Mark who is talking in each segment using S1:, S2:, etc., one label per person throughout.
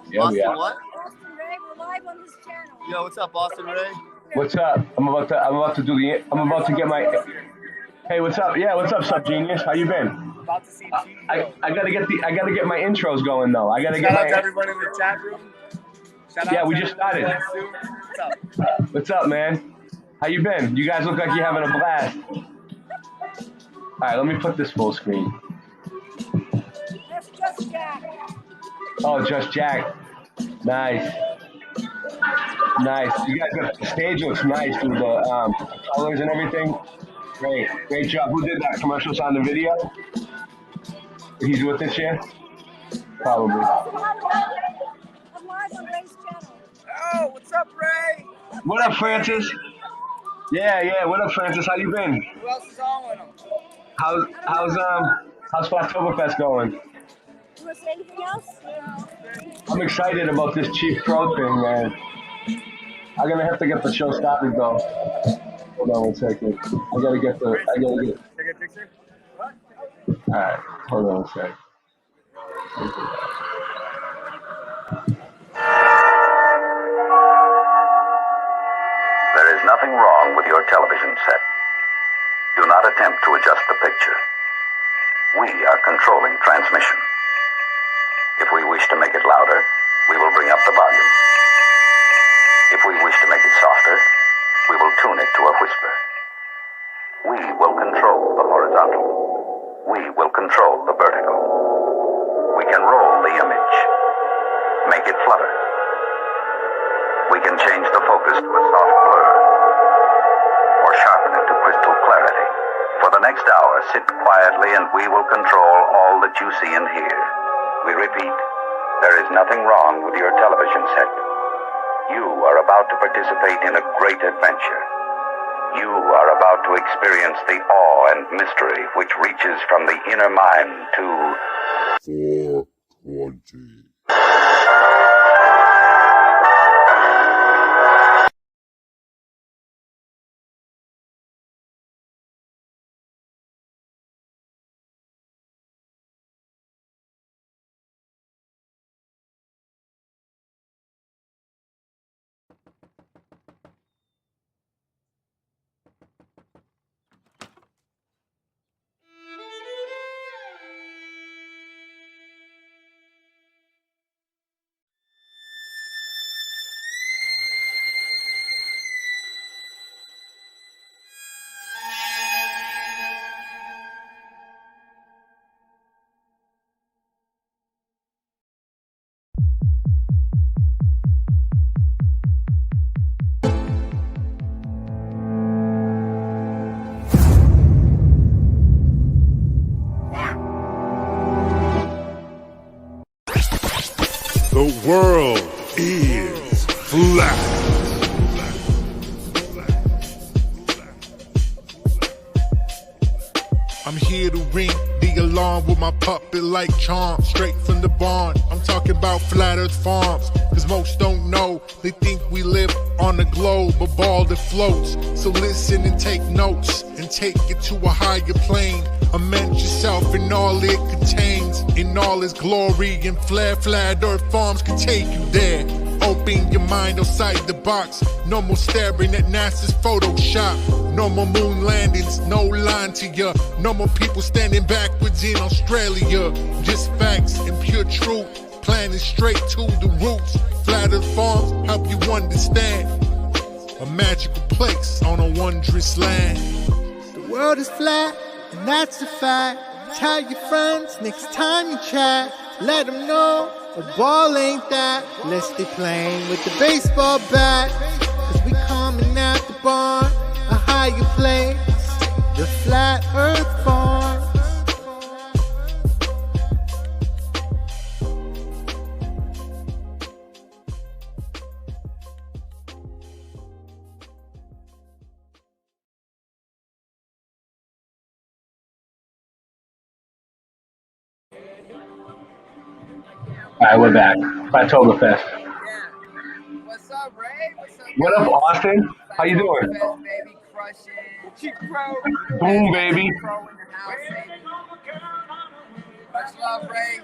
S1: Yeah, we
S2: Austin,
S1: are.
S2: what?
S3: Austin Ray, we're live on his channel.
S2: Yo, what's up, Austin Ray?
S1: What's up? I'm about to get my. Hey, what's up? Yeah, what's up, Sub Genius? How you been?
S2: About to see Chief.
S1: I gotta get my intros going though. I gotta
S2: Shout
S1: get
S2: out to
S1: my.
S2: everyone in the chat room. Shout out
S1: Yeah,
S2: to
S1: we just started.
S2: What's up?
S1: What's up, man? How you been? You guys look like you're having a blast. All right, let me put this full screen.
S3: That's just Jack.
S1: Oh, just Jack. Nice. Nice. You guys got the stage looks nice with the colors and everything. Great job. Who did that? Commercial sound and video? He's with this year? Probably.
S3: I'm live on Ray's channel.
S2: Oh, what's up, Ray?
S1: What up, Francis? Yeah. What up, Francis? How you been?
S2: Who else is on with him?
S1: How's flatoberfest going?
S3: You want to say anything else?
S1: I'm excited about this Chief Pro thing, man. I'm gonna have to get the show started though. Hold on one second. I gotta get.
S2: Take a picture? What?
S1: Alright, hold on a sec.
S4: There is nothing wrong with your television set. Do not attempt to adjust the picture. We are controlling transmission. If we wish to make it louder, we will bring up the volume. If we wish to make it softer, we will tune it to a whisper. We will control the horizontal. We will control the vertical. We can roll the image, make it flutter. We can change the focus to a soft blur, or sharpen it to crystal clarity. For the next hour, sit quietly and we will control all that you see and hear. We repeat, there is nothing wrong with your television set. You are about to participate in a great adventure. You are about to experience the awe and mystery which reaches from the inner mind to
S5: 420. The world is flat. I'm here to ring the alarm with my puppet like charm, straight from the barn. I'm talking about Flat Earth Farms, cause most don't know. They think we live on a globe, a ball that floats. So listen and take notes, and take it to a higher plane. Imagine yourself in all it contains, in all its glory and flair. Flat Earth Farms can take you there. Open your mind outside the box. No more staring at NASA's Photoshop. No more moon landings, no line to ya. No more people standing backwards in Australia. Just facts and pure truth, planning straight to the roots. Flat Earth Farms help you understand. A magical place on a wondrous land.
S6: The world is flat, and that's a fact. Tell your friends next time you chat. Let them know a ball ain't that. Let's stay playing with the baseball bat. Cause we coming at the barn, a higher place. The Flat Earth Farm.
S1: Alright, we're back. Flatoberfest.
S2: What's up, Ray? What's up?
S1: What up, Austin? How you doing?
S2: Flatoberfest, baby, crushing. Chief Pro.
S1: Boom, baby.
S2: Pro in the house, baby. Much love, Ray.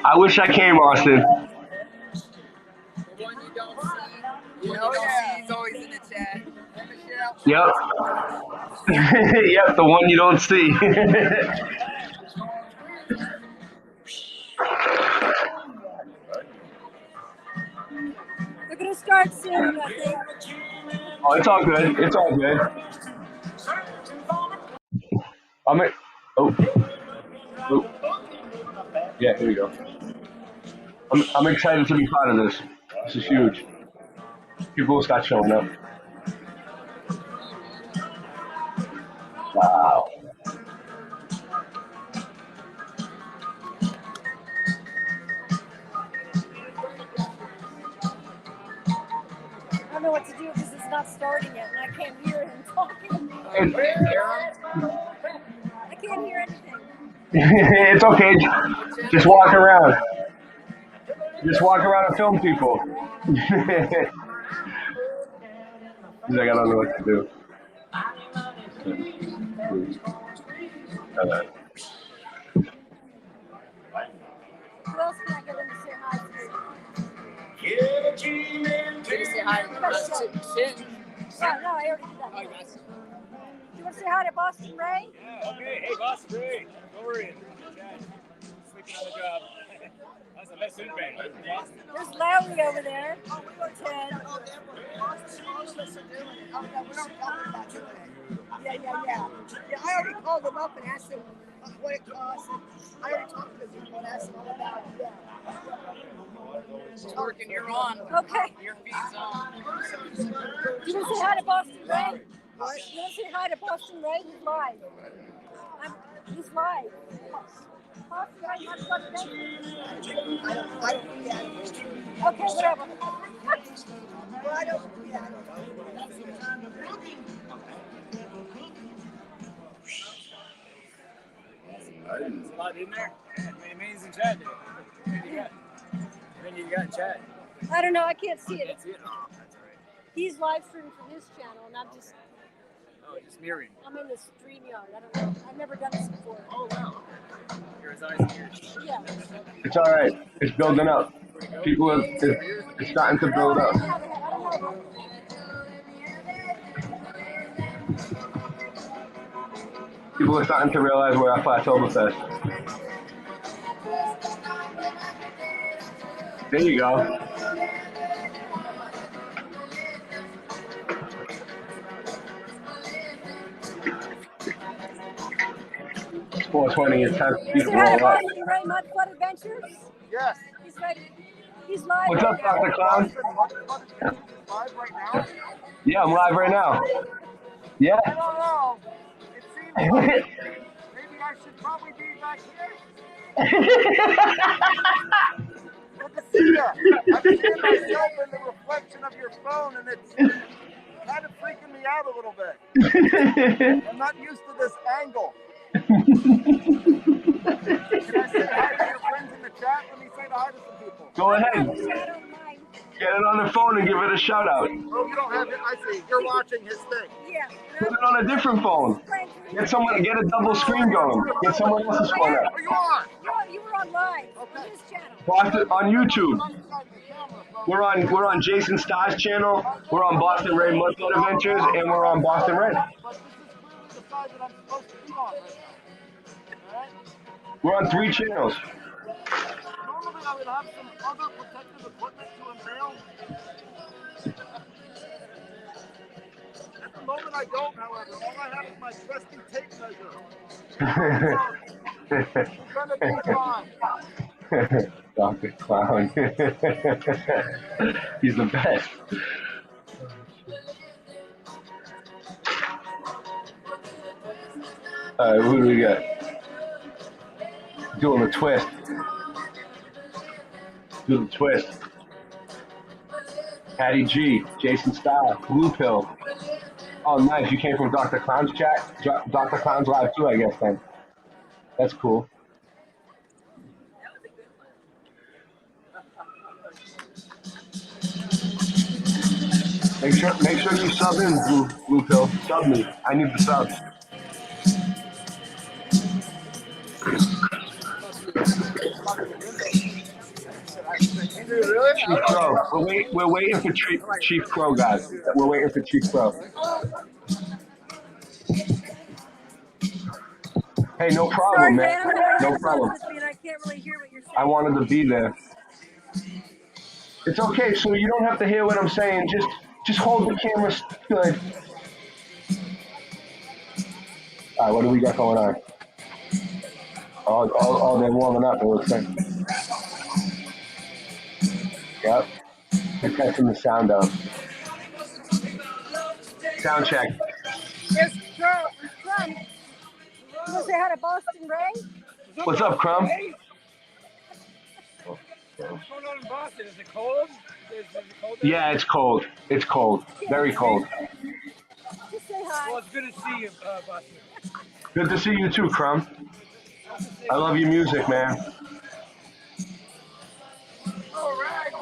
S1: I wish I came, Austin.
S2: Oh yeah, he's always in the chat.
S1: Yep. Yep, the one you don't see.
S3: We're gonna start soon, I think.
S1: Oh, it's all good. It's all good. Oh. Yeah, here we go. I'm excited to be part of this. This is huge. People will start showing up. Wow.
S3: I don't know what to do because it's not starting yet, and I can't hear him talking.
S1: And-
S3: I can't hear anything.
S1: It's okay. Just walk around. Just walk around and film people. He's like, I don't know what to do.
S3: Who else can I get them to say hi to?
S2: Did you say hi to Shit.
S3: No, I already did that.
S2: Oh, you guys.
S3: You want to say hi to Boston Ray?
S7: Yeah, okay. Hey, boss, Ray. Don't worry. Sleeping on the job. That's the best feedback.
S3: There's Larry over there. Ted.
S8: Yeah. I already called them up and asked them what it costs. I already talked to them and asked them all about it.
S2: It's working. You're on.
S3: Okay.
S2: Your feet's on.
S3: Do you want to say hi to Boston Ray? What? You want to say hi to Boston Ray? He's live. He's live. Boston Ray, you want to go to bed? Okay, whatever.
S8: Well, I don't. Yeah.
S7: There's a lot in there. Yeah, amazing chat there. Then you got chat.
S3: I don't know. I can't see it.
S7: That's it. Oh, that's all right.
S3: He's live streaming from his channel, and
S7: Just mirroring.
S3: I'm in the StreamYard. I don't know. I've never done this before.
S7: Oh, wow. Your eyes and ears.
S3: Yeah.
S1: It's all right. It's building up. People are it's starting to build up.
S3: I don't know.
S1: People are starting to realize we're at flatoberfest. There you go. It's 4:20. It's time for
S3: Say
S1: people to
S3: hi to
S1: roll up.
S3: Boston Ray Mudflood Adventures.
S8: Yes.
S3: He's ready. He's live.
S1: What's up,
S3: right now.
S1: Dr. Clown?
S8: Live right now?
S1: Yeah, I'm live right now. Yeah.
S8: I don't know. It seems like maybe I should probably be back here. Good to see you. I'm seeing myself in the reflection of your phone, and it's kind of freaking me out a little bit. I'm not used to this angle. Can I say hi to your friends in the chat? Let me say hi to some people.
S1: Go ahead.
S3: I don't mind.
S1: Get it on the phone and give it a shout out.
S8: Oh, you don't have it? I see. You're watching his thing.
S3: Yeah.
S1: Put it on a different phone. Get a double screen going. Get someone else's phone out.
S8: Are you on?
S3: You were on live on his channel.
S1: Boston on YouTube. We're on Jason Starr's channel. We're on Boston Ray Mudflood Adventures, and we're on Boston Ray.
S8: But this is clearly the side that I'm supposed to be on right now. Alright?
S1: We're on 3 channels.
S8: Normally I would have some other protective equipment to unveil. At the moment I don't, however. All I have is my trusty tape measure. It's gonna be fine.
S1: Dr. Clown. He's the best. Alright, who do we got? Doing the twist. Do the twist. Patty G, Jason Starr, Blue Pill. Oh, nice. You came from Dr. Clown's chat? Dr. Clown's live too, I guess, then. That's cool. Make sure you sub in, Blue Pill. Sub me. I need the subs.
S8: Dude, really?
S1: Chief Crow. We're waiting for Chief Crow, guys. We're waiting for Chief Crow. Hey, no problem,
S3: Sorry,
S1: man.
S3: man. I'm having
S1: No
S3: headphones
S1: problem.
S3: with me and I can't really hear what you're saying.
S1: I wanted to be there. It's okay, so you don't have to hear what I'm saying. Just hold the camera good. All right, what do we got going on? Oh, they're warming up. It looks like. Yep. Just testing the sound up. Sound check.
S3: There's Crumb. You want to say hi to Boston Ray?
S1: What's up, Crumb?
S7: What's going on in Boston? Is it cold? Is it cold there?
S1: Yeah, it's cold. It's cold. Very cold.
S3: Just say hi.
S7: Well, it's good to see you, Boston.
S1: Good to see you too, Crumb. I love your music, man.
S8: All right.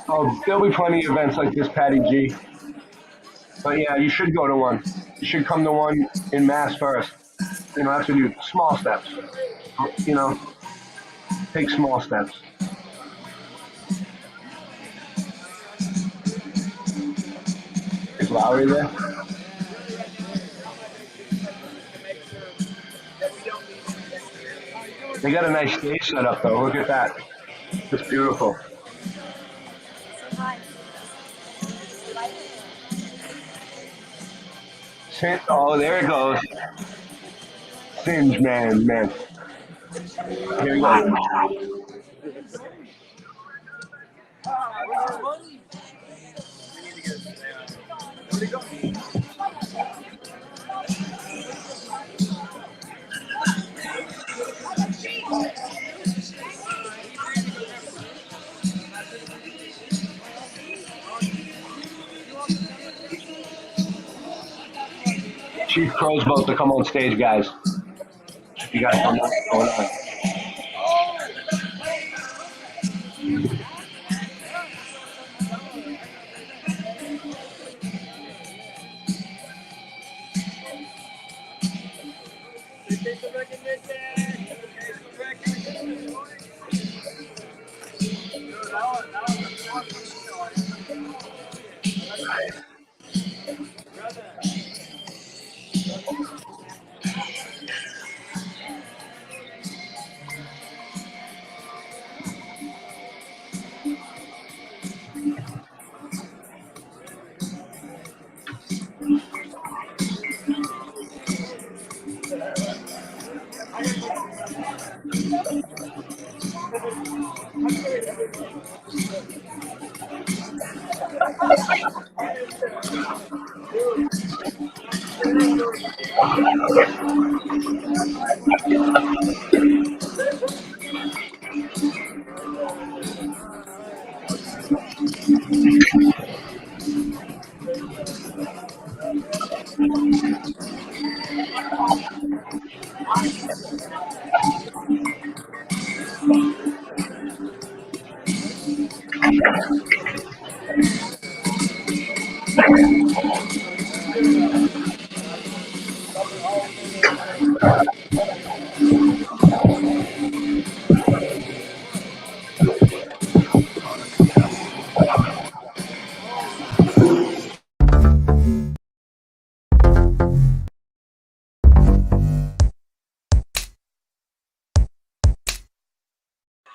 S1: Oh, there'll be plenty of events like this, Patty G. But yeah, you should go to one. You should come to one in Mass first. You know, that's what you do. Small steps. You know, take small steps. Is Lowry there? They got a nice stage set up though. Look at that. It's beautiful. Oh, there it goes. Singe, man. Here we go. Chief Crow's about to come on stage, guys. You guys know what's going on.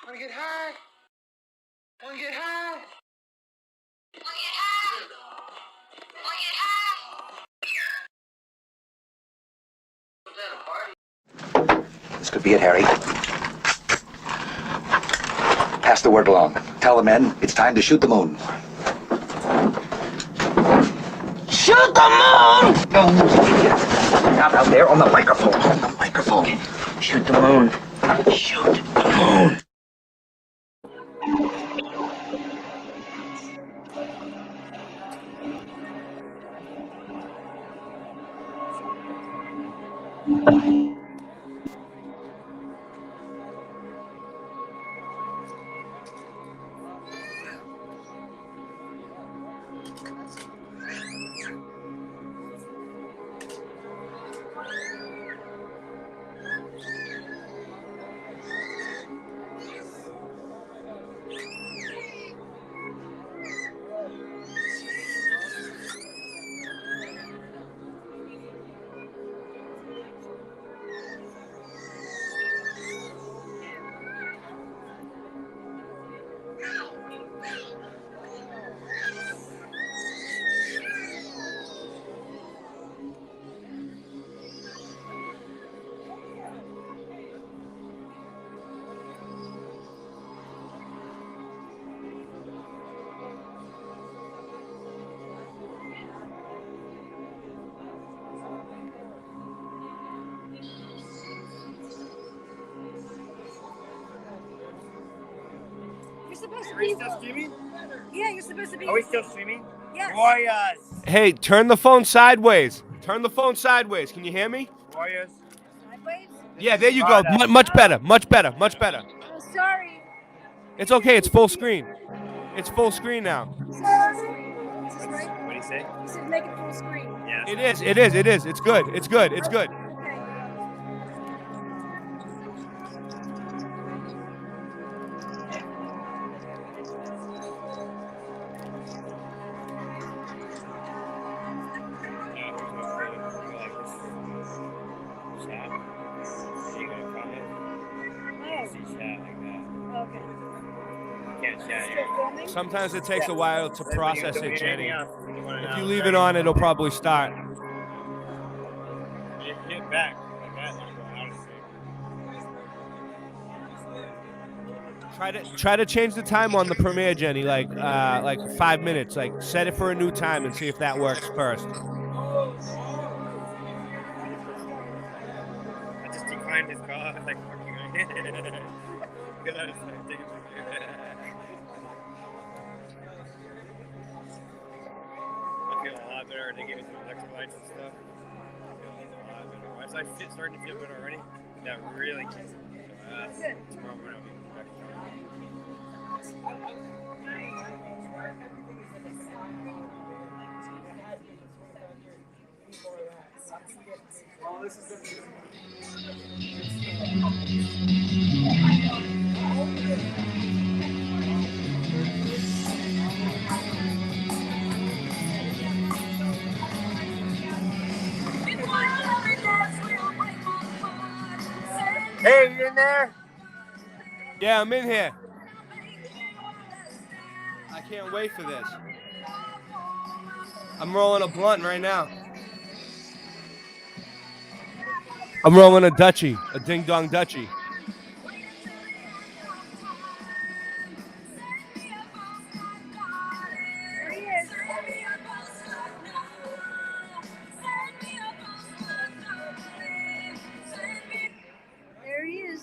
S8: Wanna get high? Wanna get high?
S9: This could be it, Harry. Pass the word along. Tell the men it's time to shoot the moon. Shoot the moon! No, not out there on the microphone. On the microphone. Shoot the moon. Shoot the moon.
S3: supposed to
S7: Are we
S3: be.
S7: still streaming?
S3: Yeah, you're supposed to be.
S7: Are we still streaming?
S3: Yes.
S7: Warriors.
S1: Hey, turn the phone sideways. Turn the phone sideways. Can you hear me?
S7: Warriors.
S3: Sideways?
S1: Yeah, there you go. Much better. Much better. Much better.
S3: Oh, sorry.
S1: It's okay. It's full screen. It's full screen now.
S3: Sorry. Is this right?
S7: What do you say?
S3: You said make it full screen.
S7: Yeah.
S1: It is. It is. It is. It's good. It's good. It's good.
S3: Okay. Okay.
S7: Can't chat
S3: Still
S7: here.
S3: filming?
S1: Sometimes it takes a while to process it, Jenny.
S7: If
S1: If you leave it on, it'll probably start.
S7: You hit back. Like that, like going out of sync.
S1: Try to change the time on the premiere, Jenny. Like 5 minutes. Like set it for a new time and see if that works first.
S7: I just declined his call. I was like, fucking because I was like, taking my I feel a lot better. They gave me some electrolytes and stuff. I feel a lot better. Once I starting to feel good already, that really kicks me. Tomorrow morning I'll be back. Hey, you in there?
S1: Yeah, I'm in here. I can't wait for this. I'm rolling a blunt right now. I'm rolling a Dutchie, a ding dong Dutchie.
S3: There he is. There he is.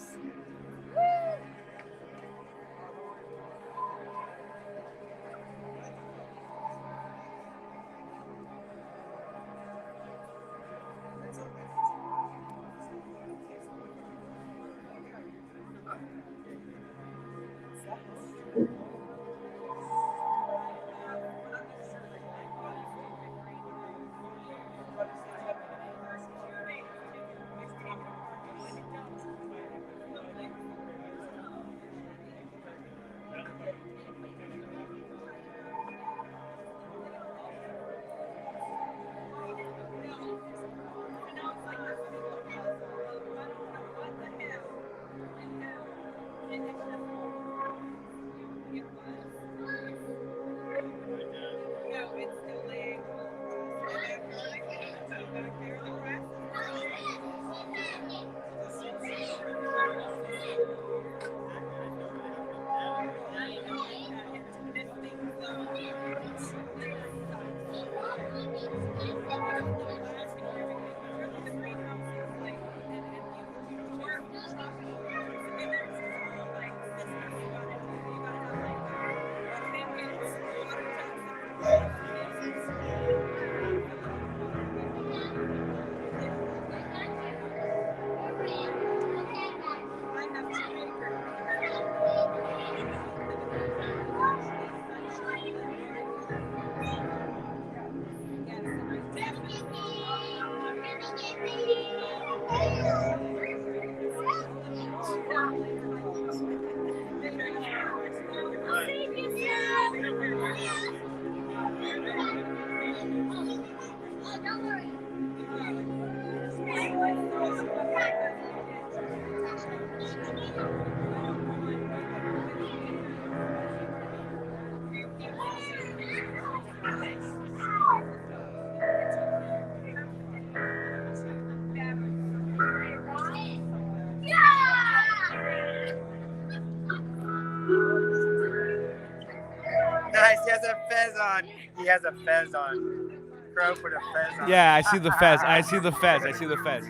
S7: Nice, he has a fez on. He has a fez on. Crow put a fez on.
S1: Yeah, I see the fez. I see the fez. I see the fez.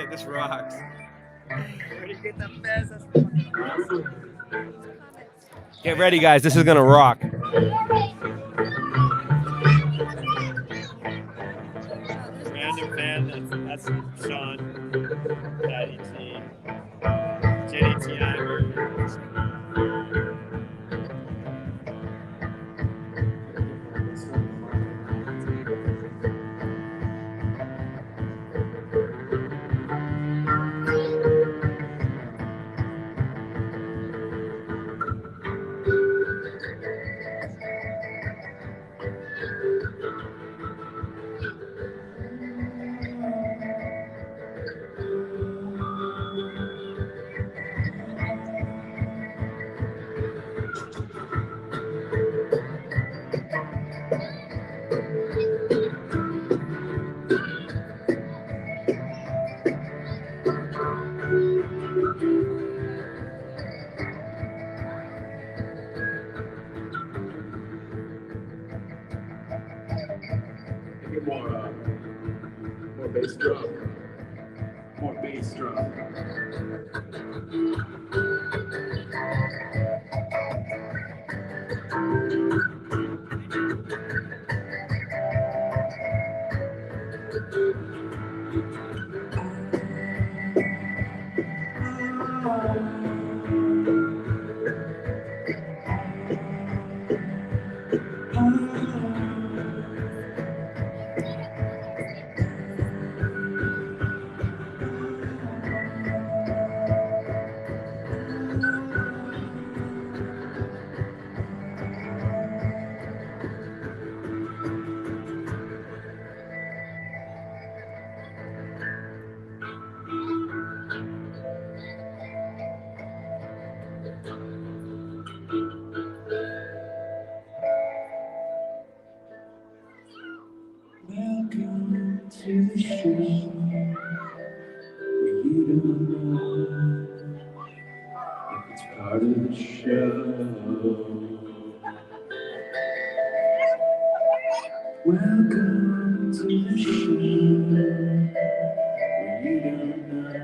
S7: This rocks.
S2: Where do you get the best? That's fucking awesome.
S7: Get ready, guys. This is gonna rock. Random fan. That's Sean. Daddy T. Jenny T.
S10: More bass drum. More bass drum. Welcome to the show. You don't know if it's part of the show. Welcome to the show. You don't know.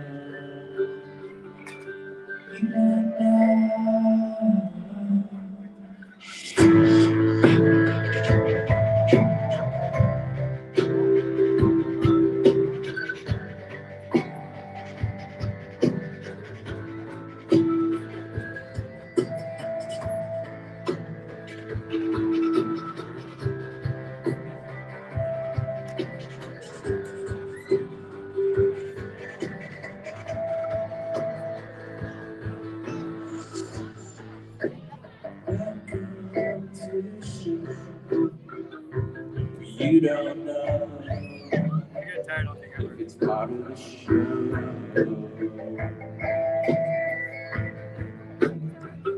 S10: You don't know. You don't know if it's part of the show.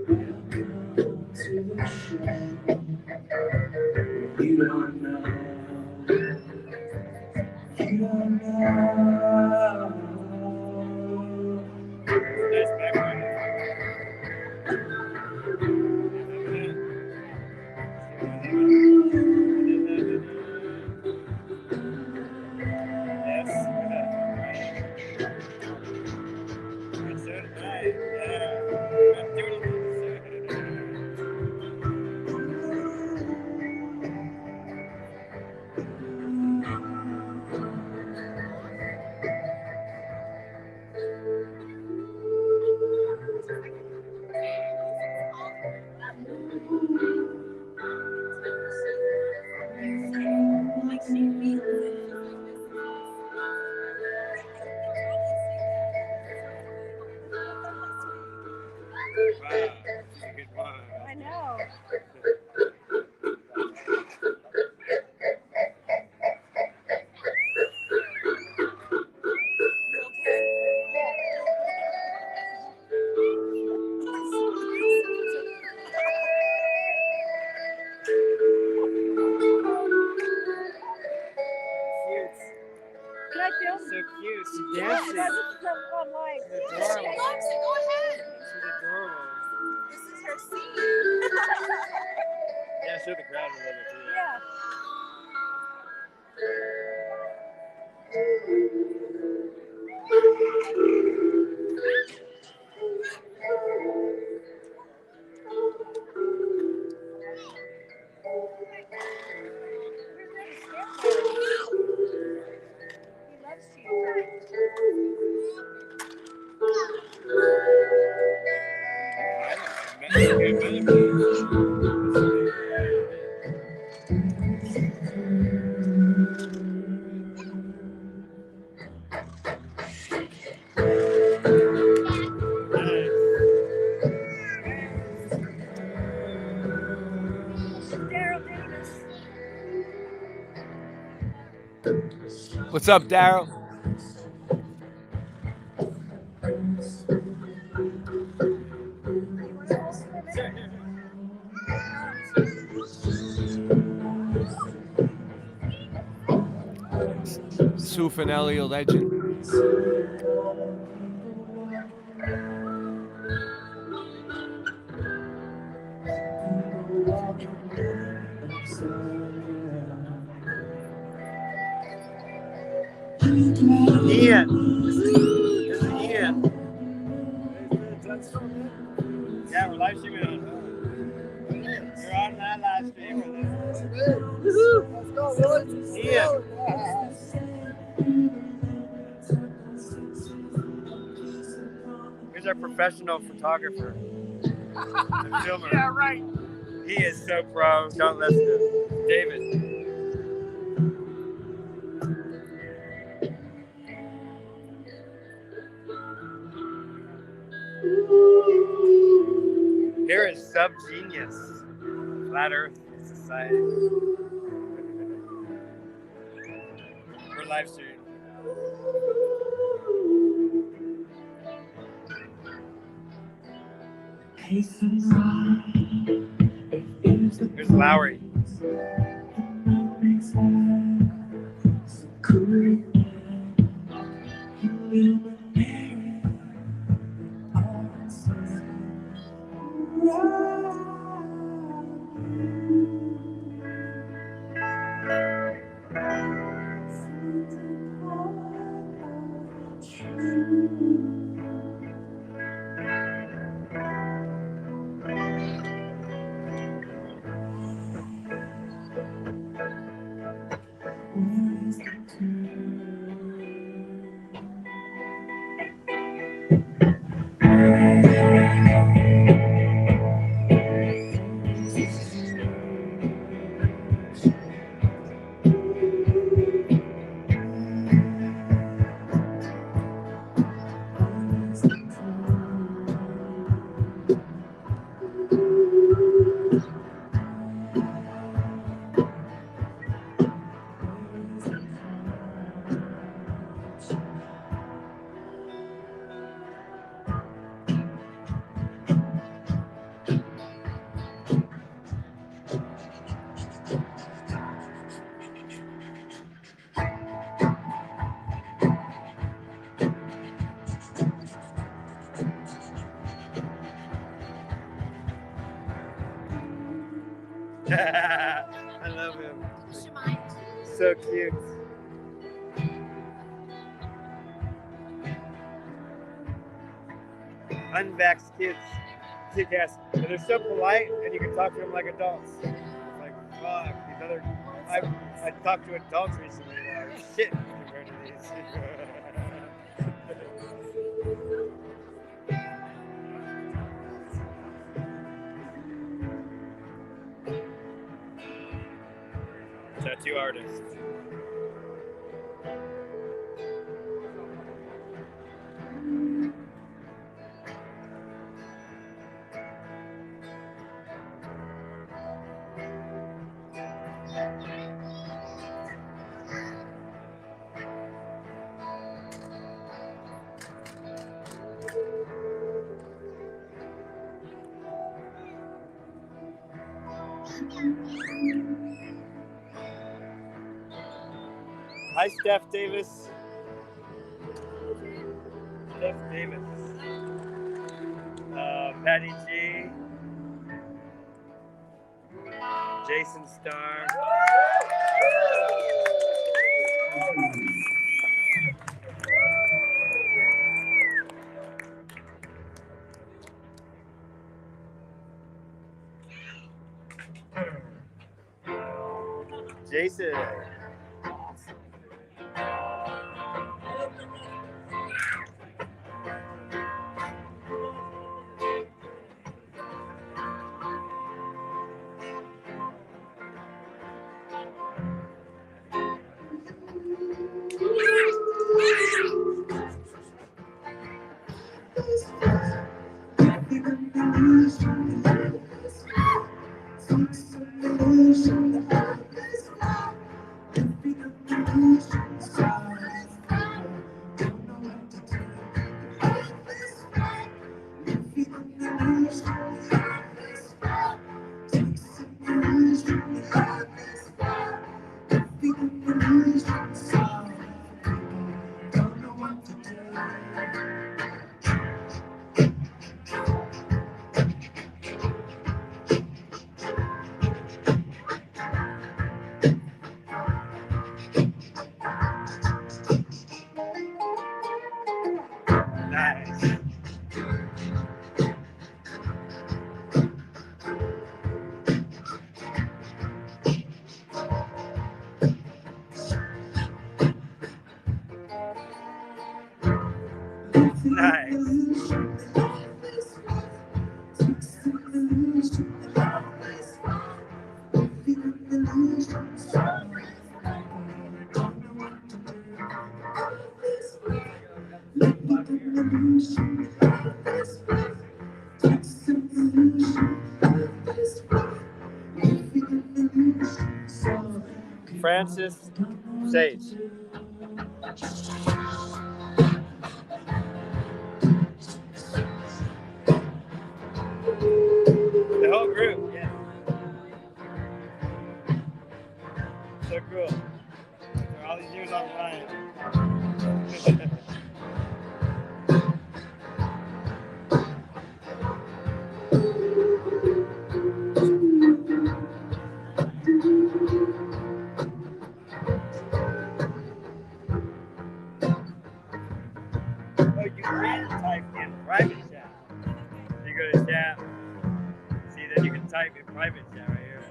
S10: Welcome to the show. You don't know. You don't know.
S7: Nice background.
S3: I know. Can I film?
S7: So cute. She's
S3: Yeah,
S7: dancing.
S3: this is online.
S7: She's
S2: She
S7: adorable.
S2: loves it. Go ahead.
S7: She's adorable.
S2: This is her scene.
S7: Yeah, show the crowd a little bit too.
S3: Yeah.
S7: What's up, Daryl? Sue Finelli, a legend. Ian. This is Ian. Yeah, we're live streaming on. You're on that live stream.
S8: Let's go, boys.
S7: Ian. Here's our professional photographer. And filmer.
S8: Yeah, right.
S7: He is so pro. Don't listen to him. David. Here is Subgenius, Flat Earth Society. We're live streaming. Here's Lowry. I love him. So cute. Unvaxxed kids. Kick ass. And they're so polite and you can talk to them like adults. It's like, fuck, these other I talked to adults recently and I was shit compared to these. Tattoo artist. Hi, Steph Davis. Steph Davis. Patty G. Jason Starr. Jason. Nice. Francis Sage. The whole group, yeah. So cool. There are all these news online. Oh, you can type in private chat. You go to chat. See, then you can type in private chat right here.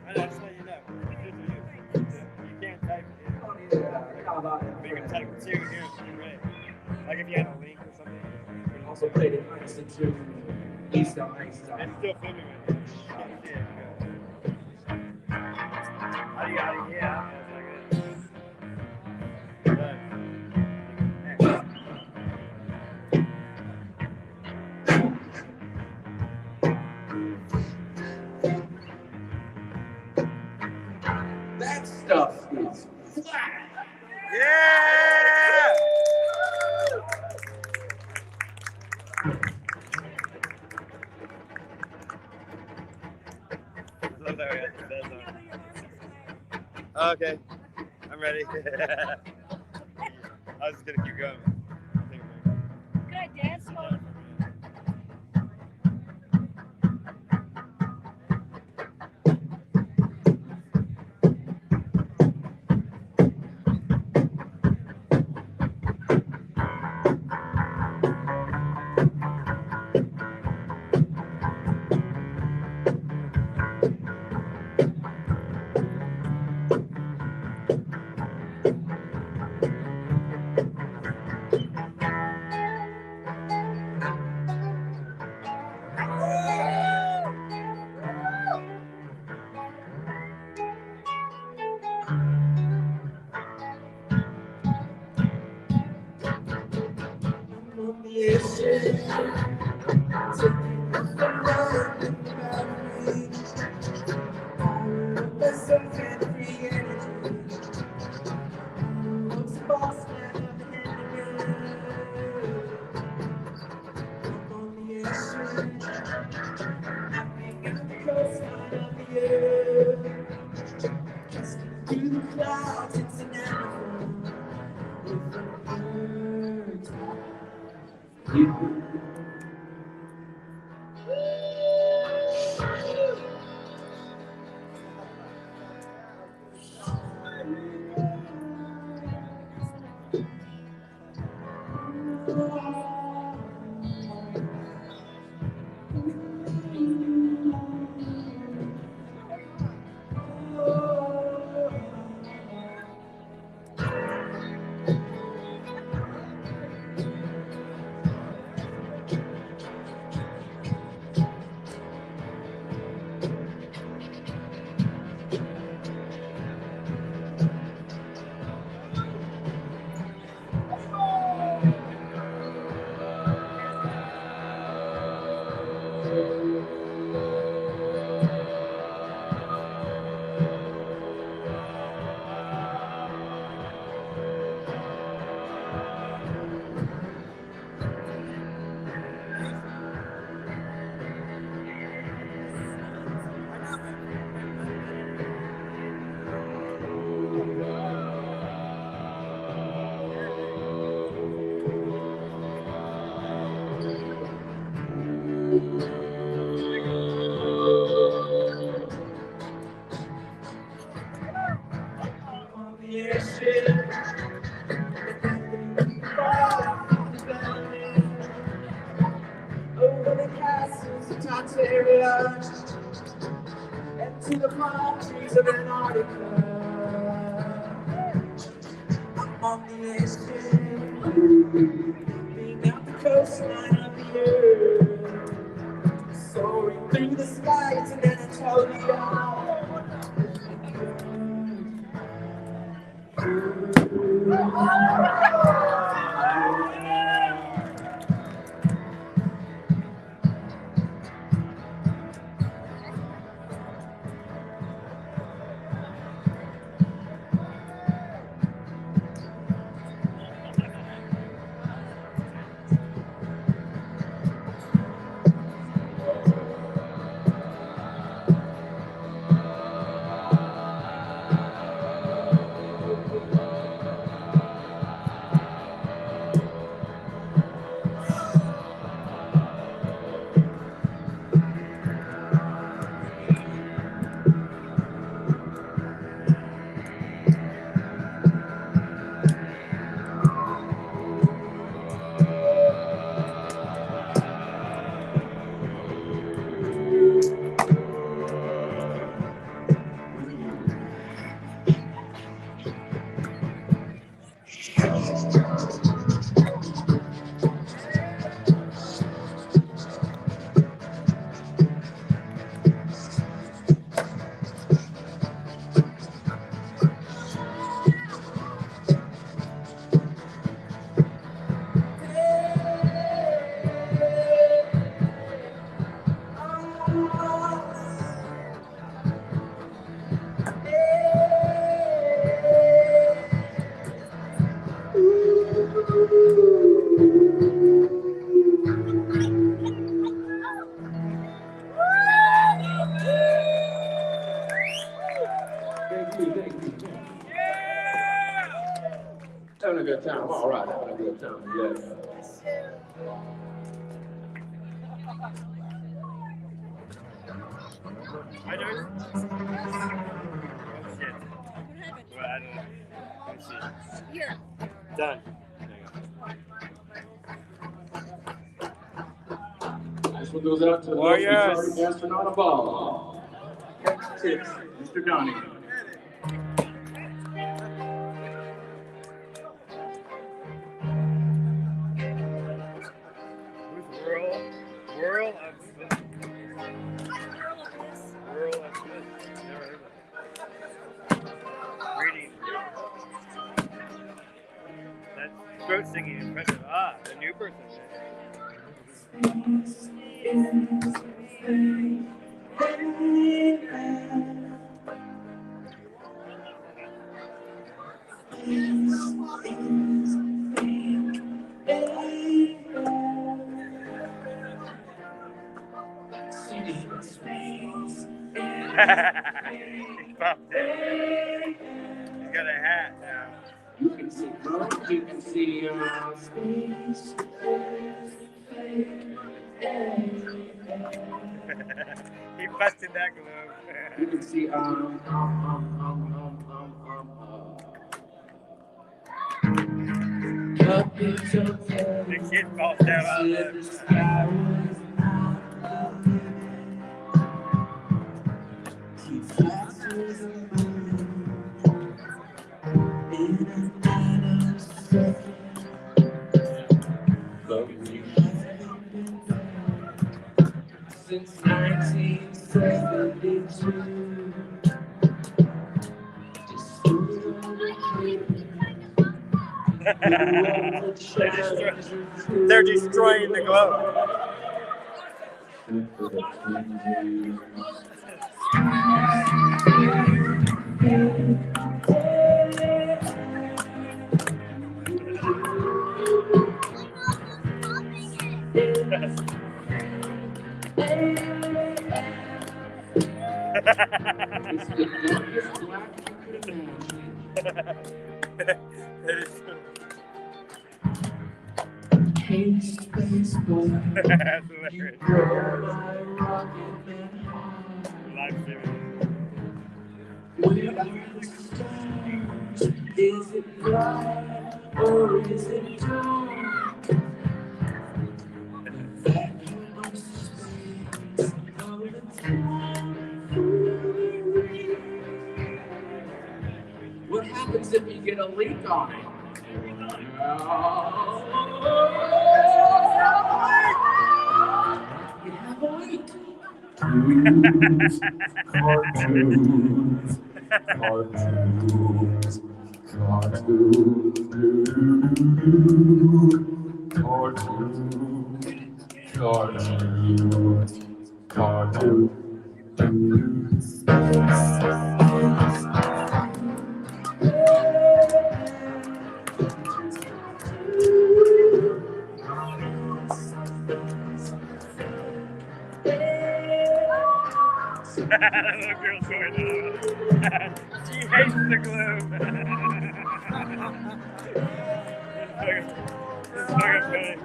S7: I know, just let you know. You can't type it in. But you can type it too here. Right. Like if you had a link or something. You can
S10: Also played it nice and too. East on Ice.
S7: It's still filming right now. Yeah.
S10: That stuff is flat.
S7: Yeah! I love that we have the bells on. Okay, I'm ready. I was just gonna keep going.
S3: Could I dance while
S10: Over the castles of Tartaria and to the palm trees of Antarctica. I'm on the ocean. Being out the coastline of the earth, soaring through the skies in Anatolia.
S11: Having a good time. All right, having a good time. Yeah.
S7: I don't. Oh shit. Well, I don't know. Let's see.
S3: Here.
S7: Done.
S11: This one goes out to the most
S7: Warriors.
S11: retarded astronaut of all. Tips, Mr. Donnie.
S7: Whirl of Smith. Whirl of Smith. Never heard of that. Reading. That throat singing impressive. Ah, the new person. He popped it. He's got a hat now.
S11: You can see Rome, you can see space.
S7: He busted that glove.
S11: You can see
S7: The kid falls down on the
S10: Since 1972,
S7: they're destroying the globe.
S11: It's the darkest black you could imagine.
S7: That is
S10: Hey, space boy,
S7: that's hilarious.
S10: you're my rocket man.
S7: Live streaming.
S10: Where are the stars? Is it bright or is it dark? Vacuum of space, all the time. What happens if you get a leak on it? Cartoons, cartoons, cartoons, cartoons.
S7: Little girl's going on. She hates the gloom. It's fucking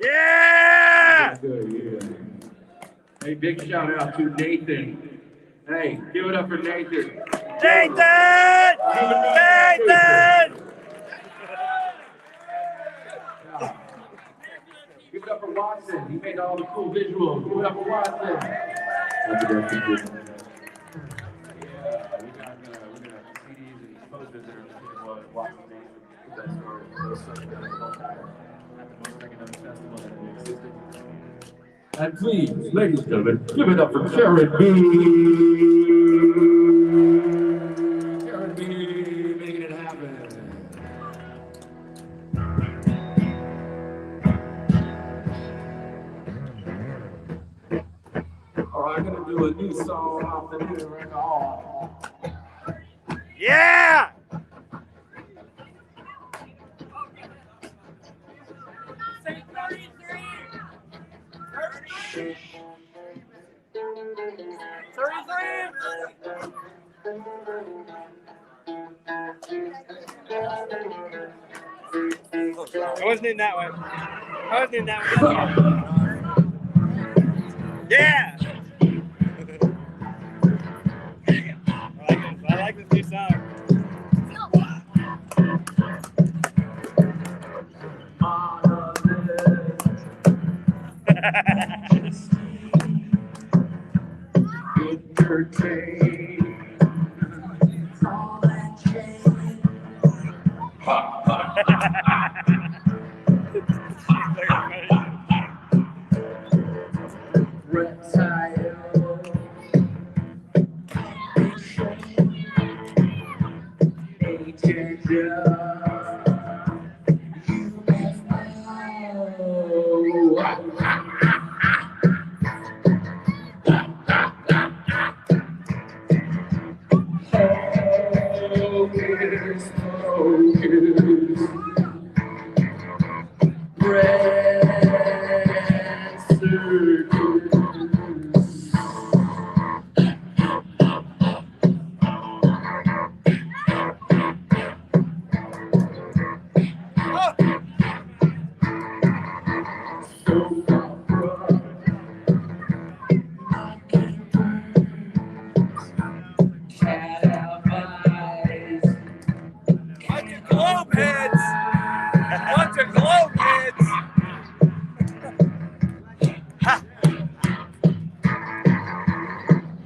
S7: Yeah!
S10: Good, yeah. Hey, big shout out to Nathan. Hey, give it up for Nathan.
S7: Nathan! Nathan!
S10: Give it up for Watson. He made all the cool visuals. Give it up for Watson. Yeah, we got CDs and posters that are Watson's name. That's and please, ladies and gentlemen, give it up for Karen B. Karen B, making it happen. All right, I'm gonna do a new song off the new record.
S7: Yeah!
S3: Say 33.
S7: 33! I wasn't in that one. I wasn't in that one. Yeah! I like this new song.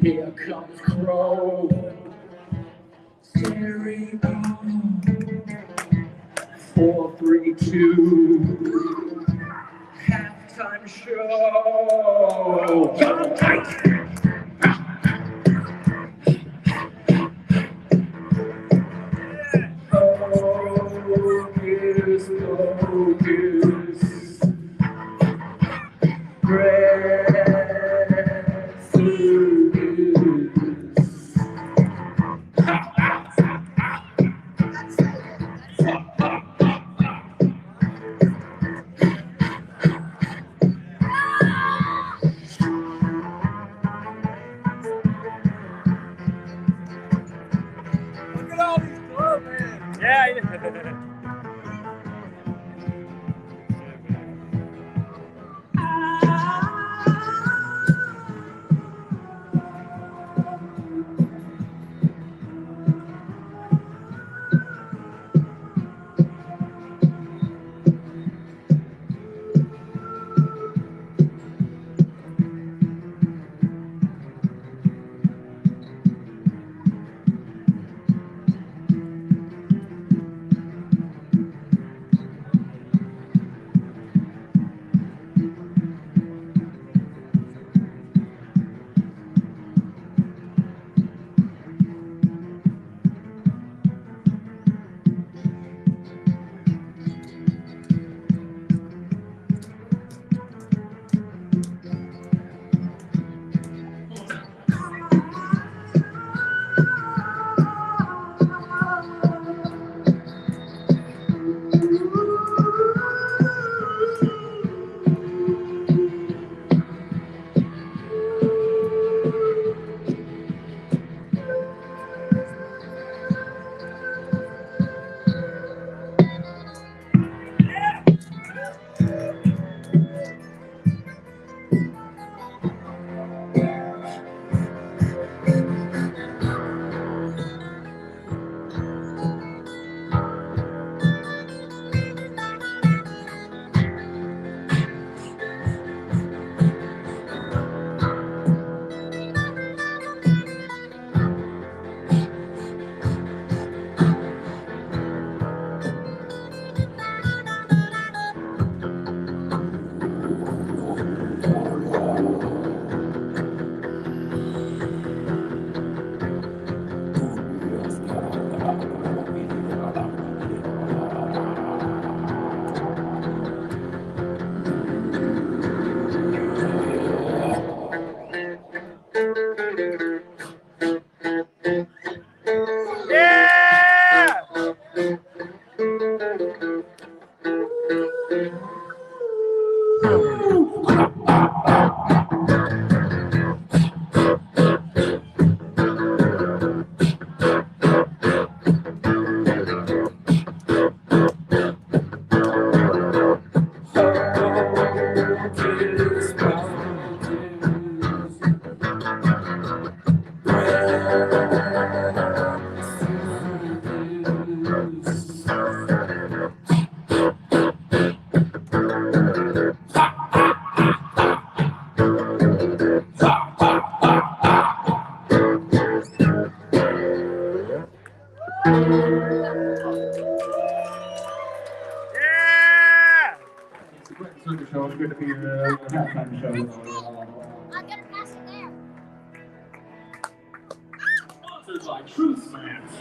S10: Here comes Crow. Stereo. 4, 3, 2. Halftime show. Come tight. Focus, focus.
S11: So the show is going to be the halftime show.
S3: I'm gonna pass it there.
S11: Sponsored by Truth Smash.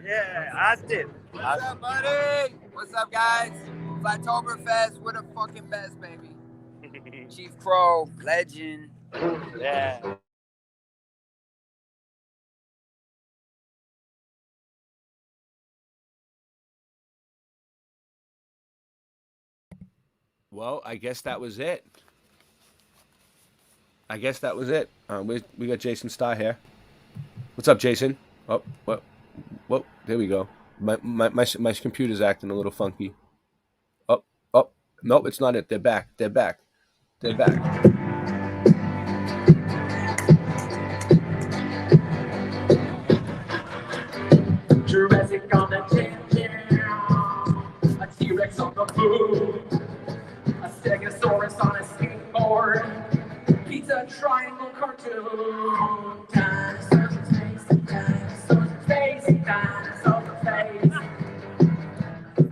S7: Yeah, Austin.
S12: What's up, buddy? What's up, guys? Flatoberfest, we're the fucking best, baby. Chief Crow, legend.
S7: Yeah.
S13: Well, I guess that was it. We got Jason Starr here. What's up, Jason? Oh, what? Whoa, there we go. My computer's acting a little funky. Oh, nope, it's not it. They're back.
S11: Jurassic on the jam, a T-Rex on the boom, a Stegosaurus on a skateboard, pizza triangle cartoon, dinosaurs in space, dinosaurs in space, dinosaurs in space,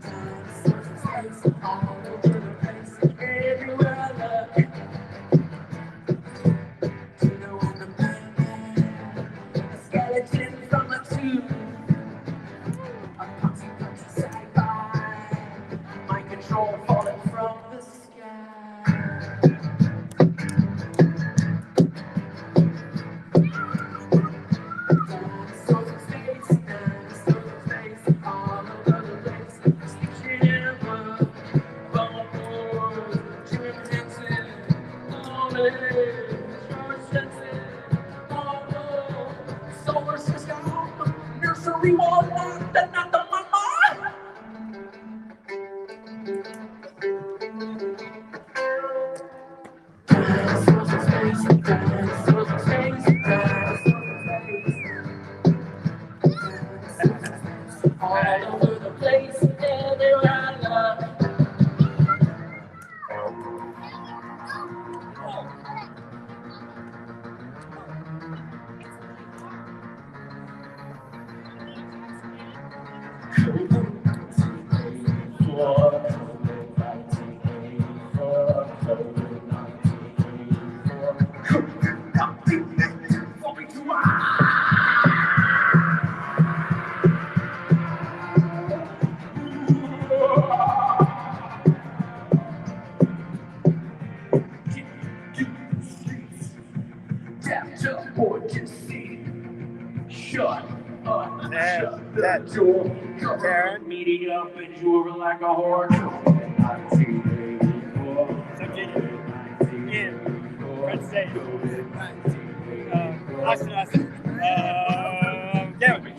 S11: dinosaurs in space, all over the place, everywhere I look. Do you know I'm the man? A skeleton from a tube. My control falling from the sky. Dinosaurs in space, all over the place. Stitching in a book, bubbles, chimpanzee, George Jetson, solar system, nursery wall, not the mama. Dinosaurs in space, dinosaurs in space, dinosaurs in space, all over the place, everywhere I look. Shut up, shut that door. Karen, meeting up and you were like a whore.
S7: Austin. Gavin.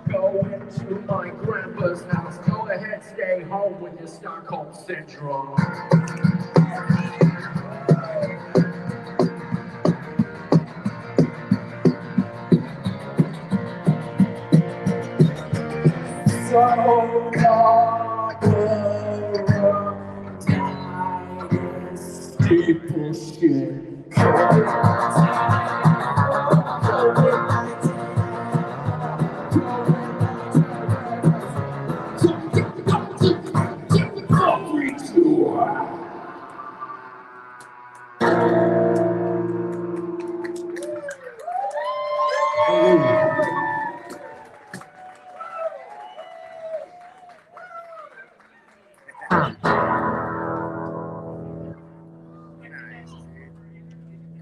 S11: Go into my grandpa's house. Go ahead, stay home with your Stockholm syndrome. So dynasty bullshit.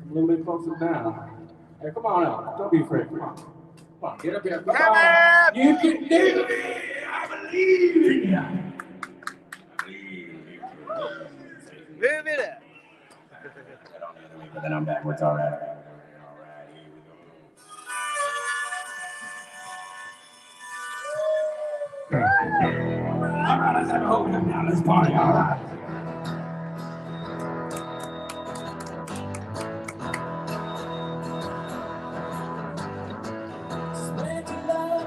S11: A little bit closer now. Hey, come on out. Don't be afraid. Come on. Come on, get up here. Come on. You can do it. I believe in you.
S7: Move it up.
S11: But then I'm backwards. All right. All right, let's have a hope now. Let's party. All right. Spread your love.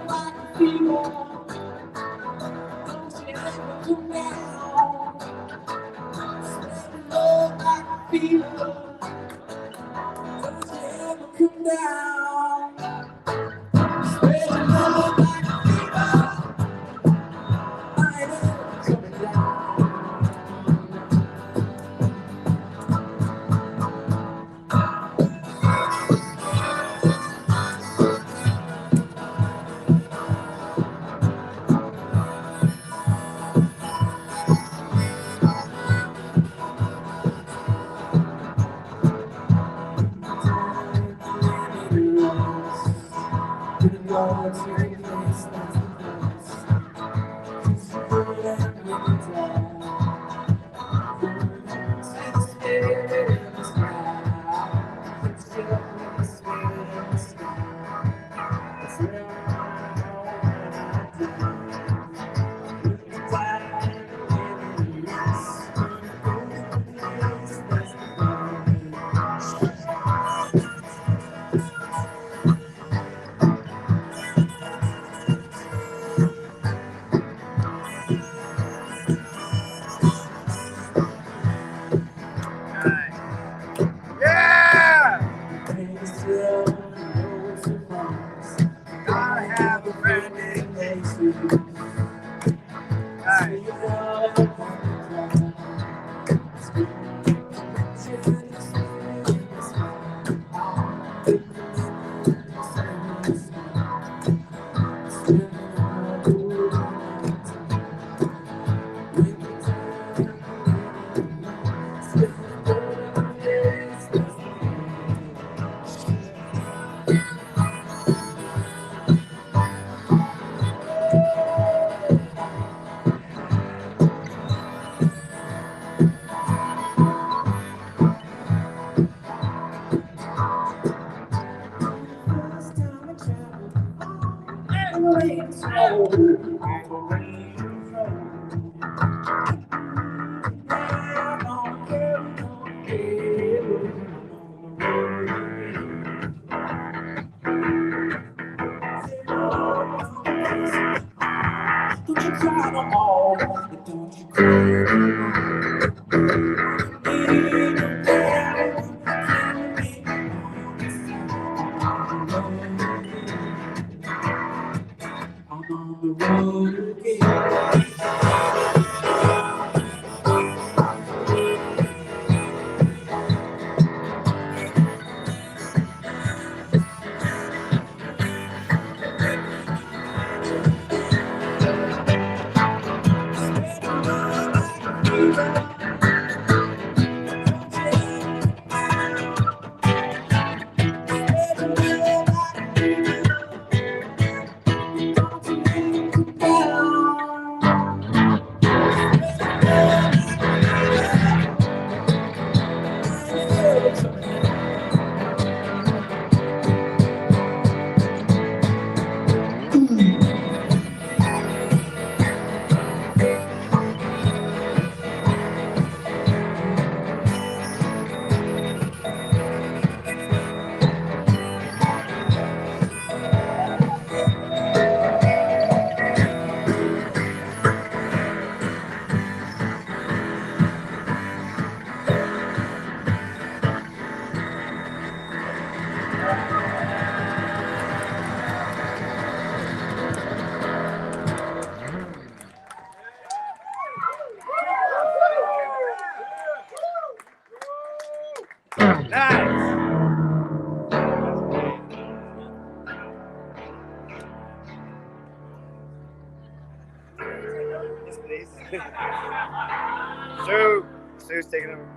S7: Sue's taking over.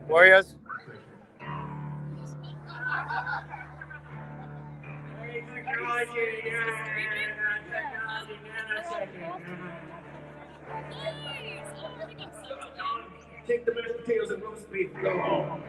S7: Warriors.
S11: Take the mashed potatoes and roast beef and go home.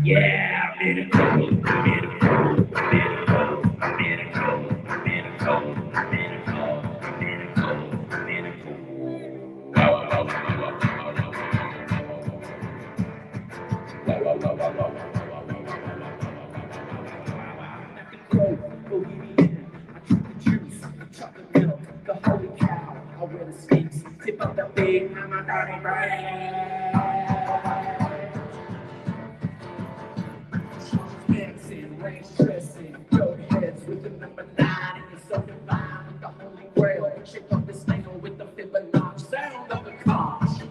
S11: Yeah, medical, medical, medical, medical, medical, medical, medical, medical. Chocolate milk, the holy cow, I wear the sneaks, tip up the big mama dirty brain. Dancing, range dressing, goat heads with the number 9, and you're so divine with the holy grail. Shape up the snail with the Fibonacci sound of the conch.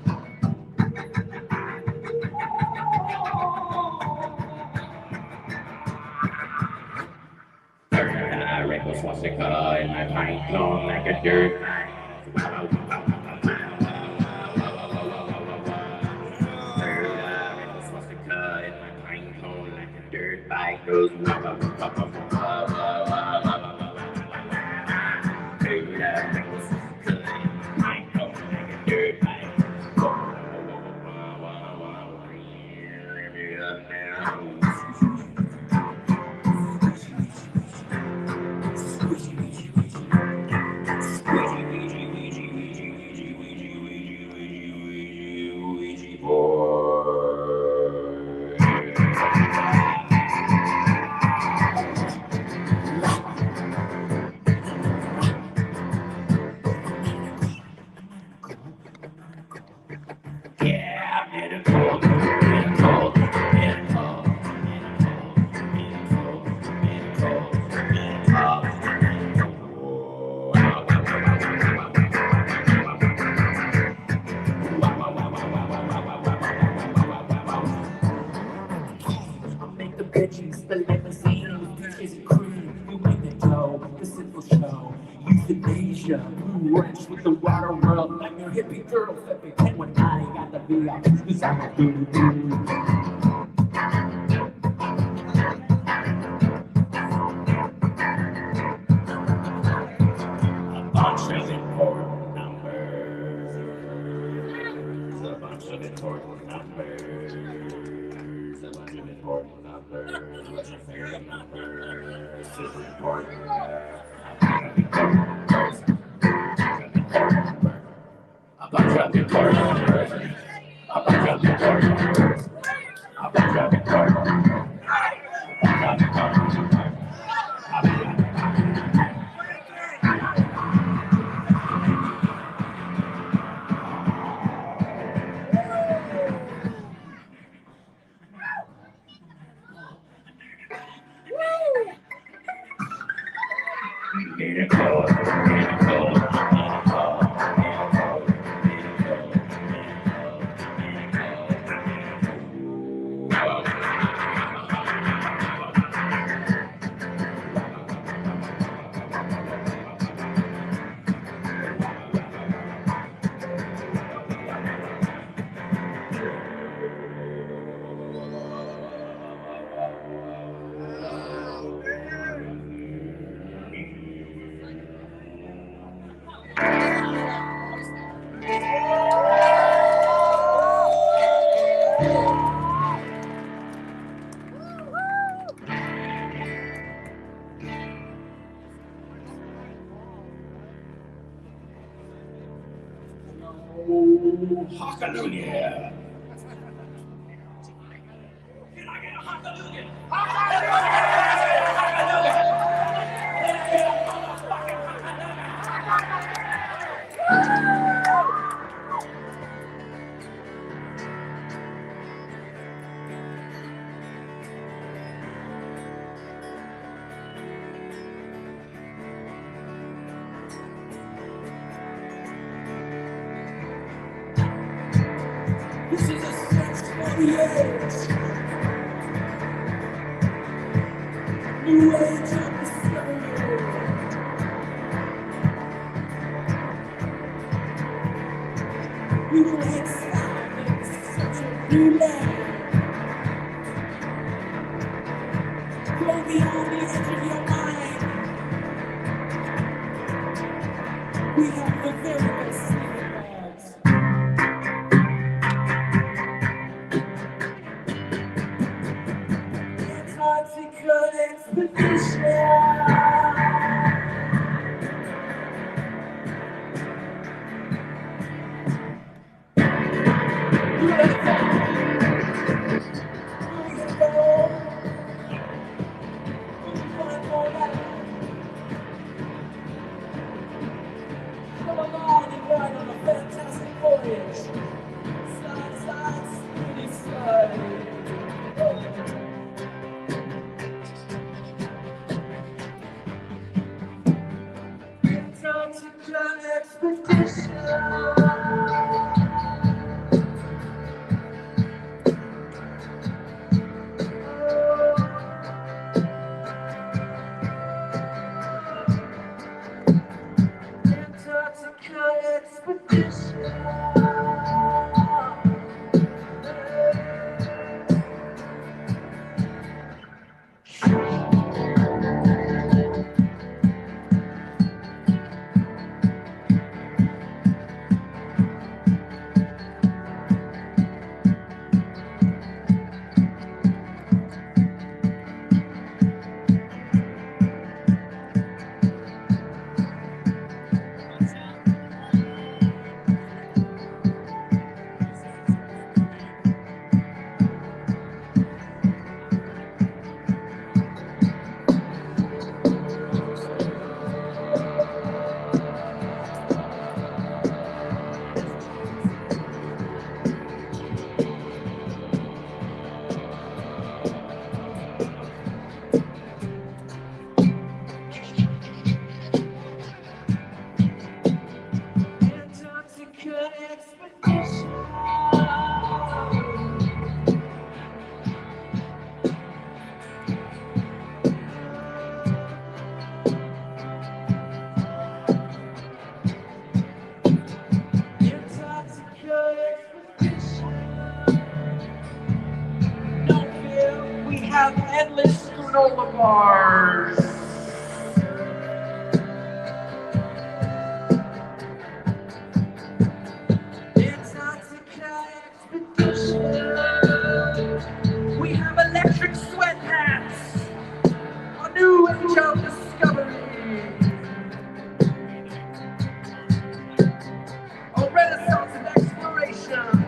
S11: I wrinkle swastika in my pine cone like a dirt bag. Swastika in my pine cone like a dirt bike goes. The limousine, peaches and cream, you make the dough, the simple show. Euthanasia, blue ranch with the water world. I'm your hippie girl, flipping 1019, got the VIP, cause I'm a doo-doo. A bunch of important numbers, a bunch of important numbers, a bunch of important numbers, what's your favorite number? Super important. A bunch of important numbers, a bunch of important numbers, a bunch of important numbers. Hallelujah. Can I get a hallelujah? This is a 648. New age of the soul. We will hit silence, such a new land. Go beyond the edge of your mind. We have the very best sleeping bags. Come along and ride on a fantastic voyage. Slide, slide, spinny slide. Antarctica expedition. We have endless granola bars. Antarctica expedition. We have electric sweat hats. A new age of discovery. A renaissance of exploration.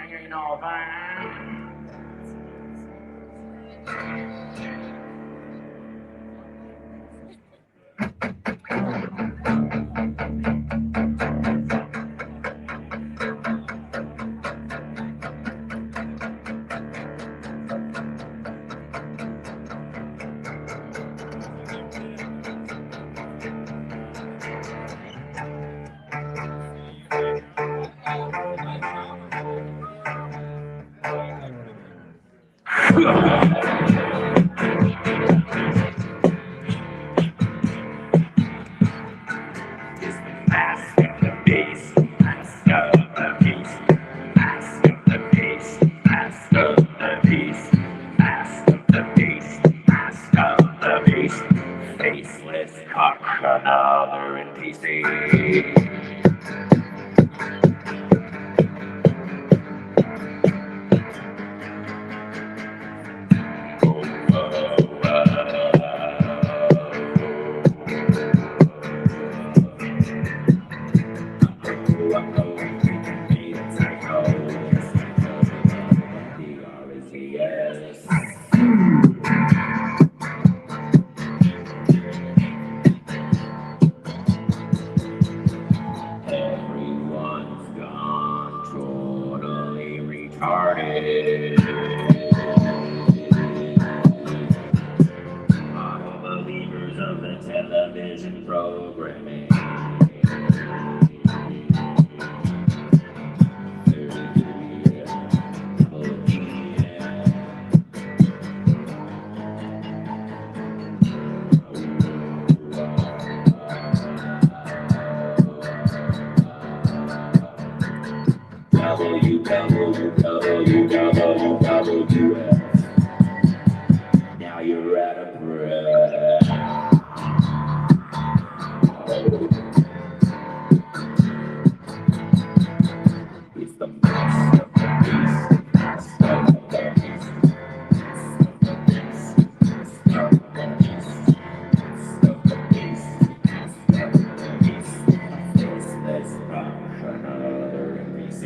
S11: Ain't all fine. Another in PC.
S10: of the television programming. WWWWF. Now you're out of breath. It's the mix of the beast. Of the beast. Of the beast. Of the beast. Of the beast. Of the beast. Faceless from another NBC.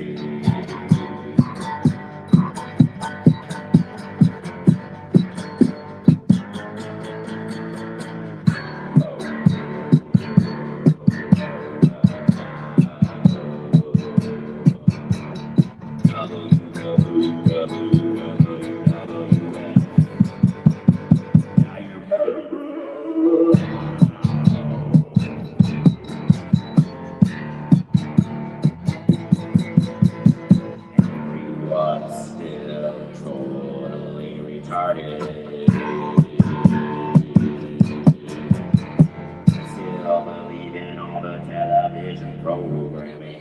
S10: Everyone's still totally retarded. Still believe in all the television programming.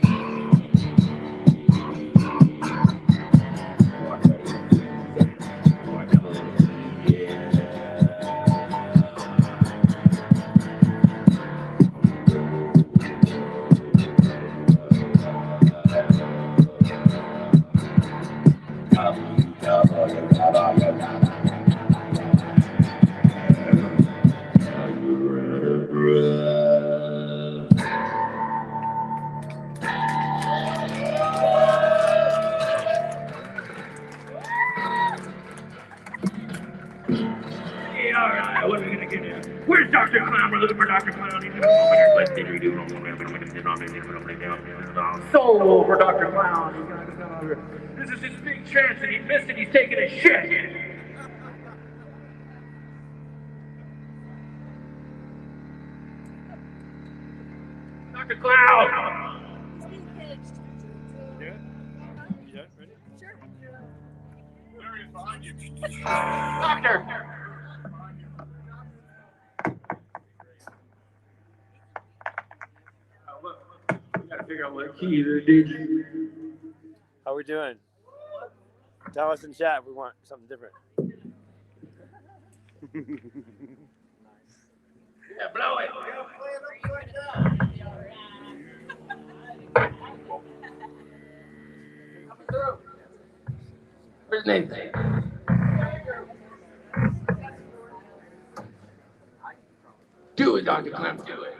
S10: Hey, all right, what are we gonna get here? Where's Dr. Clown? We're looking for Dr. Clown. Solo for Dr. Clown. This is his big chance, and he missed it. He's taking a shit. Dr. Clown. Doctor! We gotta figure out what key to did.
S7: How we doing? Tell us in chat if we want something different.
S10: Yeah, blow it. Where's Nathan? Do it, Dr. Clem, do it.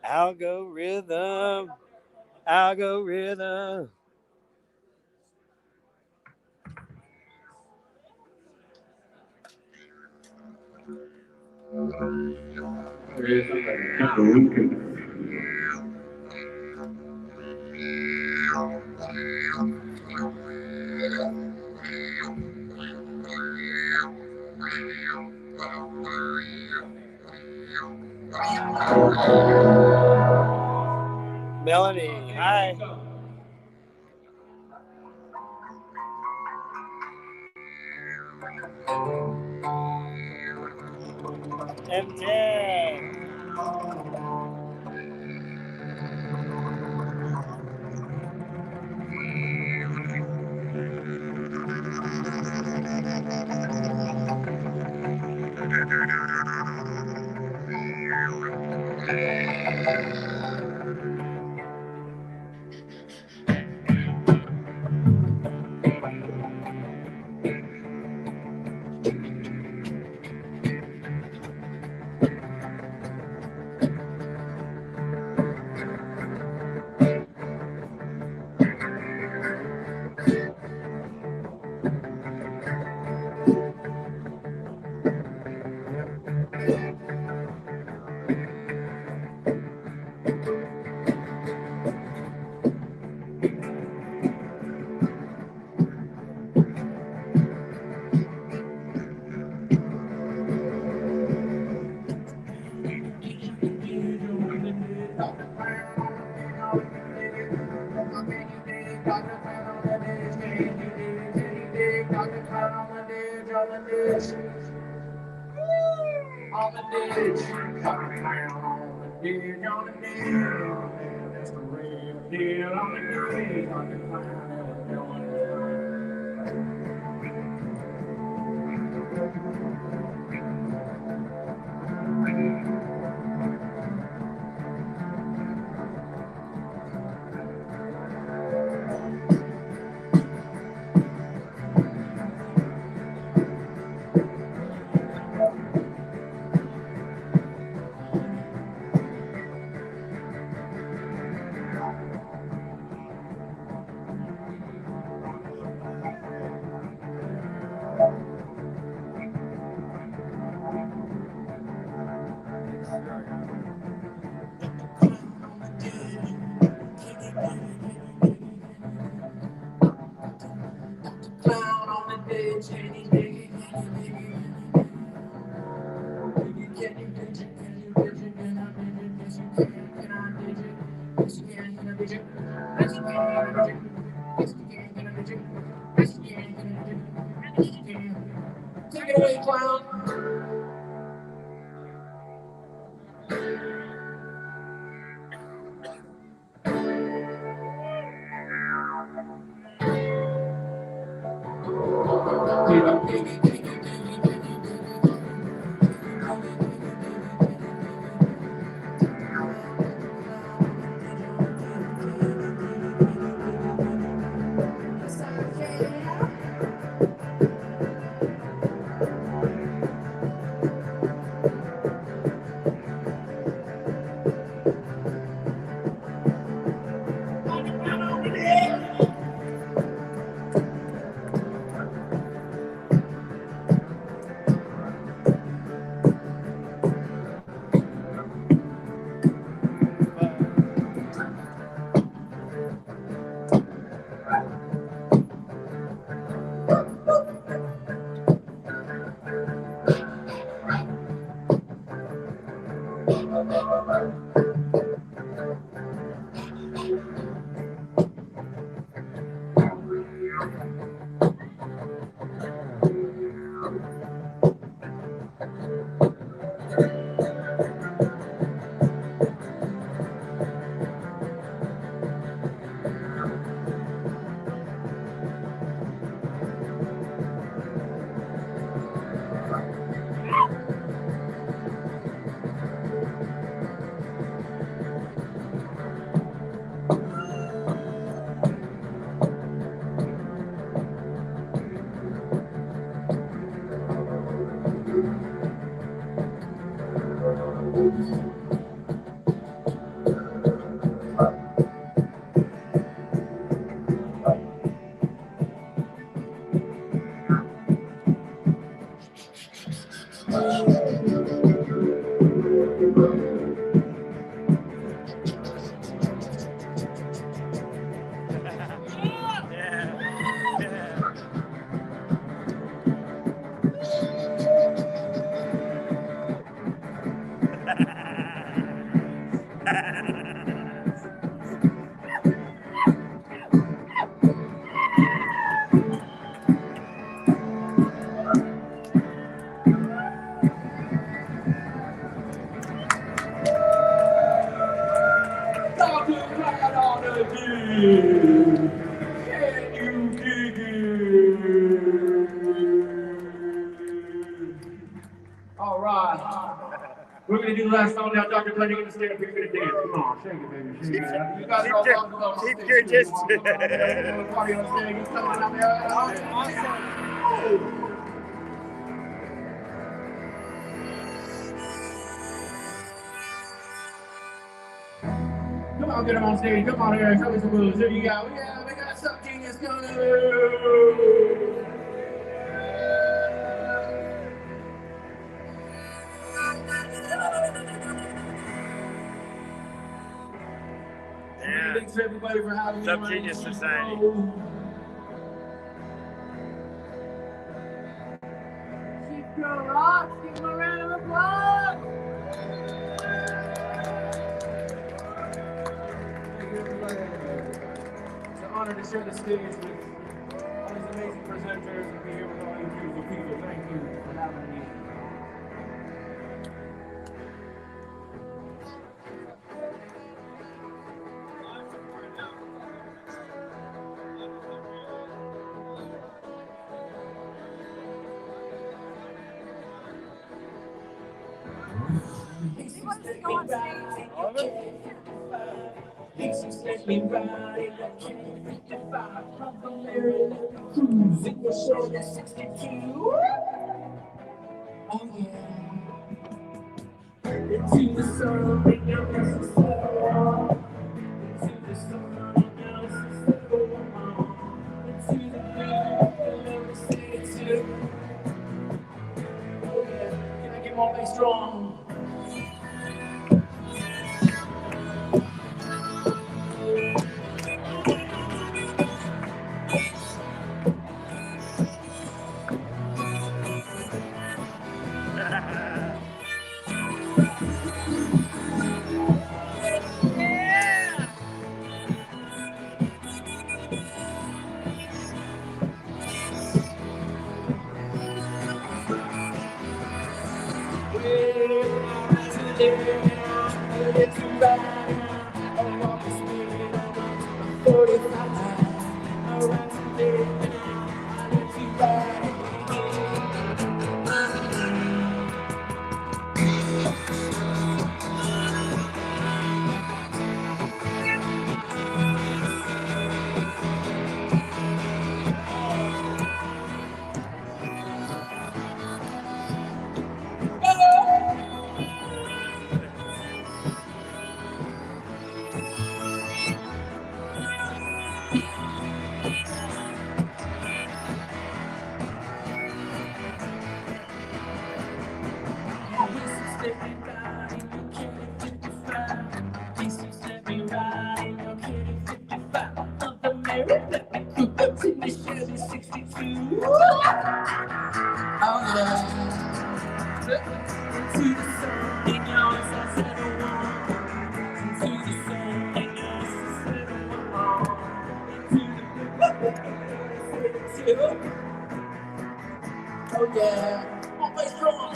S7: Algorithm. Algorithm. Melanie, hi. MJ.
S11: on the ditch. On the ditch. On the ditch, on the ditch. That's the real deal on the ditch. On the clown, clown on the ditch. Can you dig it? Can you dig it? Can you dig it? Can I dig it? Yes, you can. Can I dig it? Yes, you can. Can I dig it? Yes, you can. Can I dig it? Yes, you can. Can I dig it? Yes, you can. Can I dig it? Yes, you can. Take it away, clown. All right. We're going to do the last song now. Dr. Glenn, you're going to stand up here. You're going to dance. Come on, shake it, baby. Shake it. You guys are all talking about
S7: keep your distance.
S11: Party on stage. He's coming out there. Awesome. Come on, get him on stage. Come on here. Show me some moves. There you go. Yeah, we got some genius coming.
S7: Yeah.
S11: Thanks to everybody for having me.
S7: Subgenius Society.
S11: Keep your rocks. Give him a round of applause. It's an honor to share the stage with all these amazing presenters and be here with all you beautiful people. Thank you.
S3: He wants to go on stage.
S7: All of it?
S11: Pieces let me ride in a King 55 from the Maryland cruise. It was short at 62. Oh yeah. Into the sun, make your best settle. Into the sun, now it's a settle. Into the blue, let me say it too. Oh yeah, can I get more bass strong? Oh yeah, always strong.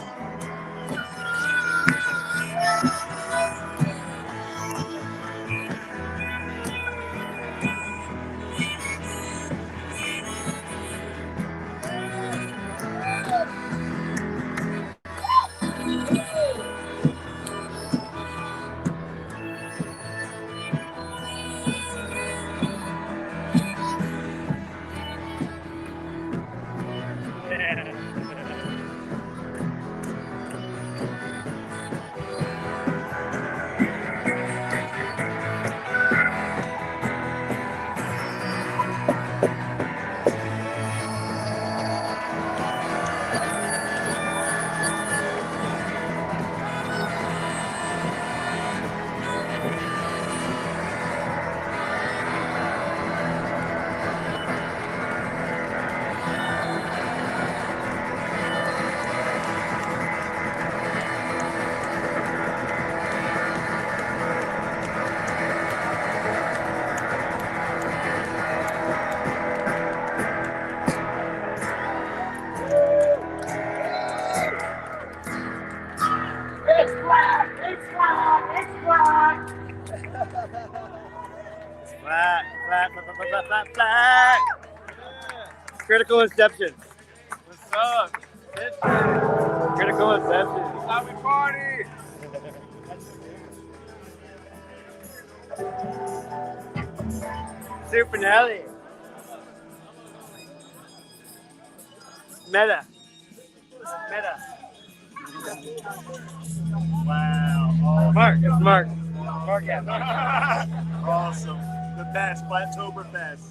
S7: Flat. Critical Inception.
S14: What's up?
S7: Critical Inception.
S14: Happy party!
S7: Super Nelly. Meta.
S14: Wow. Oh,
S7: Mark, it's Mark.
S14: Mark, awesome. The best, flatoberfest.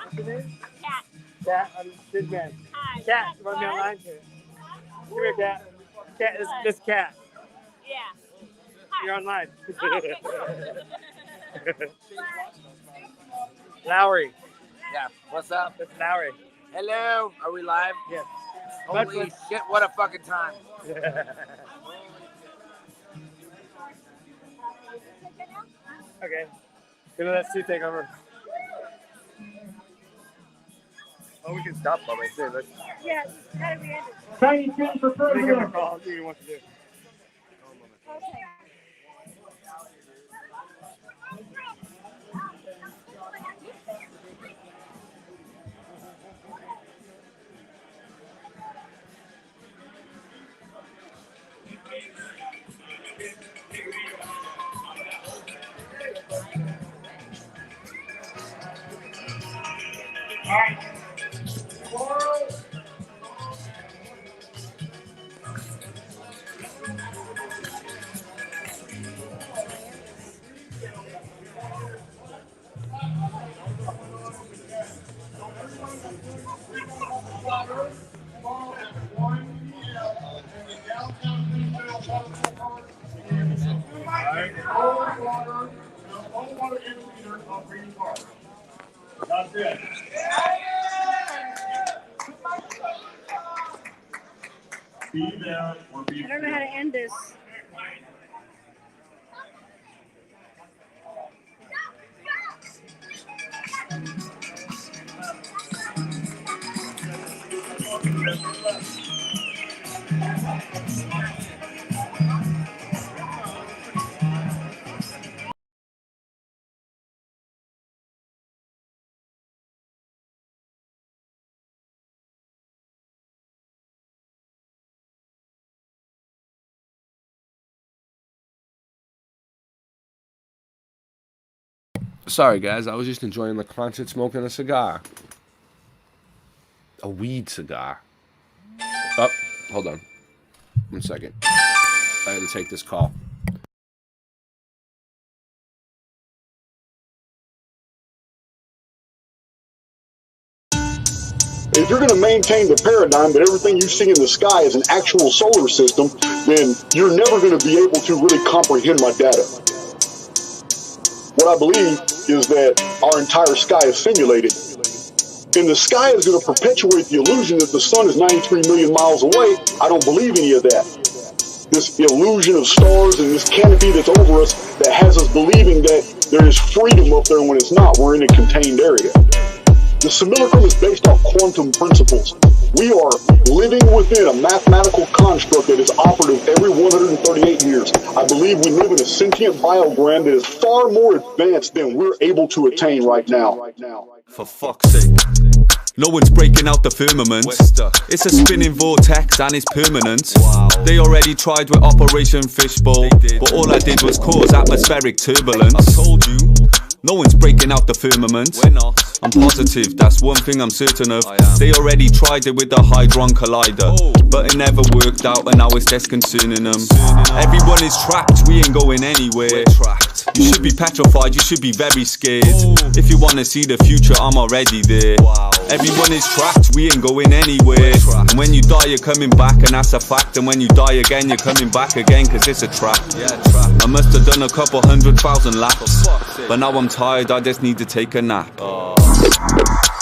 S7: What's your name?
S3: Cat.
S7: Cat, I'm Sid Man.
S3: Hi.
S7: Cat, you want me online too? Come here, Cat. Cat, this Cat.
S3: Yeah.
S7: You're online.
S3: Okay.
S7: Lowry.
S12: Yeah, what's up?
S7: It's Lowry.
S12: Hello, are we live?
S7: Yes.
S12: Holy shit, what a fucking time.
S7: Okay. Gonna let Sue take over.
S14: Oh, we can stop probably too. Let's
S3: Yeah, it's gotta be ended.
S11: Tiny Tim for
S7: give him a
S11: president.
S7: call. See what he wants to do.
S3: Okay. That's it. Be there or be. I don't know how to end this.
S13: Sorry, guys. I was just enjoying the concert smoking a cigar. A weed cigar. Oh, hold on. 1 second. I had to take this call.
S15: If you're going to maintain the paradigm that everything you see in the sky is an actual solar system, then you're never going to be able to really comprehend my data. What I believe is that our entire sky is simulated. And the sky is going to perpetuate the illusion that the sun is 93 million miles away. I don't believe any of that. This illusion of stars and this canopy that's over us that has us believing that there is freedom up there when it's not. We're in a contained area. The simulacrum is based off quantum principles. We are living within a mathematical construct that is operative every 138 years. I believe we live in a sentient biogram that is far more advanced than we're able to attain right now.
S16: For fuck's sake. No one's breaking out the firmament. It's a spinning vortex and it's permanent. They already tried with Operation Fishbowl, but all I did was cause atmospheric turbulence. I told you. No one's breaking out the firmament. We're not. I'm positive, that's one thing I'm certain of. They already tried it with the Hadron Collider, but it never worked out and now it's disconcerting them. Everyone is trapped, we ain't going anywhere. We're trapped. You should be petrified, you should be very scared. If you wanna see the future, I'm already there. Everyone is trapped, we ain't going anywhere. And when you die, you're coming back, and that's a fact. And when you die again, you're coming back again, cause it's a trap. I must have done a couple 100,000 laps, but now I'm tired, I just need to take a nap.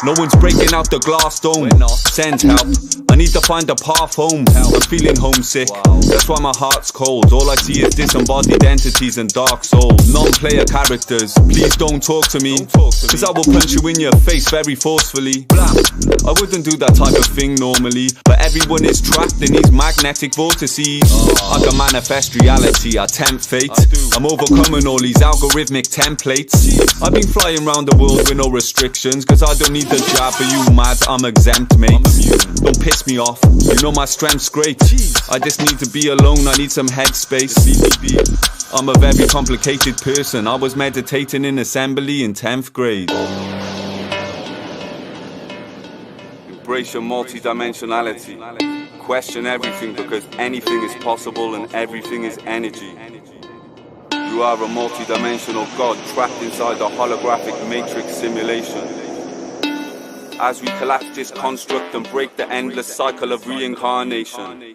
S16: No one's breaking out the glass dome. Send help, I need to find a path home. I'm feeling homesick, that's why my heart's cold. All I see is disembodied entities and dark souls. Non-player characters, please don't talk to me, cause I will punch you in your face very forcefully. I wouldn't do that type of thing normally, but everyone is trapped in these magnetic vortices. I can manifest reality, I tempt fate. I'm overcoming all these algorithmic templates. I've been flying around the world with no restrictions, cause I don't need the job, but you mad, I'm exempt, mate. Don't piss me off, you know my strength's great. I just need to be alone, I need some headspace. I'm a very complicated person, I was meditating in assembly in 10th grade. Embrace your multi-dimensionality. Question everything, because anything is possible and everything is energy. You are a multi-dimensional god trapped inside a holographic matrix simulation. As we collapse this construct and break the endless cycle of reincarnation.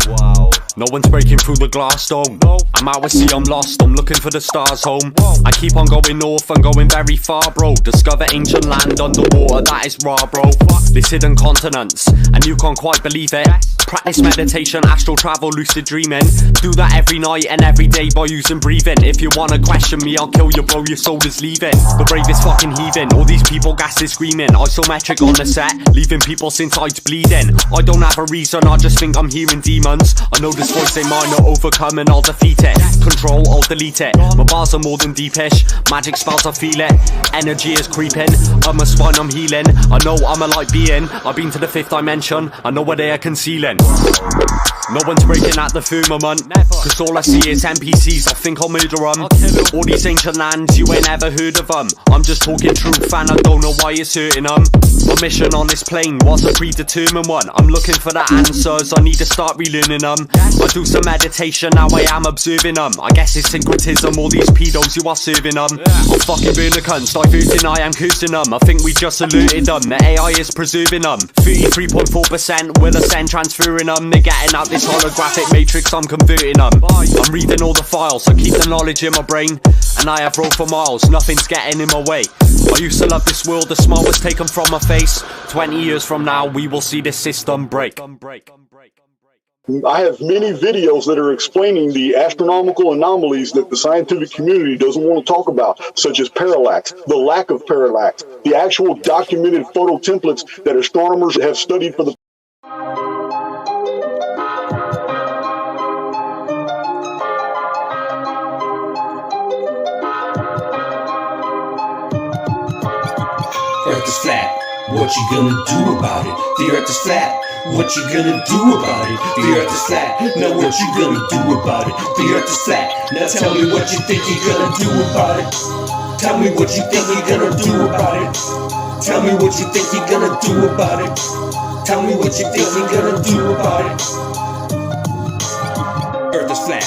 S17: Wow. No one's breaking through the glass dome. I'm out at sea, I'm lost, I'm looking for the stars home. I keep on going north, I'm going very far, bro. Discover ancient land underwater, that is raw, bro. This hidden continents, and you can't quite believe it. Practice meditation, astral travel, lucid dreaming. Do that every night and every day by using breathing. If you wanna question me, I'll kill you, bro, your soul is leaving. The bravest fucking heathen, all these people gases screaming. Isometric on the set, leaving people's insides bleeding. I don't have a reason, I just think I'm hearing demons. I know this voice ain't mine, I'll overcome and I'll defeat it. Control, I'll delete it. My bars are more than deepish, magic spells, I feel it. Energy is creeping, I must find I'm healing. I know I'm a light being, I've been to the 5th dimension. I know where they are concealing. No one's breaking at the firmament, cause all I see is NPCs, I think I'll murder them. All these ancient lands, you ain't ever heard of them. I'm just talking truth and I don't know why it's hurting them. My mission on this plane was a predetermined one. I'm looking for the answers, I need to start relearning them. I do some meditation, now I am observing them. I guess it's syncretism, all these pedos you are serving them. I'm fucking burn the cunts, diverting, I am cursing them. I think we just alerted them, the AI is preserving them. 33.4% with a send transferring them. They're getting out this holographic matrix, I'm converting them. I'm reading all the files, so keep the knowledge in my brain. And I have rolled for miles, nothing's getting in my way. I used to love this world, the smile was taken from my face. 20 years from now, we will see this system break.
S15: I have many videos that are explaining the astronomical anomalies that the scientific community doesn't want to talk about, such as parallax, the lack of parallax, the actual documented photo templates that astronomers have studied for the
S10: Earth is flat, what you gonna do about it? The earth is flat, what you gonna do about it? The earth is flat, now what you gonna do about it? The earth is flat, now tell me what you think you're gonna do about it. Tell me what you think you're gonna do about it. Tell me what you think you're gonna do about it. Tell me what you think you're gonna do about it. Earth is flat.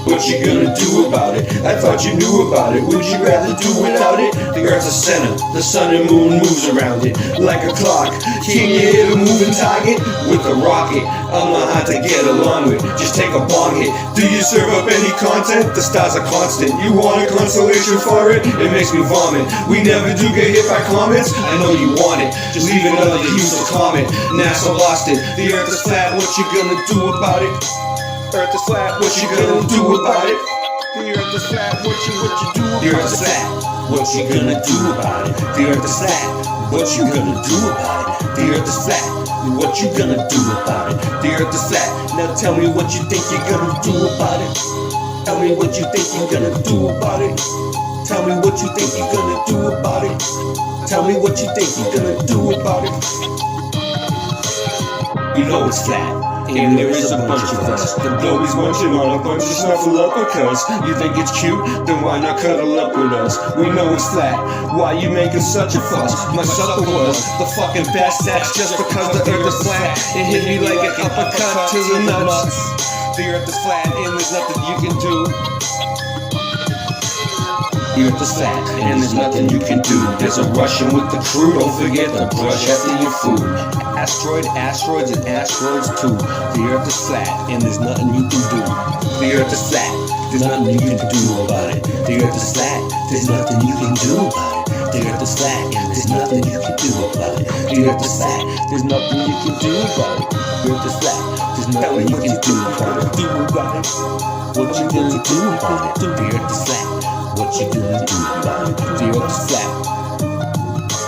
S10: What you gonna do about it? I thought you knew about it. Would you rather do without it? The earth's a center, the sun and moon moves around it like a clock. Can you hit a moving target with a rocket? I'm not hard to get along with, just take a bong hit. Do you serve up any content? The stars are constant. You want a constellation for it? It makes me vomit. We never do get hit by comets. I know you want it, just leave another useless comment. NASA lost it. The earth is flat, what you gonna do about it? Earth is flat, what you gonna do about it? The earth is flat, what you do about it? The earth is flat, what you gonna do about it? The earth is flat, what you gonna do about it? The earth is flat, what you gonna do about it? The earth is flat, now tell me what you think you're gonna do about it. Tell me what you think you're gonna do about it. Tell me what you think you're gonna do about it. Tell me what you think you're gonna do about it. You know it's flat. And there is a bunch of us. The globe is munching on a bunch of snuffleupagus. You think it's cute? Then why not cuddle up with us? We know it's flat. Why you making such a fuss? My supper was the fucking best sex just because the earth is flat. It hit me like an uppercut to the nuts. The earth is flat and there's nothing you can do. The earth is flat and there's nothing you can do. There's a Russian with the crew. Don't forget to brush after your food. Asteroids and asteroids too. The earth is flat and there's nothing you can do. The earth is flat, there's nothing you can do about it. The earth is flat, there's nothing you can do about it. The earth is flat and there's nothing you can do about it. The earth is flat, there's nothing you can do about it. The earth is flat, there's nothing you can do about it. What you gonna do about it? The earth is flat. What you gonna do about it? The earth is flat.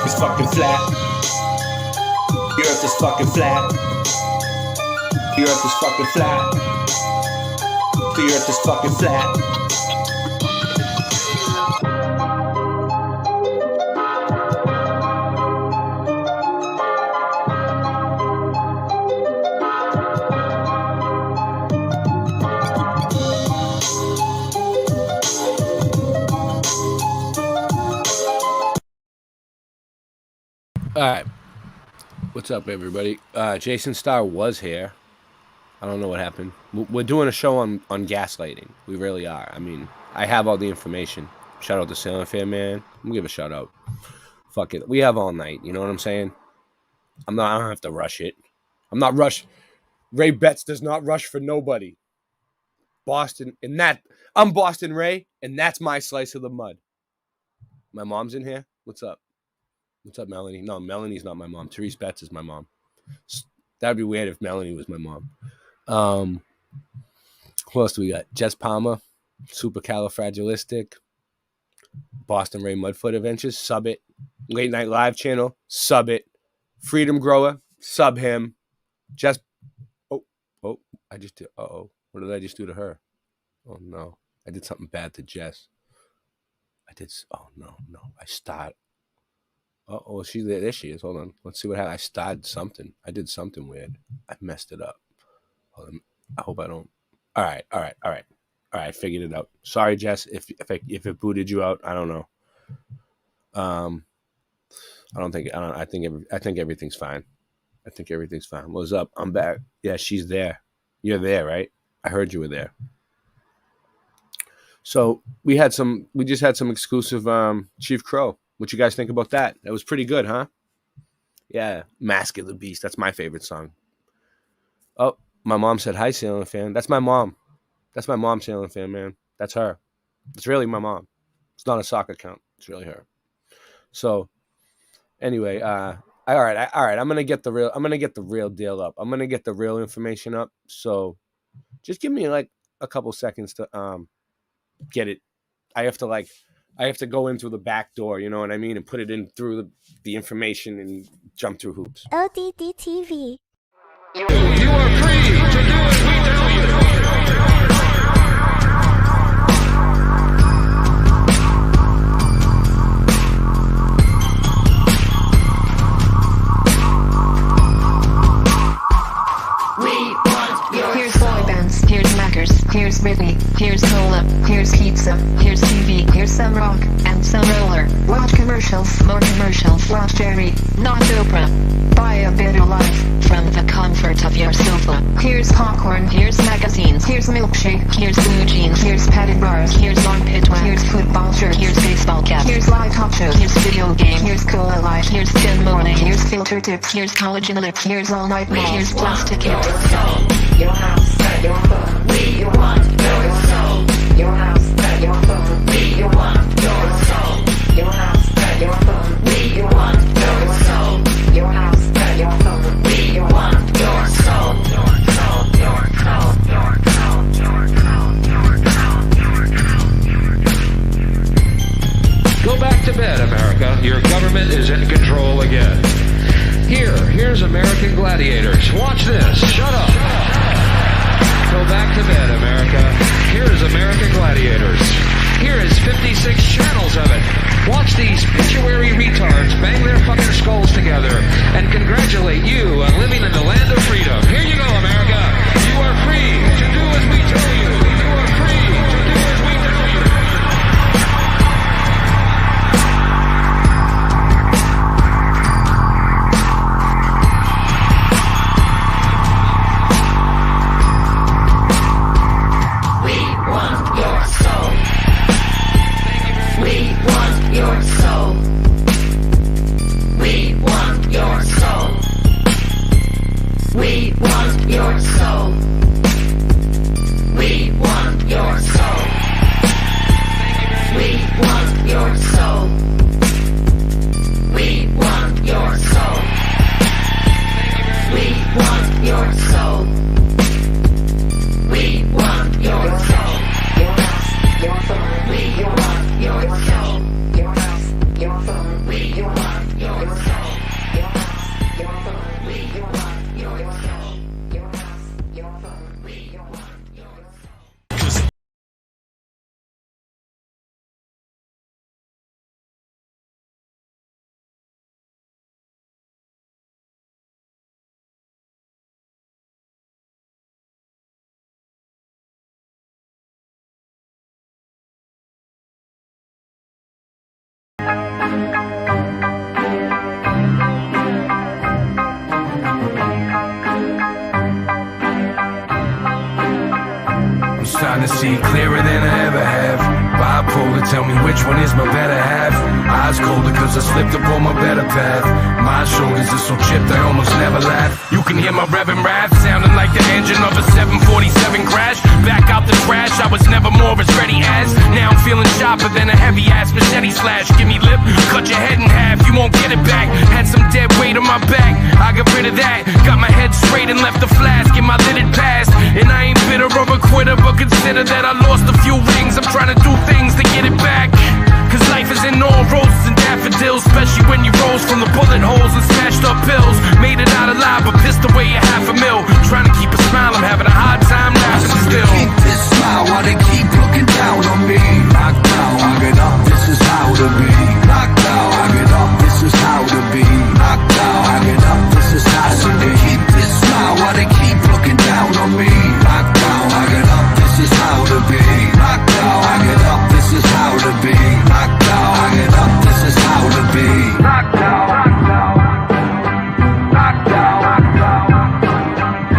S10: It's fucking flat. The earth is fucking flat. The earth is fucking flat. The earth is fucking flat.
S13: All right. What's up, everybody? Jason Starr was here. I don't know what happened. We're doing a show on gaslighting. We really are. I mean, I have all the information. Shout out to Sailing Fair Man. I'm gonna give a shout out. Fuck it. We have all night. You know what I'm saying? I don't have to rush it. I'm not rushed. Ray Betts does not rush for nobody. Boston, I'm Boston Ray, and that's my slice of the mud. My mom's in here. What's up? What's up, Melanie? No, Melanie's not my mom. Therese Betts is my mom. That'd be weird if Melanie was my mom. Who else do we got? Jess Palmer, Supercalifragilistic, Boston Ray Mudfoot Adventures, sub it. Late Night Live channel, sub it. Freedom Grower, sub him. Jess, oh, I just did, what did I just do to her? Oh, no. I did something bad to Jess. No. I started. Oh, there she is. Hold on. Let's see what happened. I started something. I did something weird. I messed it up. Hold on. I hope I don't. All right. I figured it out. Sorry, Jess, if it booted you out. I don't know. I think everything's fine. What's up? I'm back. Yeah, she's there. You're there, right? I heard you were there. So we just had some exclusive Chief Crow. What you guys think about that? That was pretty good, huh? Yeah, Mask of the Beast. That's my favorite song. Oh, my mom said hi, Sailing Fan. That's my mom. That's my mom, Sailing Fan, man. That's her. It's really my mom. It's not a sock account. It's really her. So anyway, all right. I'm gonna get the real deal up. I'm gonna get the real information up. So just give me like a couple seconds to get it. I have to go in through the back door, you know what I mean, and put it in through the information and jump through hoops.
S18: ODD TV.
S19: You are free to do as we tell you.
S18: Here's boy bands, here's Mackers, here's Britney, here's Cola, here's pizza, here's TV, here's some rock, and some roller. Watch commercials, more commercials, watch Jerry, not Oprah. Buy a bit of life, from the comfort of your sofa. Here's popcorn, here's magazines, here's milkshake, here's blue jeans, here's padded bars, here's armpit wax, here's football shirt, here's baseball cap, here's live talk shows, here's video game, here's Cola Light, here's Tin Morning, here's filter tips, here's collagen lip, here's all night mall, here's plastic hip. Your house, your phone, we want your soul. Your house, your phone, we want your soul. Your house, your phone, we want your soul. Your house, your phone, we want your soul. Your soul, your soul, your soul, your soul, your soul.
S19: Go back to bed, America. Your government is in control again. Here's American Gladiators. Watch this. Shut up. Go back to bed, America. Here is American Gladiators. Here is 56 channels of it. Watch these pituitary retards bang their fucking skulls together and congratulate you on living in the land of freedom. Here you go, America. You are free to do as we tell you. You are free to do as we tell you.
S18: Your soul. We want your soul. We want your soul. We want your soul. We want your soul. We want your soul. We want your soul. We want your soul. Your house, your phone. We want your soul. Your house, your phone, we want your soul. Your house, your phone, we want your soul. Your house, your phone, we want your soul.
S20: I'm starting to see clearer than I ever have. Bipolar, tell me which one is my better half. Eyes colder cause I slipped up on my better path. My shoulders are so chipped I almost never laugh. You can hear my revving wrath sounding like the engine of a 747 crash. Back out the trash, I was never more as ready as. Now I'm feeling sharper than a heavy ass machete slash. Give me lip, cut your head in half, you won't get it back. Had some dead weight on my back, I got rid of that. Got my head straight and left the flask in my lidded past. And I ain't bitter or a quitter, but consider that I lost a few rings. I'm trying to do things to get it back. Cause life isn't all roses and daffodils, especially when you rose from the bullet holes and smashed up pills. Made it out alive, but pissed away $500,000. Trying to keep a smile, I'm having a hard time laughing still.
S21: Keep this smile while they keep looking down on me. Knocked down, I get up, this is how to be. Knocked down, I get up, this is how to be. Knocked down, I get up, this is how to be. Keep this smile while they keep looking down on me. Knocked down, I get up, this is how to be. Knocked down, I get up, this is how to be. Knocked down, I get up, this is how to be. Knocked down, knocked down, knocked down, knocked down.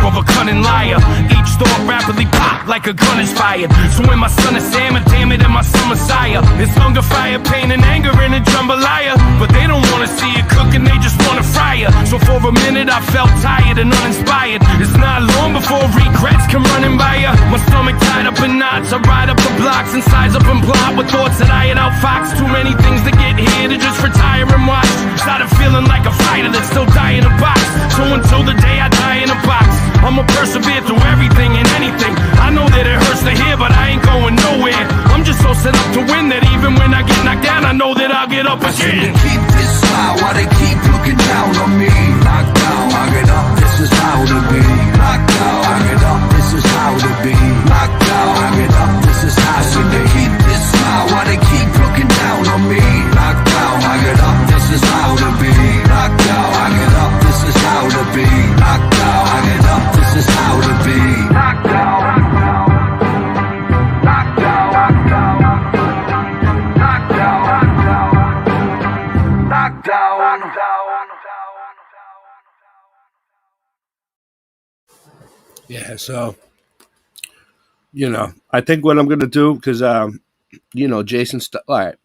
S20: of a cunning liar. Each thought rapidly pop like a gun is fired. So when my son is Sam, damn it, and my son Messiah. It's hunger, fire, pain, and anger in a jambalaya. But they don't wanna see it cooking, they just wanna fry it. So for a minute I felt tired and uninspired. It's not long before regrets come running by ya. My stomach tied up in knots, I ride up the blocks and size up and plot with thoughts that I had outfoxed. Too many things to get here to just retire and watch. Started feeling like a fighter that's still dying in a box. So until the day I die in a box, I'ma persevere through everything and anything. I know that it hurts to hear, but I ain't going nowhere. I'm just so set up to win that even when I get knocked down, I know that I'll get up again.
S21: Keep this smile while they keep looking down on me. Knocked down, I get up, this is how to be. Knocked down, I get up, this is how to be. Knocked down, I get up, this is how to be. Keep this smile while they keep looking down on me. Knocked down, I get up, this is how to be. Knocked down, I get up, this is how to be. Knocked down, I get up, this is how to be. Knocked down, knocked down, knocked down, knocked down, knocked down, knocked down.
S13: Yeah, so, you know, I think what I'm going to do, because, you know, Jason, all right.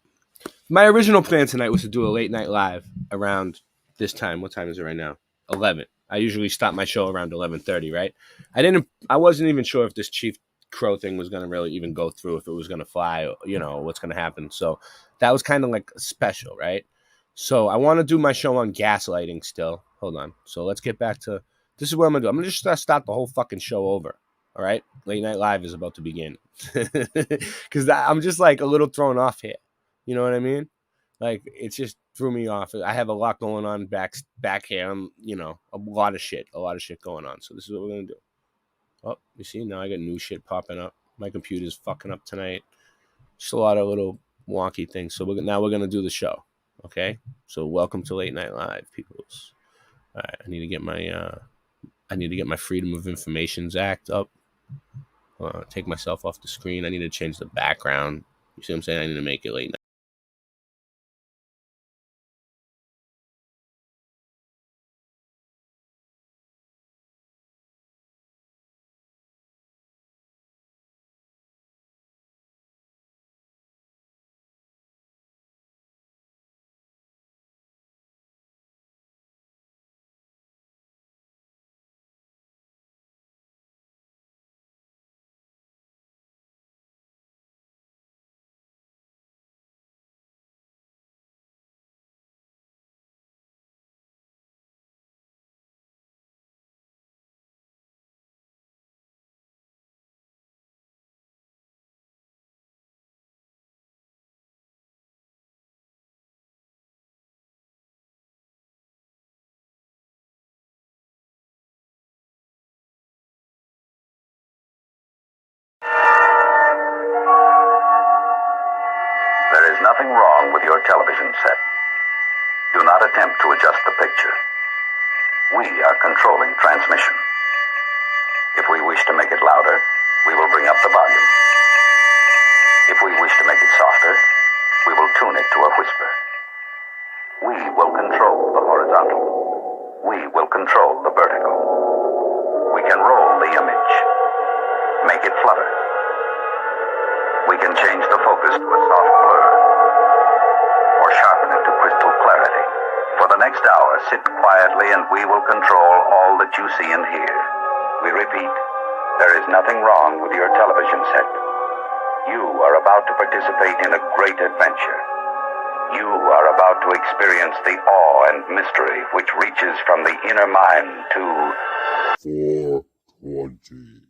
S13: My original plan tonight was to do a late night live around this time. What time is it right now? 11. I usually stop my show around 11:30, right? I wasn't even sure if this Chief Crow thing was going to really even go through, if it was going to fly, or, you know, what's going to happen. So that was kind of like special, right? So I want to do my show on gaslighting still. Hold on. So let's get back to, this is what I'm going to do. I'm going to just start the whole fucking show over. All right? Late Night Live is about to begin. Because I'm just like a little thrown off here. You know what I mean? Like, it just threw me off. I have a lot going on back here. You know, a lot of shit going on. So this is what we're going to do. Oh, you see? Now I got new shit popping up. My computer's fucking up tonight. Just a lot of little wonky things. So now we're going to do the show. Okay? So welcome to Late Night Live, peoples. All right, I need to get my Freedom of Information Act up. Take myself off the screen. I need to change the background. You see what I'm saying? I need to make it late night.
S4: There is nothing wrong with your television set. Do not attempt to adjust the picture. We are controlling transmission. If we wish to make it louder, we will bring up the volume. If we wish to make it softer, we will tune it to a whisper. We will control the horizontal. We will control the vertical. We can roll the image, make it flutter. We can change the focus to a soft blur, or sharpen it to crystal clarity. For the next hour, sit quietly and we will control all that you see and hear. We repeat, there is nothing wrong with your television set. You are about to participate in a great adventure. You are about to experience the awe and mystery which reaches from the inner mind to 420.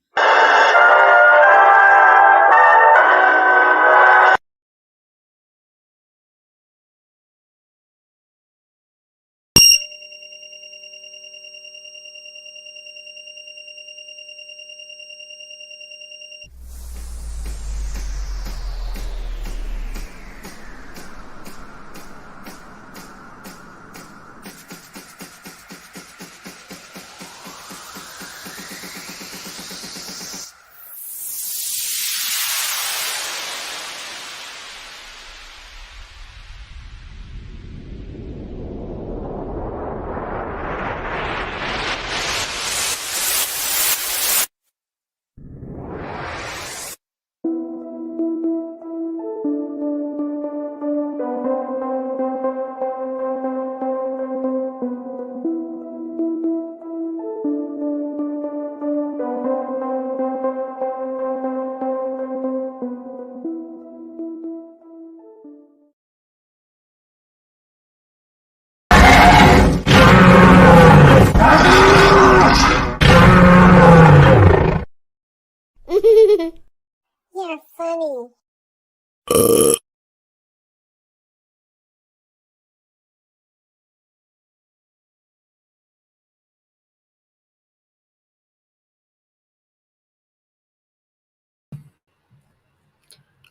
S13: All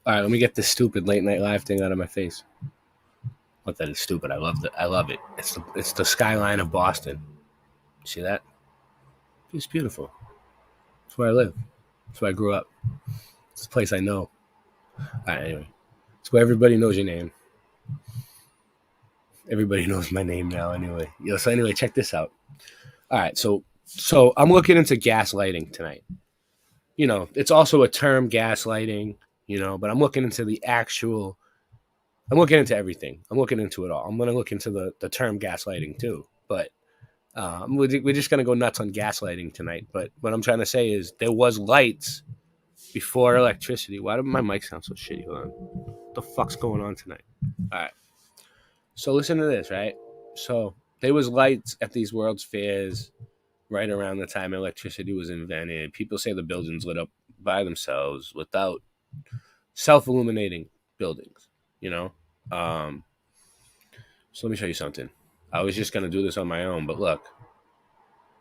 S13: right, let me get this stupid late night live thing out of my face. Not that it's stupid. I love it. I love it. It's the skyline of Boston. See that? It's beautiful. It's where I live. It's where I grew up. It's a place I know. All right, anyway, it's where everybody knows your name. Everybody knows my name now. Anyway, so anyway, check this out. All right, so I'm looking into gaslighting tonight. You know, it's also a term, gaslighting. You know, but I'm looking into the actual. I'm looking into everything. I'm looking into it all. I'm going to look into the term gaslighting too. But we're just going to go nuts on gaslighting tonight. But what I'm trying to say is there was lights before electricity. Why did my mic sound so shitty? Hold on. What the fuck's going on tonight? All right. So listen to this, right? So there was lights at these World's Fairs right around the time electricity was invented. People say the buildings lit up by themselves without self-illuminating buildings, you know? So let me show you something. I was just going to do this on my own, but look.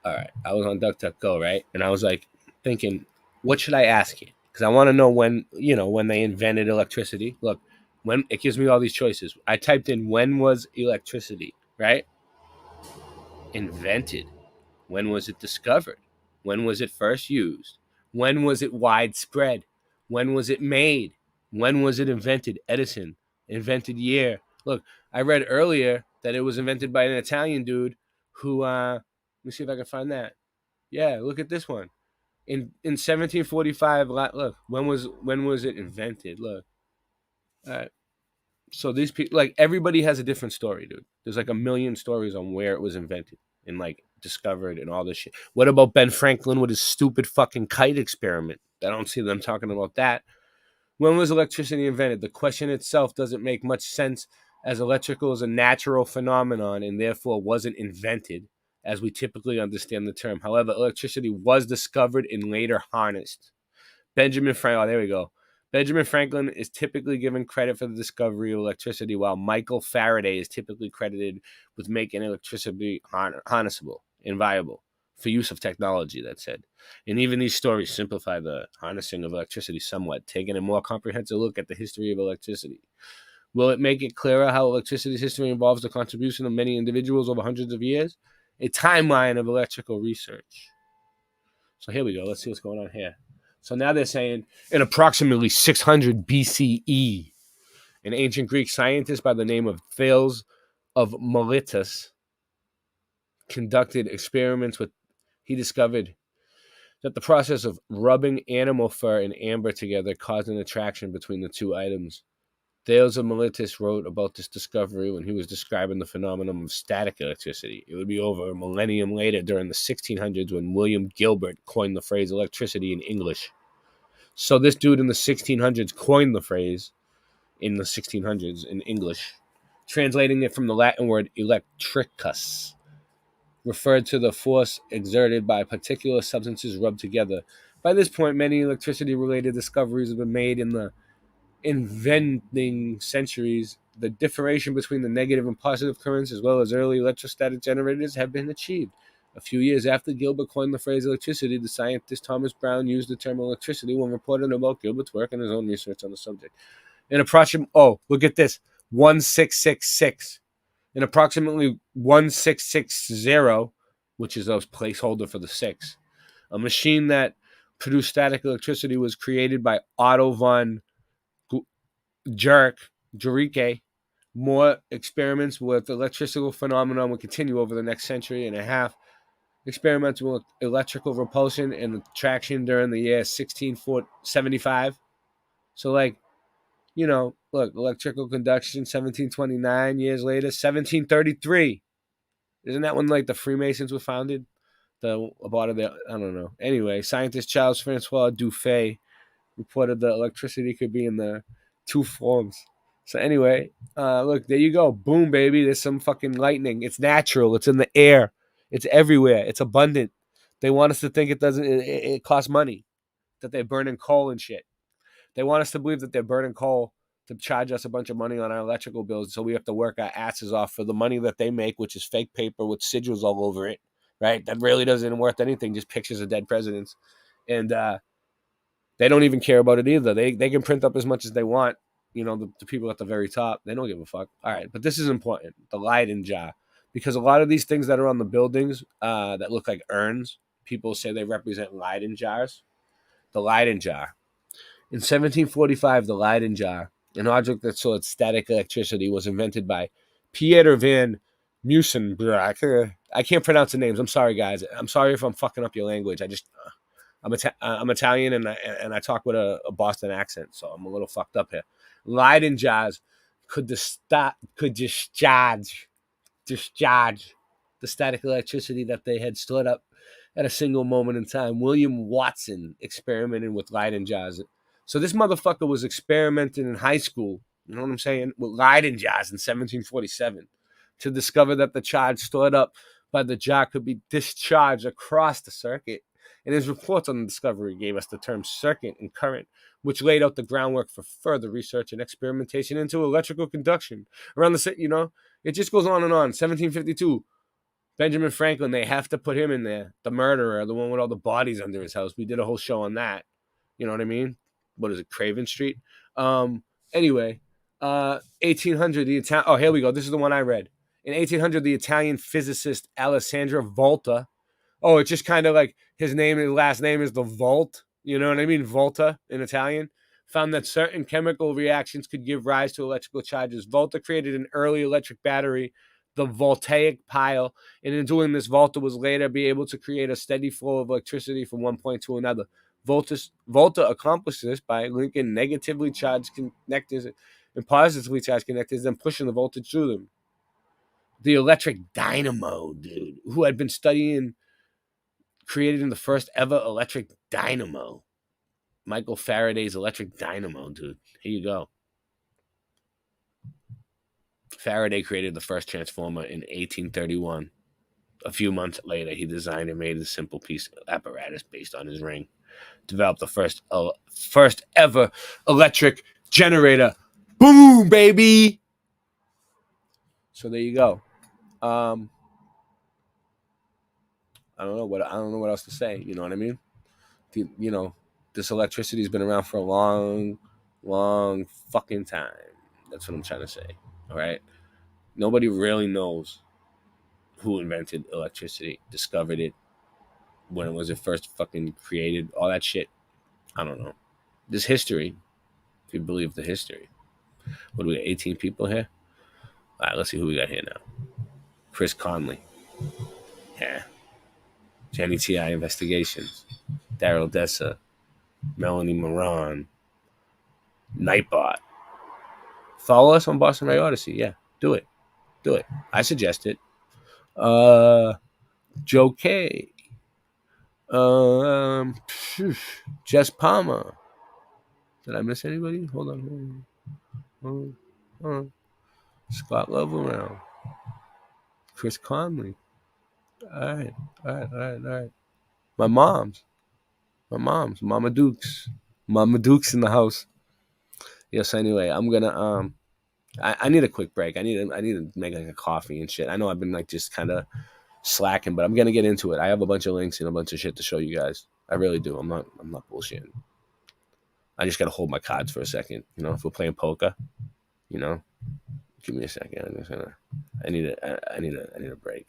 S13: All right. I was on DuckDuckGo, right? And I was like thinking, what should I ask you? Because I want to know when they invented electricity. Look, when it gives me all these choices. I typed in when was electricity, right? Invented. When was it discovered? When was it first used? When was it widespread? When was it made? When was it invented? Edison, invented year. Look, I read earlier that it was invented by an Italian dude who, let me see if I can find that. Yeah, look at this one. In 1745, look, when was it invented? Look. All right. So these people, like, everybody has a different story, dude. There's like a million stories on where it was invented and like discovered and all this shit. What about Ben Franklin with his stupid fucking kite experiment? I don't see them talking about that. When was electricity invented? The question itself doesn't make much sense, as electrical is a natural phenomenon and therefore wasn't invented as we typically understand the term. However, electricity was discovered and later harnessed. Benjamin Franklin is typically given credit for the discovery of electricity, while Michael Faraday is typically credited with making electricity harnessable and viable for use of technology, that said. And even these stories simplify the harnessing of electricity somewhat, taking a more comprehensive look at the history of electricity. Will it make it clearer how electricity's history involves the contribution of many individuals over hundreds of years? A timeline of electrical research. So here we go. Let's see what's going on here. So now they're saying in approximately 600 BCE, an ancient Greek scientist by the name of Thales of Miletus conducted experiments with. He discovered that the process of rubbing animal fur and amber together caused an attraction between the two items. Thales of Miletus wrote about this discovery when he was describing the phenomenon of static electricity. It would be over a millennium later, during the 1600s, when William Gilbert coined the phrase electricity in English. So this dude in the 1600s coined the phrase in the 1600s in English, translating it from the Latin word electricus, referred to the force exerted by particular substances rubbed together. By this point, many electricity-related discoveries have been made in the inventing centuries. The differentiation between the negative and positive currents, as well as early electrostatic generators, have been achieved. A few years after Gilbert coined the phrase electricity, the scientist Thomas Brown used the term electricity when reporting about Gilbert's work and his own research on the subject. In look at this, 1666. In approximately 1660, which is a placeholder for the 6, a machine that produced static electricity was created by Otto von Guericke. More experiments with electrical phenomena will continue over the next century and a half. Experimental with electrical repulsion and attraction during the year 1675. So, like, you know, look, electrical conduction, 1729. Years later, 1733. Isn't that when, like, the Freemasons were founded? I don't know. Anyway, scientist Charles Francois Dufay reported that electricity could be in the two forms. So anyway, look, there you go. Boom, baby. There's some fucking lightning. It's natural. It's in the air. It's everywhere. It's abundant. They want us to think it doesn't. It costs money, that they're burning coal and shit. They want us to believe that they're burning coal to charge us a bunch of money on our electrical bills, so we have to work our asses off for the money that they make, which is fake paper with sigils all over it, right? That really doesn't worth anything, just pictures of dead presidents. And they don't even care about it either. They can print up as much as they want. You know, the people at the very top, they don't give a fuck. All right, but this is important, the Leyden jar. Because a lot of these things that are on the buildings that look like urns, people say they represent Leyden jars. The Leyden jar. In 1745, the Leyden jar, an object that stored static electricity, was invented by Pieter van Mussenbroek. I can't pronounce the names. I'm sorry, guys. I'm sorry if I'm fucking up your language. I'm Italian and I talk with a Boston accent, so I'm a little fucked up here. Leyden jars could discharge the static electricity that they had stored up at a single moment in time. William Watson experimented with Leyden jars. So this motherfucker was experimenting in high school, you know what I'm saying, with Leyden jars in 1747 to discover that the charge stored up by the jar could be discharged across the circuit. And his reports on the discovery gave us the term circuit and current, which laid out the groundwork for further research and experimentation into electrical conduction. Around the, you know, it just goes on and on. 1752, Benjamin Franklin, they have to put him in there. The murderer, the one with all the bodies under his house. We did a whole show on that. You know what I mean? What is it, Craven Street? Anyway, 1800, the Italian... Oh, here we go. This is the one I read. In 1800, the Italian physicist Alessandro Volta... Oh, it's just kind of like his last name is the Volt. You know what I mean? Volta in Italian. Found that certain chemical reactions could give rise to electrical charges. Volta created an early electric battery, the voltaic pile, and in doing this, Volta was later be able to create a steady flow of electricity from one point to another. Volta accomplished this by linking negatively charged connectors and positively charged connectors, then pushing the voltage through them. The electric dynamo, dude, who had been created in the first ever electric dynamo. Michael Faraday's electric dynamo, dude. Here you go. Faraday created the first transformer in 1831. A few months later, he designed and made a simple piece of apparatus based on his ring. Developed the first ever electric generator. Boom, baby! So there you go. I don't know what else to say. You know what I mean? You know, this electricity has been around for a long, long fucking time. That's what I'm trying to say. All right. Nobody really knows who invented electricity, discovered it, when it was first fucking created, all that shit. I don't know. This history, if you believe the history. What do we got? 18 people here? All right, let's see who we got here now. Chris Conley. Yeah. Jenny T.I. Investigations. Daryl Dessa. Melanie Moran. Nightbot. Follow us on Boston Ray Odyssey. Yeah, do it. Do it. I suggest it. Joe K. Jess Palmer. Did I miss anybody? Hold on. Scott Lovearound. Chris Conley. All right. My mom's. Mama Dukes. Mama Dukes in the house. Yes, anyway, I'm gonna I need a quick break. I need to make like a coffee and shit. I know I've been like just kind of slacking, but I'm gonna get into it. I have a bunch of links and a bunch of shit to show you guys. I really do. I'm not bullshitting. I just gotta hold my cards for a second. You know, if we're playing poker, you know, give me a second. I'm just gonna. I need a break.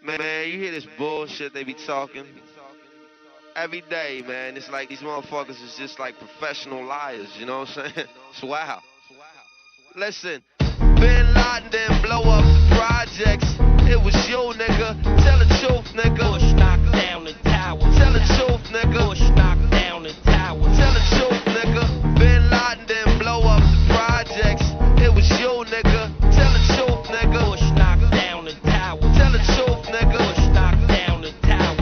S5: Man, you hear this bullshit they be talking every day, man. It's like these motherfuckers is just like professional liars, you know what I'm saying? It's wild. Listen, Bin Laden didn't blow up the projects. It was you, nigga. Tell the truth, nigga. Bush knocked down the tower. Tell the truth, nigga. Bush knocked down the tower. Tell the truth, nigga. Bin Laden didn't blow up the projects. It was you, nigga. Tell the truth, nigga. Bush knocked down the tower. Tell the truth, nigga. Bush knocked down the tower.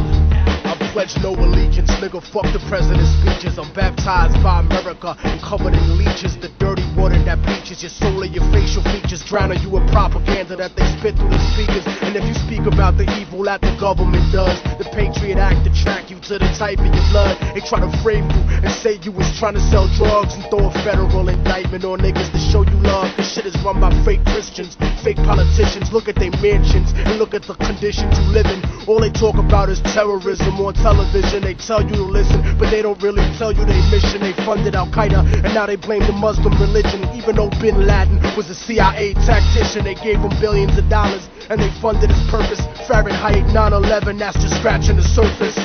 S22: I pledge no allegiance, nigga. Fuck the president's speeches.
S6: preachers. I'm baptized by America and covered in leeches. The dirty water that bleaches your soul and your facial features, drowning you in propaganda that they spit through the speakers. And if you speak about the evil that the government does, the Patriot Act to track you to the type of your blood. They try to frame you and say you was trying to sell drugs and throw a federal indictment on niggas to show you love. This shit is run by fake Christians, fake politicians. Look at their mansions and look at the conditions you live in. All they talk about is terrorism on television. They tell you to listen, but they don't really tell you their mission. They funded Al-Qaeda and now they blame the Muslim religion. Even though Bin Laden was a CIA tactician, they gave him billions of dollars and they funded his purpose. Fahrenheit 9/11, that's just scratching the surface.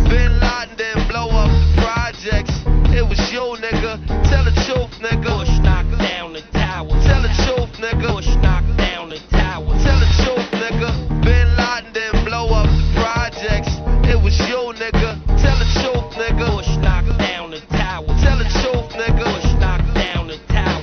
S5: Bin Laden didn't blow up the projects. It was you, nigga. Tell the truth, nigga. Bush knocked down the tower. Tell the truth, nigga. Bush knocked down the tower. Tell the truth, nigga. Bin Laden didn't blow up the projects. It was you, nigga. Tell the truth, nigga. Bush knocked down the tower. Tell the truth, nigga. Bush knocked down the tower.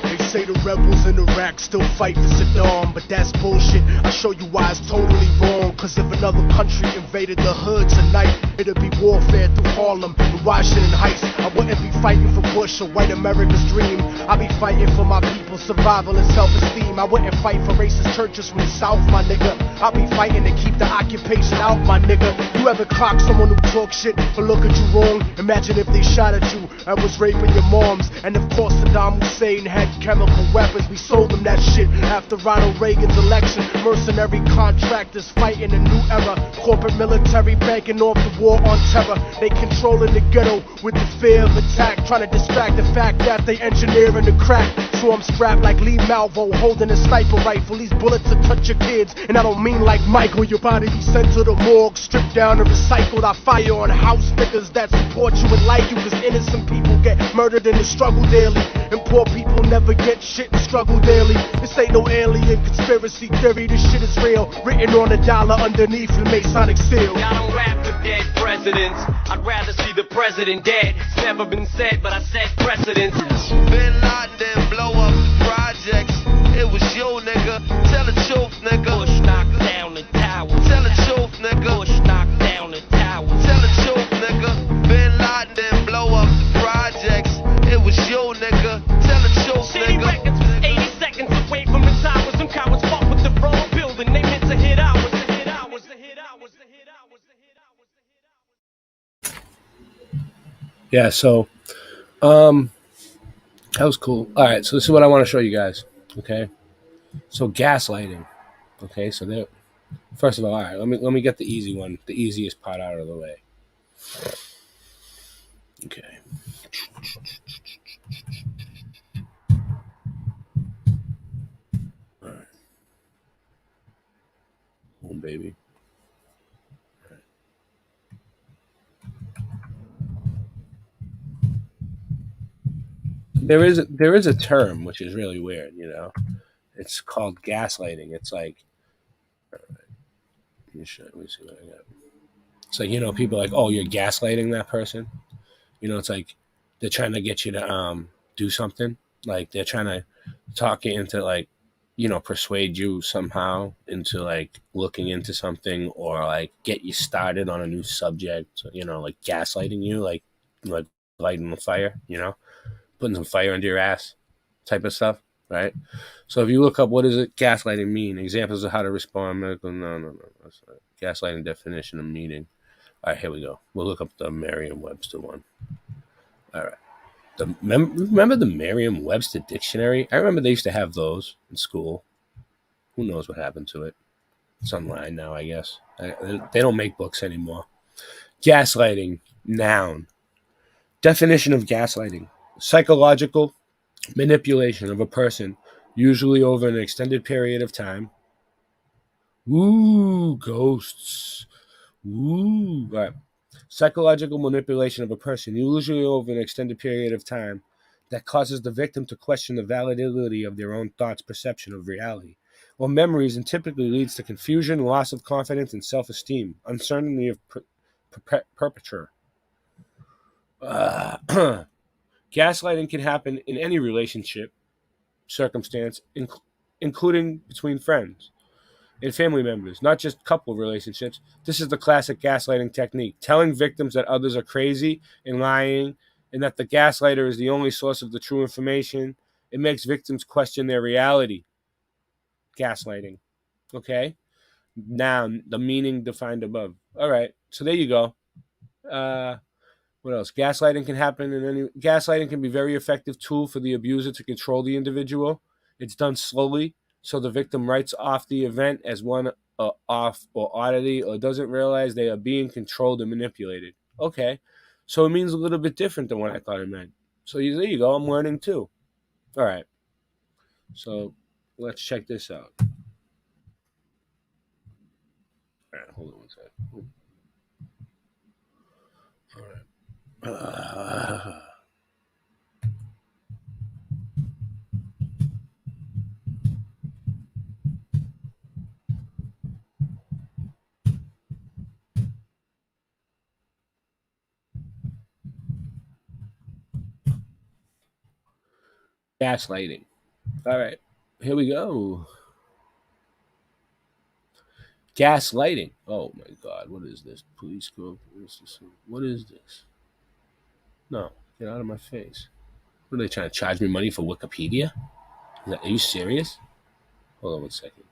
S6: They say the rebels in Iraq still fight for Saddam, but that's bullshit. I'll show you why it's totally wrong. Cause if another country invaded the hood tonight, it'd be warfare through Harlem and Washington Heights. I wouldn't be fighting for Bush or white America's dream. I'd be fighting for my people's survival and self-esteem. I wouldn't fight for racist churches from the South, my nigga. I'd be fighting to keep the occupation out, my nigga. You ever clock someone who talk shit or look at you wrong? Imagine if they shot at you and was raping your moms. And of course Saddam Hussein had chemical weapons. We sold them that shit after Ronald Reagan's election. Mercenary contractors fighting a new era. Corporate military banking off the war on terror. They controlling the ghetto with the fear of attack, trying to distract the fact that they engineering the crack. So I'm strapped like Lee Malvo, holding a sniper rifle. These bullets will touch your kids, and I don't mean like Michael. Your body be sent to the morgue, stripped down and recycled. I fire on house niggas that support you and like you, cause innocent people get murdered in the struggle daily, and poor people never get shit and struggle daily. This ain't no alien conspiracy theory, this shit is real, written on a dollar underneath the Masonic seal.
S11: I don't rap for dead presidents, I'd rather see the president dead. It's never been said, but I set precedents.
S5: Bin Laden didn't blow up the projects. It was you, nigga. Tell the truth, nigga.
S11: Bush knocked down the tower.
S5: Tell the truth, nigga.
S11: Bush knocked down the tower.
S5: Tell the truth, nigga. Bin Laden didn't blow up the projects. It was you, nigga. Tell the truth,
S11: City
S5: nigga.
S11: Records was 80 seconds away from the tower. Some cowards fought with the wrong building. They meant to hit ours. To hit ours. To hit ours. To hit ours. To hit ours.
S13: Yeah, so that was cool. All right, so this is what I want to show you guys. Okay, so gaslighting. Okay, so there. First of all right, let me get the easy one, the easiest part out of the way. Okay. All right. Oh, baby. There is a term which is really weird, you know. It's called gaslighting. It's like, let me see what I got. It's like, you know, people are like, oh, you're gaslighting that person. You know, it's like they're trying to get you to do something. Like they're trying to talk you into, like, you know, persuade you somehow into like looking into something, or like get you started on a new subject. You know, like gaslighting you, like lighting the fire. You know, putting some fire under your ass, type of stuff, right? So if you look up what does it gaslighting mean, examples of how to respond, medical, no, that's not. Gaslighting definition of meaning. All right, here we go. We'll look up the Merriam-Webster one. All right. Remember the Merriam-Webster dictionary? I remember they used to have those in school. Who knows what happened to it? It's online now, I guess. They don't make books anymore. Gaslighting, noun. Definition of gaslighting. Psychological manipulation of a person, usually over an extended period of time. Ooh, ghosts. Ooh. All right. Psychological manipulation of a person, usually over an extended period of time, that causes the victim to question the validity of their own thoughts' perception of reality or memories, and typically leads to confusion, loss of confidence and self-esteem, uncertainty of perpetrator. Gaslighting can happen in any relationship, circumstance, including between friends. and family members, not just couple relationships. This is the classic gaslighting technique, telling victims that others are crazy and lying, and that the gaslighter is the only source of the true information. It makes victims question their reality. Gaslighting. Okay? Noun, the meaning defined above. All right, so there you go. What else? Gaslighting can happen in any. Gaslighting can be a very effective tool for the abuser to control the individual. It's done slowly, so the victim writes off the event as one off or oddity, or doesn't realize they are being controlled and manipulated. Okay, so it means a little bit different than what I thought it meant. So there you go. I'm learning too. All right. So let's check this out. All right, hold on one second. All right. Gaslighting. All right, here we go. Gaslighting. Oh my God, what is this? Police go. What is this? No, get out of my face. What are they trying to charge me money for Wikipedia? Are you serious? Hold on one second.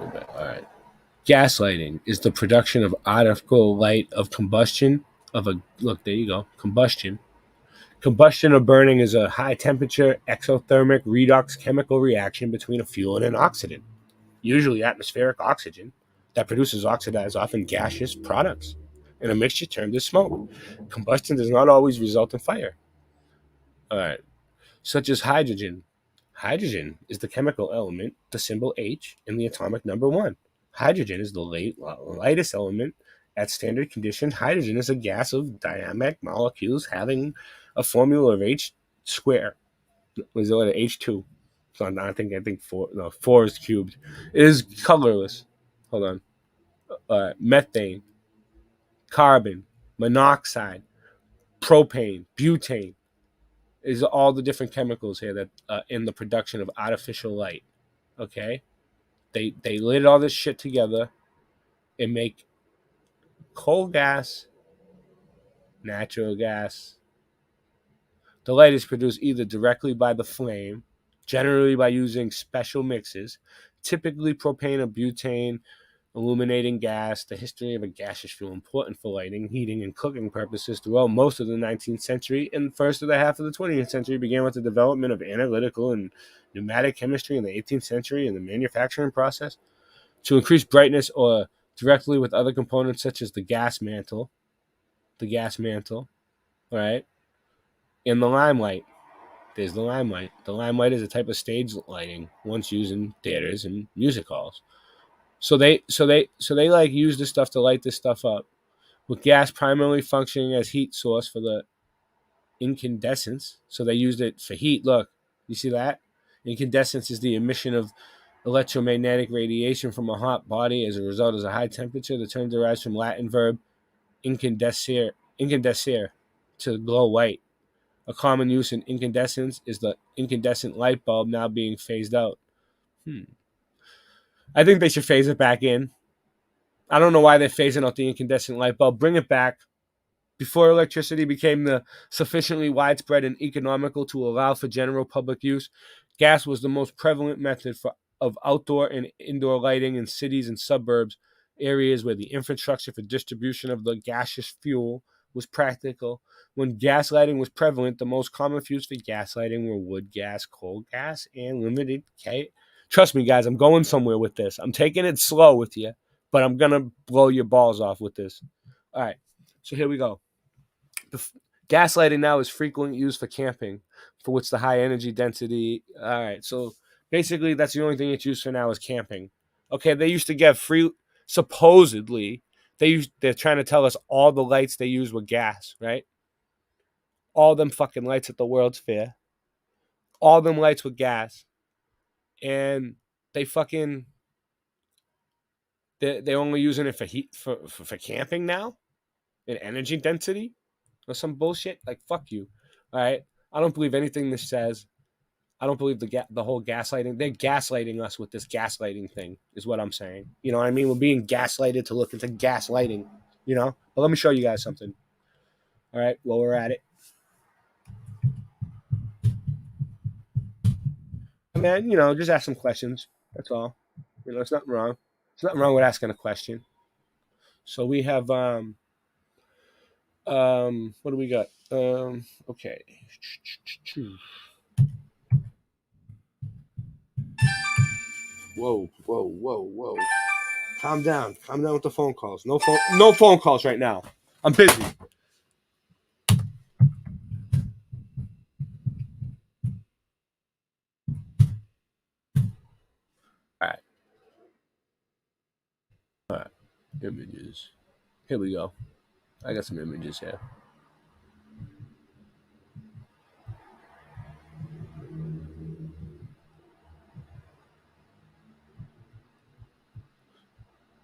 S13: Go back. All right. Gaslighting is the production of artificial light of combustion of a look. There you go. Combustion. Combustion or burning is a high temperature exothermic redox chemical reaction between a fuel and an oxidant, usually atmospheric oxygen, that produces oxidized, often gaseous products in a mixture termed as smoke. Combustion does not always result in fire. All right. Such as hydrogen. Hydrogen is the chemical element, the symbol H, in the atomic number 1. Hydrogen is the lightest element at standard conditions. Hydrogen is a gas of diatomic molecules having a formula of H square. Was it H2? So I think 4 is cubed. It is colorless. Hold on. Methane, carbon, monoxide, propane, butane is all the different chemicals here that in the production of artificial light. Okay, they lit all this shit together and make coal gas, natural gas. The light is produced either directly by the flame, generally by using special mixes, typically propane or butane, illuminating gas. The history of a gaseous fuel important for lighting, heating, and cooking purposes throughout most of the 19th century and first of the half of the 20th century. Began with the development of analytical and pneumatic chemistry in the 18th century and the manufacturing process to increase brightness, or directly with other components such as the gas mantle, right, and the limelight. There's the limelight. The limelight is a type of stage lighting once used in theaters and music halls. So they like use this stuff to light this stuff up, with gas primarily functioning as heat source for the incandescence. So they used it for heat. Look, you see that? Incandescence is the emission of electromagnetic radiation from a hot body as a result of a high temperature. The term derives from Latin verb incandescere, to glow white. A common use in incandescence is the incandescent light bulb, now being phased out. I think they should phase it back in. I don't know why they're phasing out the incandescent light bulb. Bring it back. Before electricity became sufficiently widespread and economical to allow for general public use, gas was the most prevalent method of outdoor and indoor lighting in cities and suburbs, areas where the infrastructure for distribution of the gaseous fuel was practical. When gas lighting was prevalent, the most common fuels for gas lighting were wood gas, coal gas, and limited Trust me, guys, I'm going somewhere with this. I'm taking it slow with you, but I'm going to blow your balls off with this. All right, so here we go. Gaslighting now is frequently used for camping, for which the high energy density. All right, so basically that's the only thing it's used for now is camping. Okay, they used to get free. Supposedly, they're trying to tell us all the lights they use were gas, right? All them fucking lights at the World's Fair, all them lights were gas, and they fucking they're only using it for heat for camping now, and energy density or some bullshit. Like, fuck you. All right, I don't believe anything this says. I don't believe the whole gaslighting. They're gaslighting us with this gaslighting thing, is what I'm saying. You know what I mean? We're being gaslighted to look into gaslighting, you know? But let me show you guys something. All right, while we're at it. Man, you know, just ask some questions. That's all. You know, it's nothing wrong. There's nothing wrong with asking a question. So we have what do we got? Okay. Whoa. Calm down with the phone calls. No phone calls right now. I'm busy. All right. Images. Here we go. I got some images here.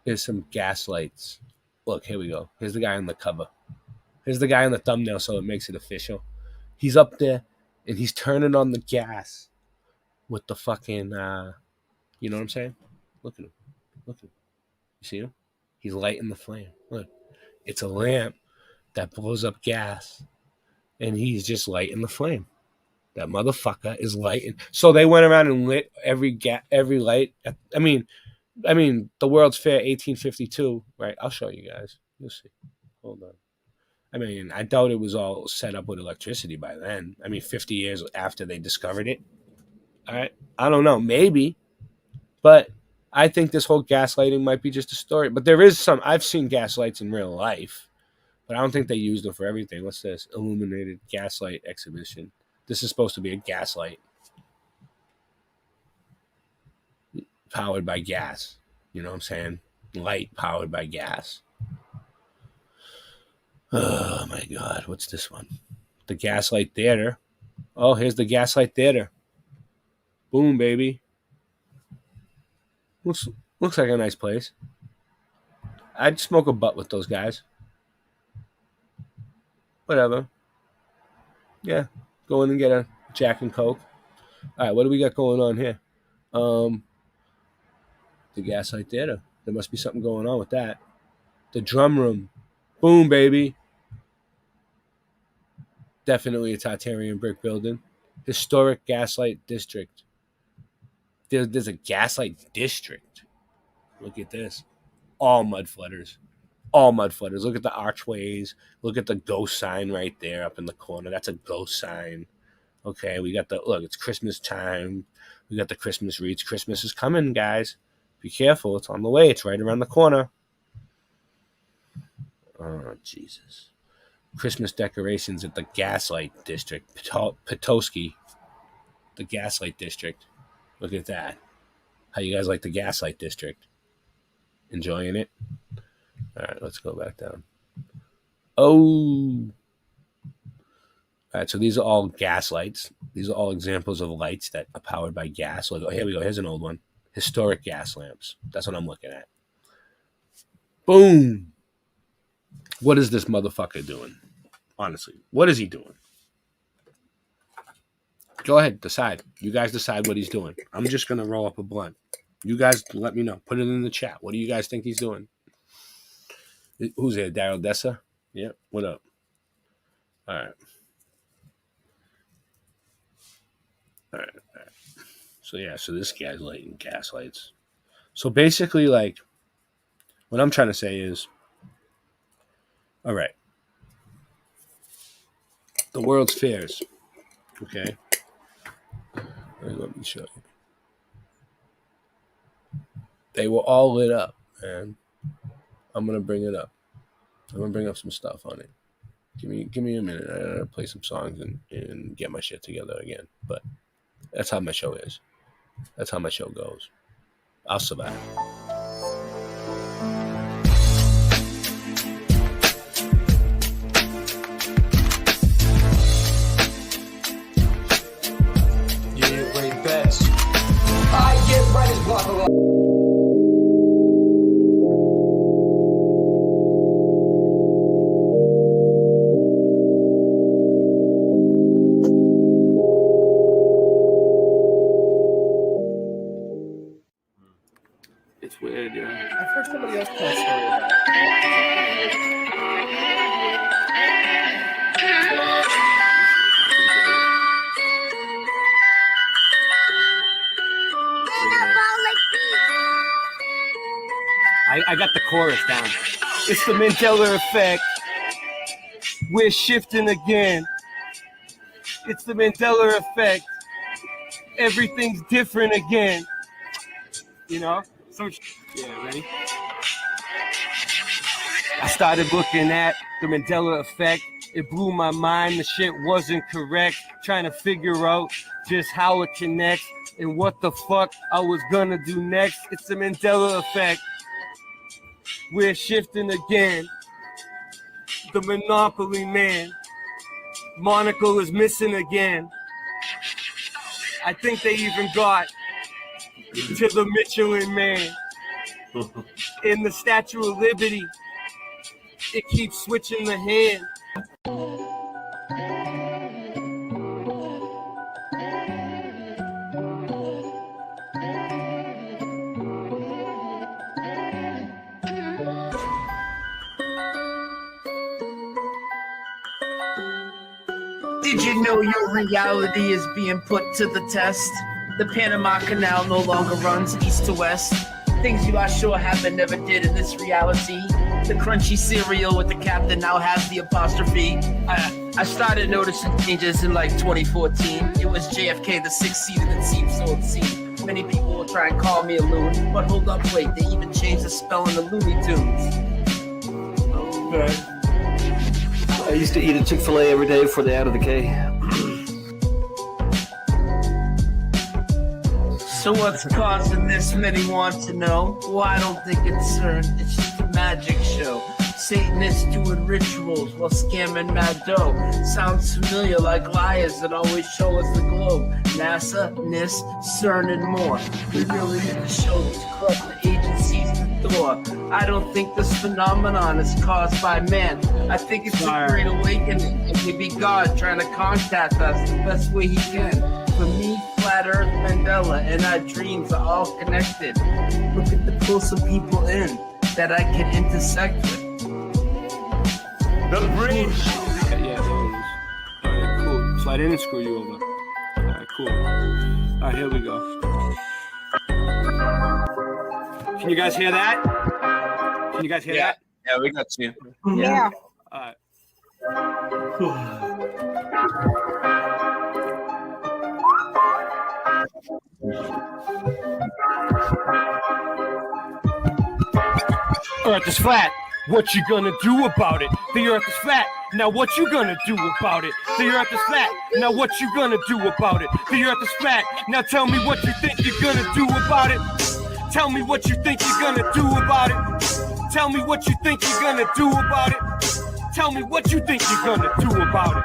S13: Here's some gaslights. Look, here we go. Here's the guy on the cover. Here's the guy on the thumbnail, so it makes it official. He's up there, and he's turning on the gas with the fucking, you know what I'm saying? Look at him. Look at him. You see him? He's lighting the flame. Look, it's a lamp that blows up gas, and he's just lighting the flame. That motherfucker is lighting. So they went around and lit every light. I mean, the World's Fair 1852, right? I'll show you guys. You'll see. Hold on. I mean, I doubt it was all set up with electricity by then. I mean, 50 years after they discovered it. All right. I don't know. Maybe. But I think this whole gaslighting might be just a story. But there is some. I've seen gaslights in real life. But I don't think they used them for everything. What's this? Illuminated gaslight exhibition. This is supposed to be a gaslight. Powered by gas. You know what I'm saying? Light powered by gas. Oh my God. What's this one? The Gaslight Theater. Oh, here's the Gaslight Theater. Boom, baby. Looks like a nice place. I'd smoke a butt with those guys. Whatever. Yeah. Go in and get a Jack and Coke. All right, what do we got going on here? The Gaslight Theater. There must be something going on with that. The Drum Room. Boom, baby. Definitely a Tartarian brick building. Historic Gaslight District. There's a Gaslight District. Look at this. All mud flooders. All mud flooders. Look at the archways. Look at the ghost sign right there up in the corner. That's a ghost sign. Okay, we got look, it's Christmas time. We got the Christmas wreaths. Christmas is coming, guys. Be careful. It's on the way. It's right around the corner. Oh, Jesus. Christmas decorations at the Gaslight District. Petoskey. The Gaslight District. Look at that. How you guys like the Gaslight District? Enjoying it? All right, let's go back down. Oh. All right, so these are all gas lights. These are all examples of lights that are powered by gas. Look, here we go. Here's an old one. Historic gas lamps. That's what I'm looking at. Boom. What is this motherfucker doing? Honestly, what is he doing? Go ahead, decide. You guys decide what he's doing. I'm just going to roll up a blunt. You guys let me know. Put it in the chat. What do you guys think he's doing? Who's there? Daryl Dessa? Yeah. What up? All right. All right. So this guy's lighting gas lights. So basically, like, what I'm trying to say is, all right, the World's Fairs, okay? Let me show you. They were all lit up, man. I'm gonna bring it up. I'm gonna bring up some stuff on it. Give me a minute. I gotta play some songs and get my shit together again. But that's how my show is. That's how my show goes. I'll survive.
S11: Yeah, way best. I get right as blah, blah, blah.
S9: got the chorus down. It's the Mandela effect. We're shifting again. It's the Mandela effect. Everything's different again. You know? So, yeah, ready? I started looking at the Mandela effect. It blew my mind. The shit wasn't correct. Trying to figure out just how it connects and what the fuck I was gonna do next. It's the Mandela effect. We're shifting again. The Monopoly man. Monocle is missing again. I think they even got to the Michelin man. In the Statue of Liberty, it keeps switching the hand.
S22: Did you know your reality is being put to the test? The Panama Canal no longer runs east to west. Things you are sure happen never did in this reality. The crunchy cereal with the captain now has the apostrophe. I started noticing changes in like 2014. It was JFK, the six-seater that seemed so obscene. Many people will try and call me a loon, but hold up, wait, they even changed the spelling of Looney Tunes.
S23: Okay. I used to eat a Chick-fil-A every day before they added the K.
S22: So what's causing this? Many want to know. Well, I don't think it's CERN. It's just a magic show. Satanists doing rituals while scamming mad dough. Sounds familiar, like liars that always show us the globe. NASA, NIST, CERN, and more. We really need to show these corrupt agencies the door. I don't think this phenomenon is caused by man. I think it's a great awakening, and maybe God trying to contact us the best way he can. For me, Flat Earth, Mandela, and our dreams are all connected. Looking to pull some people in that I can intersect with.
S9: The bridge! Yeah, there it is. Alright, cool. So I didn't screw you over. Alright, cool. Alright, here we go. Can you guys hear that? Can you guys hear that?
S22: Yeah, we got you.
S3: Yeah.
S9: Alright. Earth is flat. What you gonna do about it? The earth is flat. Now what you gonna do about it? The earth is flat. Now what you gonna do about it? The earth is flat. Now tell me what you think you're gonna do about it. Tell me what you think you're gonna do about it. Tell me what you think you're gonna do about it. Tell me what you think you're gonna do about it.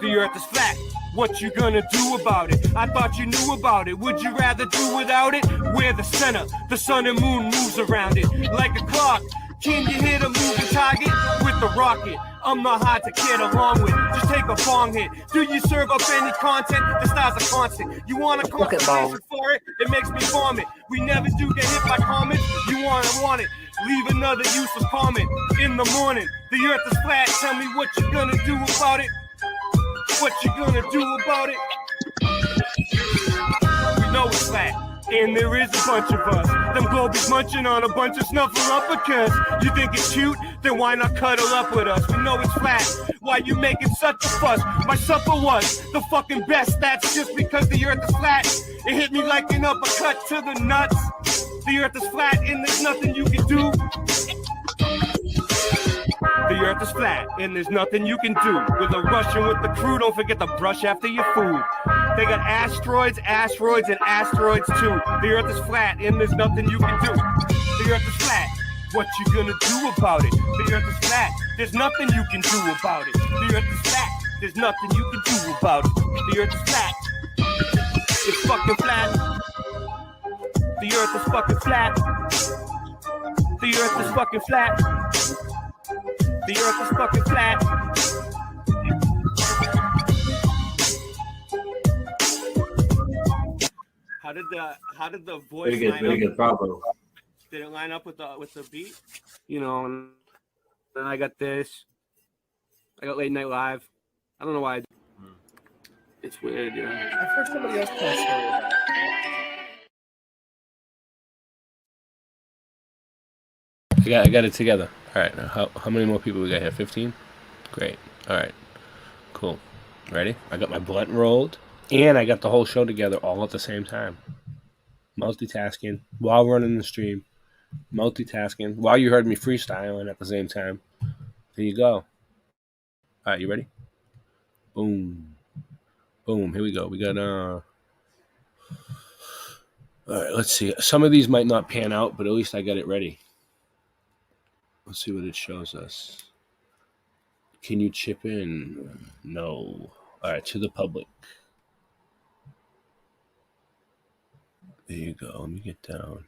S9: The earth is flat. What you gonna do about it? I thought you knew about it. Would you rather do without it? We're the center. The sun and moon moves around it like a clock. Can you hit a moving target with the rocket? I'm not hard to get along with. Just take a bong hit. Do you serve up any content? The stars are constant. You want a conversation for it? It makes me vomit. We never do get hit by comments. You want it. Leave another useless comment in the morning. The earth is flat. Tell me what you gonna do about it. What you gonna do about it? We know it's flat, and there is a bunch of us. Them globies munching on a bunch of snuffleupagus. You think it's cute? Then why not cuddle up with us? We know it's flat. Why you making such a fuss? My supper was the fucking best. That's just because the earth is flat. It hit me like an uppercut to the nuts. The earth is flat, and there's nothing you can do. The earth is flat, and there's nothing you can do. With a Russian with the crew, don't forget to brush after your food. They got asteroids, and asteroids too. The earth is flat, and there's nothing you can do. The earth is flat, what you gonna do about it? The earth is flat, there's nothing you can do about it. The earth is flat, there's nothing you can do about it. The earth is flat, it's fucking flat. The earth is fucking flat. The earth is fucking flat. The earth is fucking flat. How did the voice line up?
S23: Very good, bravo.
S9: Did it line up with the beat? You know, and then I got this. I got Late Night Live. I don't know why. It's weird, yeah.
S14: I've heard somebody else tell a story about it.
S13: I got it together. All right. Now how many more people we got here? 15? Great. All right. Cool. Ready? I got my blunt rolled, and I got the whole show together all at the same time. Multitasking while running the stream. Multitasking while you heard me freestyling at the same time. There you go. All right, you ready? Boom. Boom. Here we go. We got all right, let's see. Some of these might not pan out, but at least I got it ready. Let's see what it shows us. Can you chip in? No. All right, to the public. There you go. Let me get down.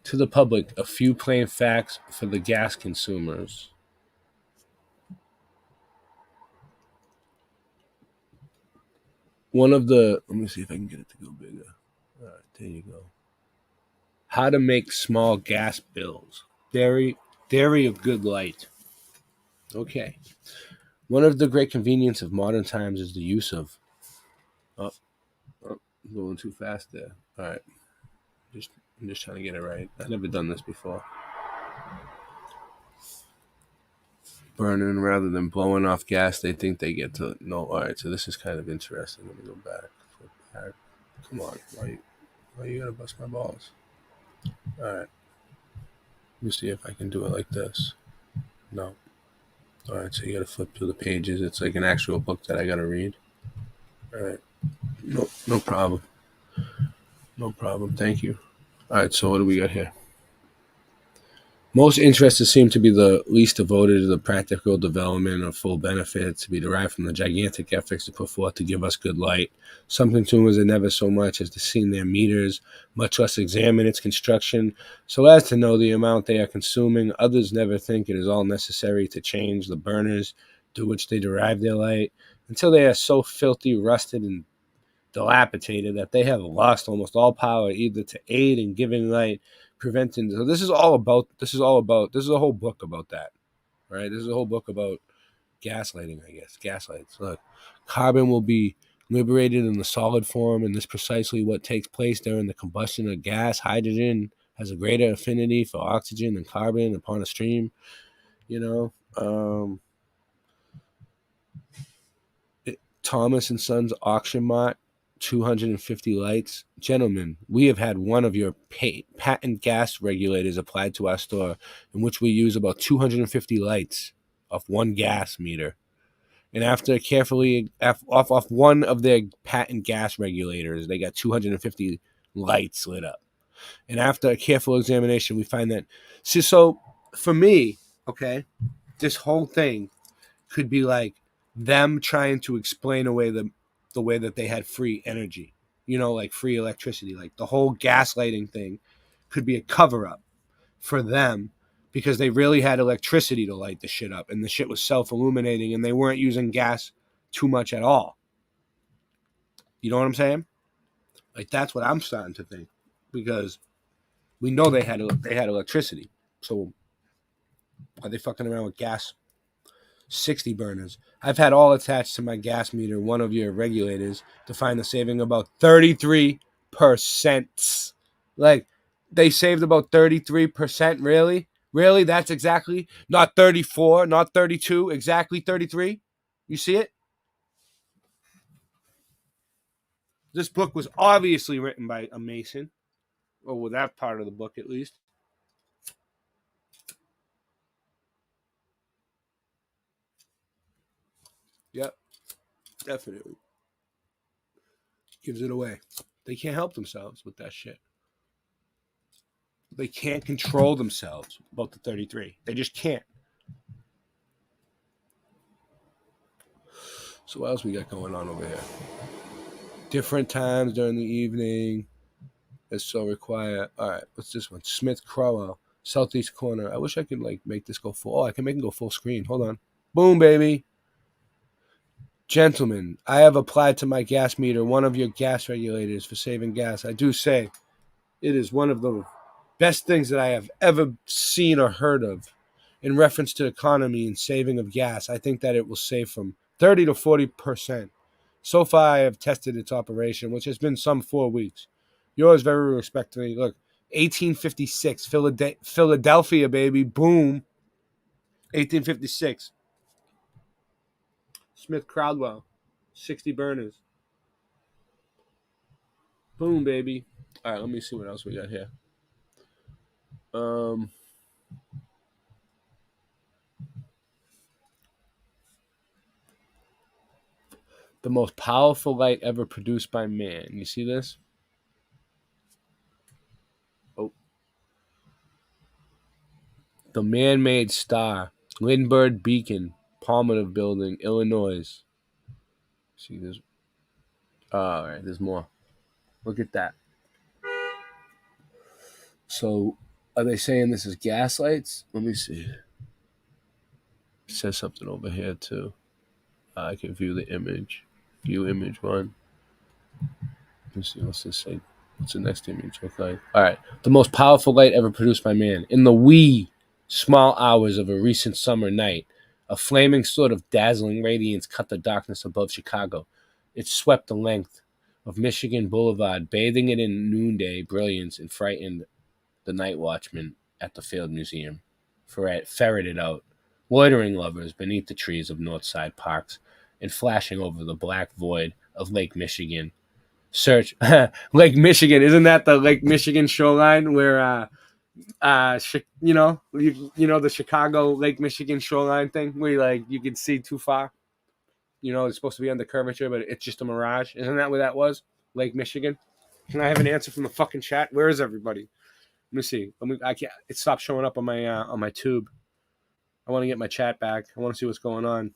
S13: To the public, a few plain facts for the gas consumers. One of the, let me see if I can get it to go bigger. All right, there you go. How to make small gas bills. Theory of good light. Okay. One of the great convenience of modern times is the use of. Oh, I'm going too fast there. All right. I'm just trying to get it right. I've never done this before. Burning rather than blowing off gas, they think they get to. No, all right. So this is kind of interesting. Let me go back. Flip back. Come on. Why you gotta bust my balls? All right. Let me see if I can do it like this. No. All right. So you gotta flip through the pages. It's like an actual book that I gotta read. All right. No problem. No problem. Thank you. All right. So what do we got here? Most interested seem to be the least devoted to the practical development of full benefits to be derived from the gigantic efforts to put forth to give us good light. Some consumers are never so much as to see their meters, much less examine its construction, so as to know the amount they are consuming. Others never think it is all necessary to change the burners through which they derive their light, until they are so filthy, rusted, and dilapidated that they have lost almost all power either to aid in giving light, preventing. So this is a whole book about that, right? This is a whole book about gaslighting, I guess. Gaslights. Look, carbon will be liberated in the solid form, and this is precisely what takes place during the combustion of gas. Hydrogen has a greater affinity for oxygen than carbon upon a stream. Thomas and Sons auction mart, 250 lights. Gentlemen, we have had one of your patent gas regulators applied to our store, in which we use about 250 lights off one gas meter. And after carefully off one of their patent gas regulators, they got 250 lights lit up. And after a careful examination, we find that. So for me, okay, this whole thing could be like them trying to explain away the way that they had free energy, like free electricity. Like the whole gaslighting thing could be a cover-up for them because they really had electricity to light the shit up, and the shit was self-illuminating, and they weren't using gas too much at all. You know what I'm saying? Like that's what I'm starting to think, because we know they had electricity. So are they fucking around with gas? 60 burners. I've had all attached to my gas meter, one of your regulators, to find the saving about 33%. Like, they saved about 33%, really? Really? That's exactly, not 34, not 32, exactly 33? You see it? This book was obviously written by a Mason, or with that part of the book at least. Yep, definitely. Gives it away. They can't help themselves with that shit. They can't control themselves about the 33. They just can't. So what else we got going on over here? Different times during the evening is so required. All right, what's this one? Smith Crowell, southeast corner. I wish I could make this go full. Oh, I can make it go full screen. Hold on. Boom, baby. Gentlemen, I have applied to my gas meter one of your gas regulators for saving gas. I do say it is one of the best things that I have ever seen or heard of in reference to economy and saving of gas. I think that it will save from 30 to 40%. So far, I have tested its operation, which has been some 4 weeks. Yours very respectfully. Look, 1856, Philadelphia, baby. Boom. 1856. Smith Crowdwell, 60 burners. Boom, baby. All right, let me see what else we got here. The most powerful light ever produced by man. You see this? Oh. The man-made star. Lindbergh Beacon, Palmetto Building, Illinois. See this? All right, there's more. Look at that. So, are they saying this is gaslights? Let me see. It says something over here too. I can view the image. View image one. Let's see. What's this say? What's the next image look like? All right. The most powerful light ever produced by man. In the wee, small hours of a recent summer night, a flaming sword of dazzling radiance cut the darkness above Chicago. It swept the length of Michigan Boulevard, bathing it in noonday brilliance, and frightened the night watchman at the Field Museum. Ferreted out loitering lovers beneath the trees of Northside Parks and flashing over the black void of Lake Michigan. Search Lake Michigan. Isn't that the Lake Michigan shoreline where you know the Chicago Lake Michigan shoreline thing where you can see too far? You know, it's supposed to be under curvature, but it's just a mirage. Isn't that where that was? Lake Michigan. Can I have an answer from the fucking chat? Where is everybody? Let me see. I can't. It stopped showing up on my tube. I want to get my chat back. I want to see what's going on.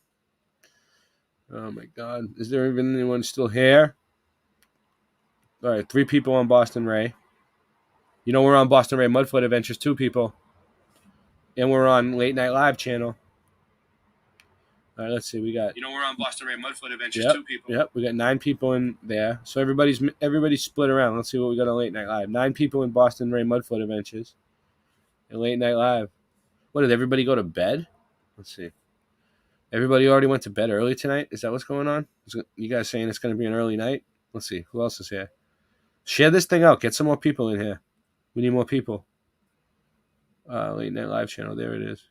S13: Oh my God! Is there even anyone still here? All right, 3 people on Boston Ray. You know we're on Boston Ray Mudfoot Adventures 2 people, and we're on Late Night Live channel. All right, let's see. We got.
S1: You know we're on Boston Ray Mudfoot Adventures 2 people.
S13: Yep, we got 9 people in there. So everybody's split around. Let's see what we got on Late Night Live. 9 people in Boston Ray Mudfoot Adventures, and Late Night Live. What, did everybody go to bed? Let's see. Everybody already went to bed early tonight? Is that what's going on? You guys saying it's going to be an early night? Let's see. Who else is here? Share this thing out. Get some more people in here. We need more people. Late Night Live channel. There it is.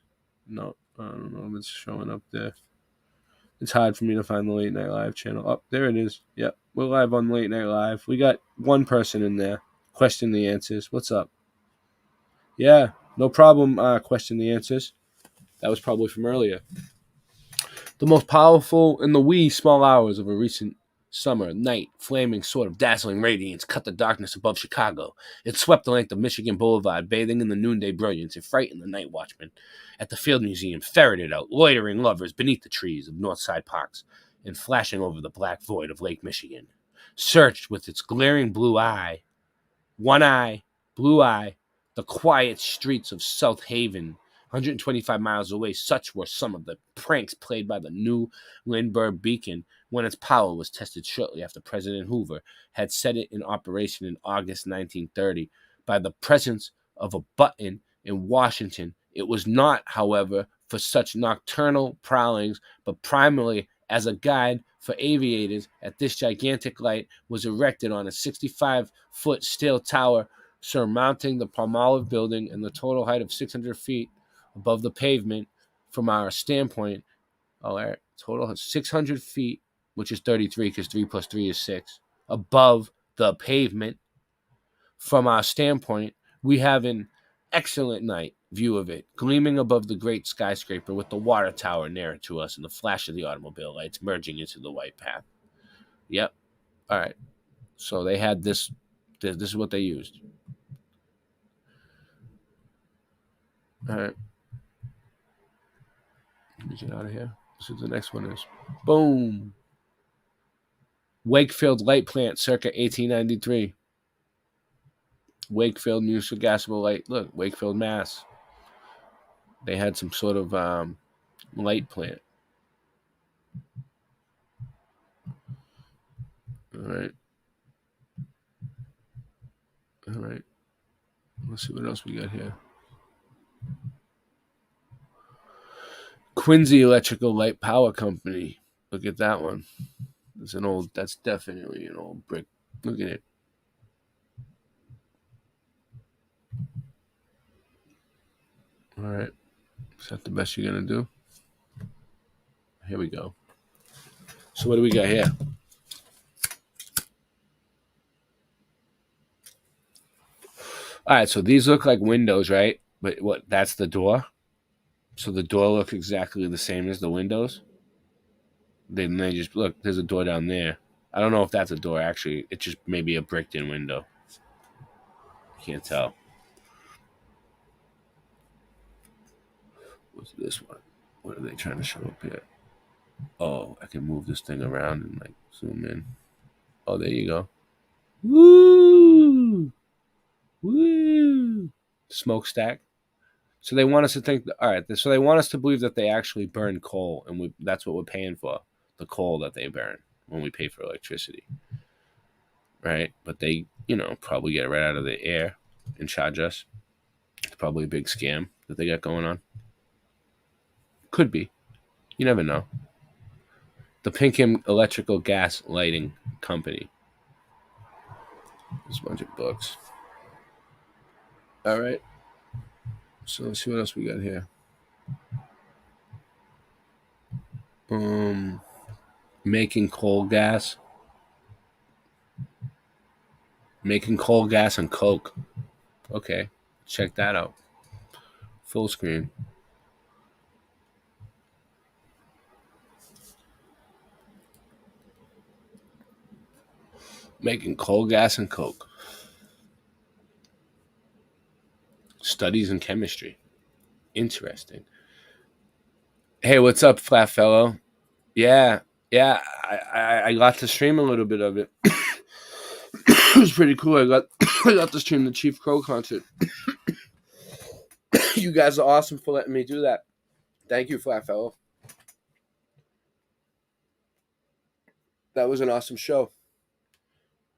S13: No, I don't know if it's showing up there. It's hard for me to find the Late Night Live channel. Oh, there it is. Yep, we're live on Late Night Live. We got 1 person in there. Question the answers. What's up? Yeah, no problem. Question the answers. That was probably from earlier. The most powerful in the wee small hours of a recent summer night, flaming sword of dazzling radiance cut the darkness above Chicago. It swept the length of Michigan Boulevard, bathing in the noonday brilliance. It frightened the night watchman at the Field Museum, ferreted out loitering lovers beneath the trees of Northside Parks, and flashing over the black void of Lake Michigan. Searched with its glaring blue eye, the quiet streets of South Haven, 125 miles away. Such were some of the pranks played by the new Lindbergh Beacon when its power was tested shortly after President Hoover had set it in operation in August 1930. By the presence of a button in Washington, it was not, however, for such nocturnal prowlings, but primarily as a guide for aviators. At this gigantic light was erected on a 65-foot steel tower surmounting the Palmolive building, and the total height of 600 feet above the pavement. From our standpoint, total 600 feet, which is 33 because 3 plus 3 is 6, above the pavement. From our standpoint, we have an excellent night view of it, gleaming above the great skyscraper with the water tower nearer to us and the flash of the automobile lights merging into the white path. Yep. All right. So they had this. This is what they used. All right. Let me get out of here. This is the next one is. Boom. Wakefield light plant, circa 1893. Wakefield municipal gasable light. Look, Wakefield, Mass. They had some sort of light plant. All right. All right. Let's see what else we got here. Quincy Electrical Light Power Company. Look at that one. That's definitely an old brick. Look at it. All right. Is that the best you're going to do? Here we go. So what do we got here? All right, so these look like windows, right? But what? That's the door? So the door looks exactly the same as the windows? Then they just, look, there's a door down there. I don't know if that's a door, actually. It's just maybe a bricked-in window. Can't tell. What's this one? What are they trying to show up here? Oh, I can move this thing around and, like, zoom in. Oh, there you go. Woo! Woo! Smokestack. So they want us to think, all right, so they want us to believe that they actually burn coal, and that's what we're paying for, the coal that they burn when we pay for electricity. Right? But they, probably get it right out of the air and charge us. It's probably a big scam that they got going on. Could be. You never know. The Pinkham Electrical Gas Lighting Company. There's a bunch of books. All right. So let's see what else we got here. Making coal gas. Making coal gas and coke. Okay. Check that out. Full screen. Making coal gas and coke. Studies in chemistry. Interesting. Hey, what's up, flat fellow? Yeah, I got to stream a little bit of it. It was pretty cool. I got to stream the Chief Crow concert. You guys are awesome for letting me do that. Thank you, flat fellow. That was an awesome show.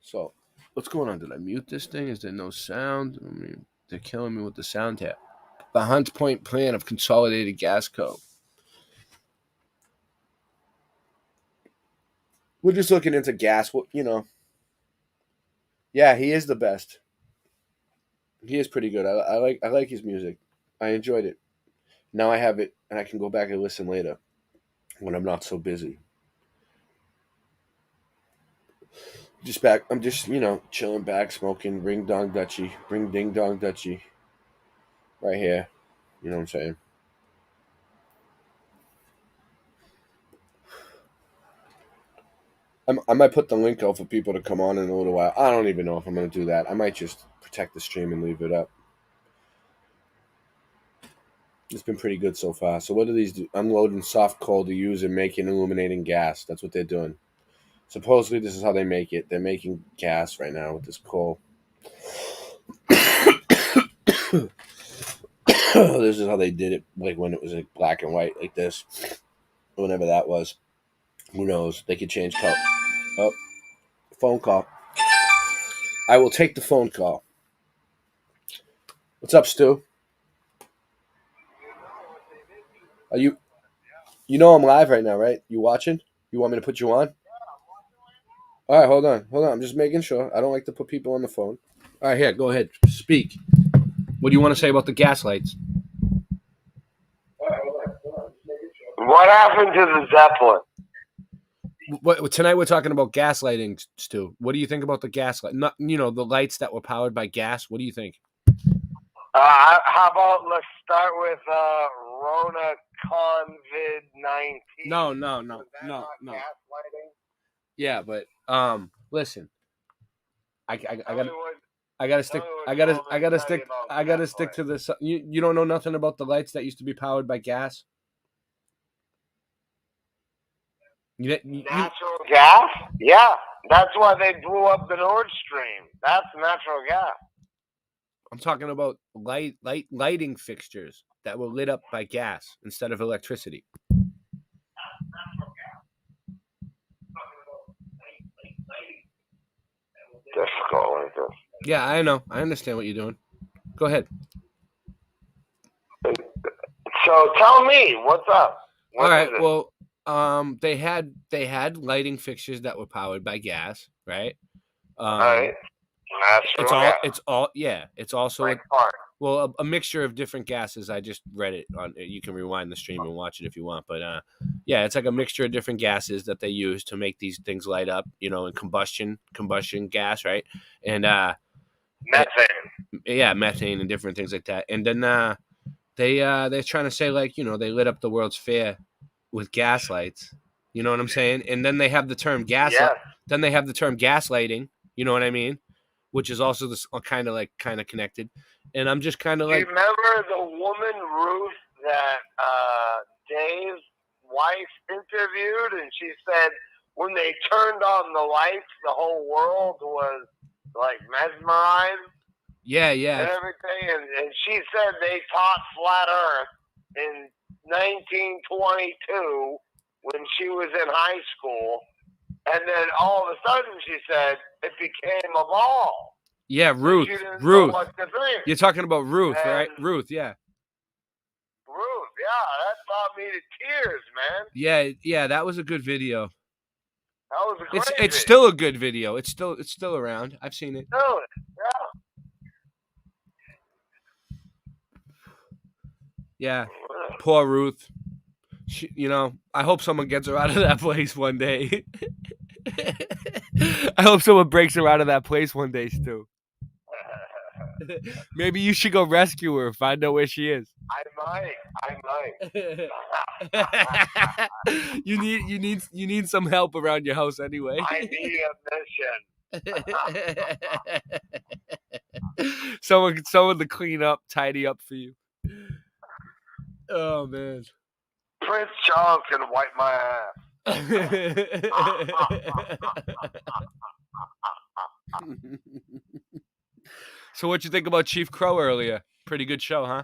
S13: So, what's going on? Did I mute this thing? Is there no sound? I mean, they're killing me with the sound here. The Hunt Point plan of Consolidated Gas Co. We're just looking into gas. Yeah, he is the best. He is pretty good. I like his music. I enjoyed it. Now I have it, and I can go back and listen later when I'm not so busy. I'm just chilling back, smoking ring dong dutchie, ring ding dong dutchie, right here. You know what I'm saying? I might put the link out for people to come on in a little while. I don't even know if I'm going to do that. I might just protect the stream and leave it up. It's been pretty good so far. So what do these do? Unloading soft coal to use in making illuminating gas. That's what they're doing. Supposedly this is how they make it. They're making gas right now with this coal. This is how they did it, like when it was like black and white, like this. Whenever that was. Who knows? They could change color. Oh, phone call. I will take the phone call. What's up, Stu? Are you? You know I'm live right now, right? You watching? You want me to put you on? All right, hold on. I'm just making sure. I don't like to put people on the phone. All right, here, go ahead. Speak. What do you want to say about the gas lights?
S2: What happened to the Zeppelin?
S13: Tonight we're talking about gaslighting, Stu. What do you think about the gaslight? Not, the lights that were powered by gas. What do you think?
S2: How about let's start with Rona COVID-19.
S13: No. Yeah, but listen. I gotta stick to this. You don't know nothing about the lights that used to be powered by gas?
S2: Natural gas? Yeah, that's why they blew up the Nord Stream. That's natural gas.
S13: I'm talking about lighting fixtures that were lit up by gas instead of electricity.
S2: Difficult like this.
S13: Yeah, I know. I understand what you're doing. Go ahead.
S2: So tell me, what's up?
S13: All right. Well, they had lighting fixtures that were powered by gas, right?
S2: Right.
S13: It's also a mixture of different gases. I just read it on. You can rewind the stream and watch it if you want. But yeah, it's like a mixture of different gases that they use to make these things light up. You know, and combustion gas, right? And
S2: methane.
S13: Yeah, methane and different things like that. And then they're trying to say, like, you know, they lit up the World's Fair with gas lights. You know what I'm saying? And then they have the term Then they have the term gaslighting. You know what I mean? Which is also this kind of connected. And I'm just kind of like.
S2: Do you remember the woman Ruth that Dave's wife interviewed, and she said when they turned on the lights, the whole world was like mesmerized.
S13: Yeah.
S2: And everything, and she said they taught flat Earth in 1922 when she was in high school, and then all of a sudden she said it became a ball.
S13: Yeah, Ruth. You're talking about Ruth, right? Ruth, yeah.
S2: Ruth, yeah, that brought me to tears, man.
S13: Yeah, that was a good video.
S2: That was a great
S13: It's still a good video. It's still around. I've seen it.
S2: Yeah.
S13: Yeah, poor Ruth. She, you know, I hope someone gets her out of that place one day. I hope someone breaks her out of that place one day, Stu. Maybe you should go rescue her, find out where she is.
S2: I might.
S13: You need some help around your house anyway.
S2: I need a mission.
S13: Someone to clean up, tidy up for you. Oh man.
S2: Prince Charles can wipe my ass.
S13: So what'd you think about Chief Crow earlier? Pretty good show, huh?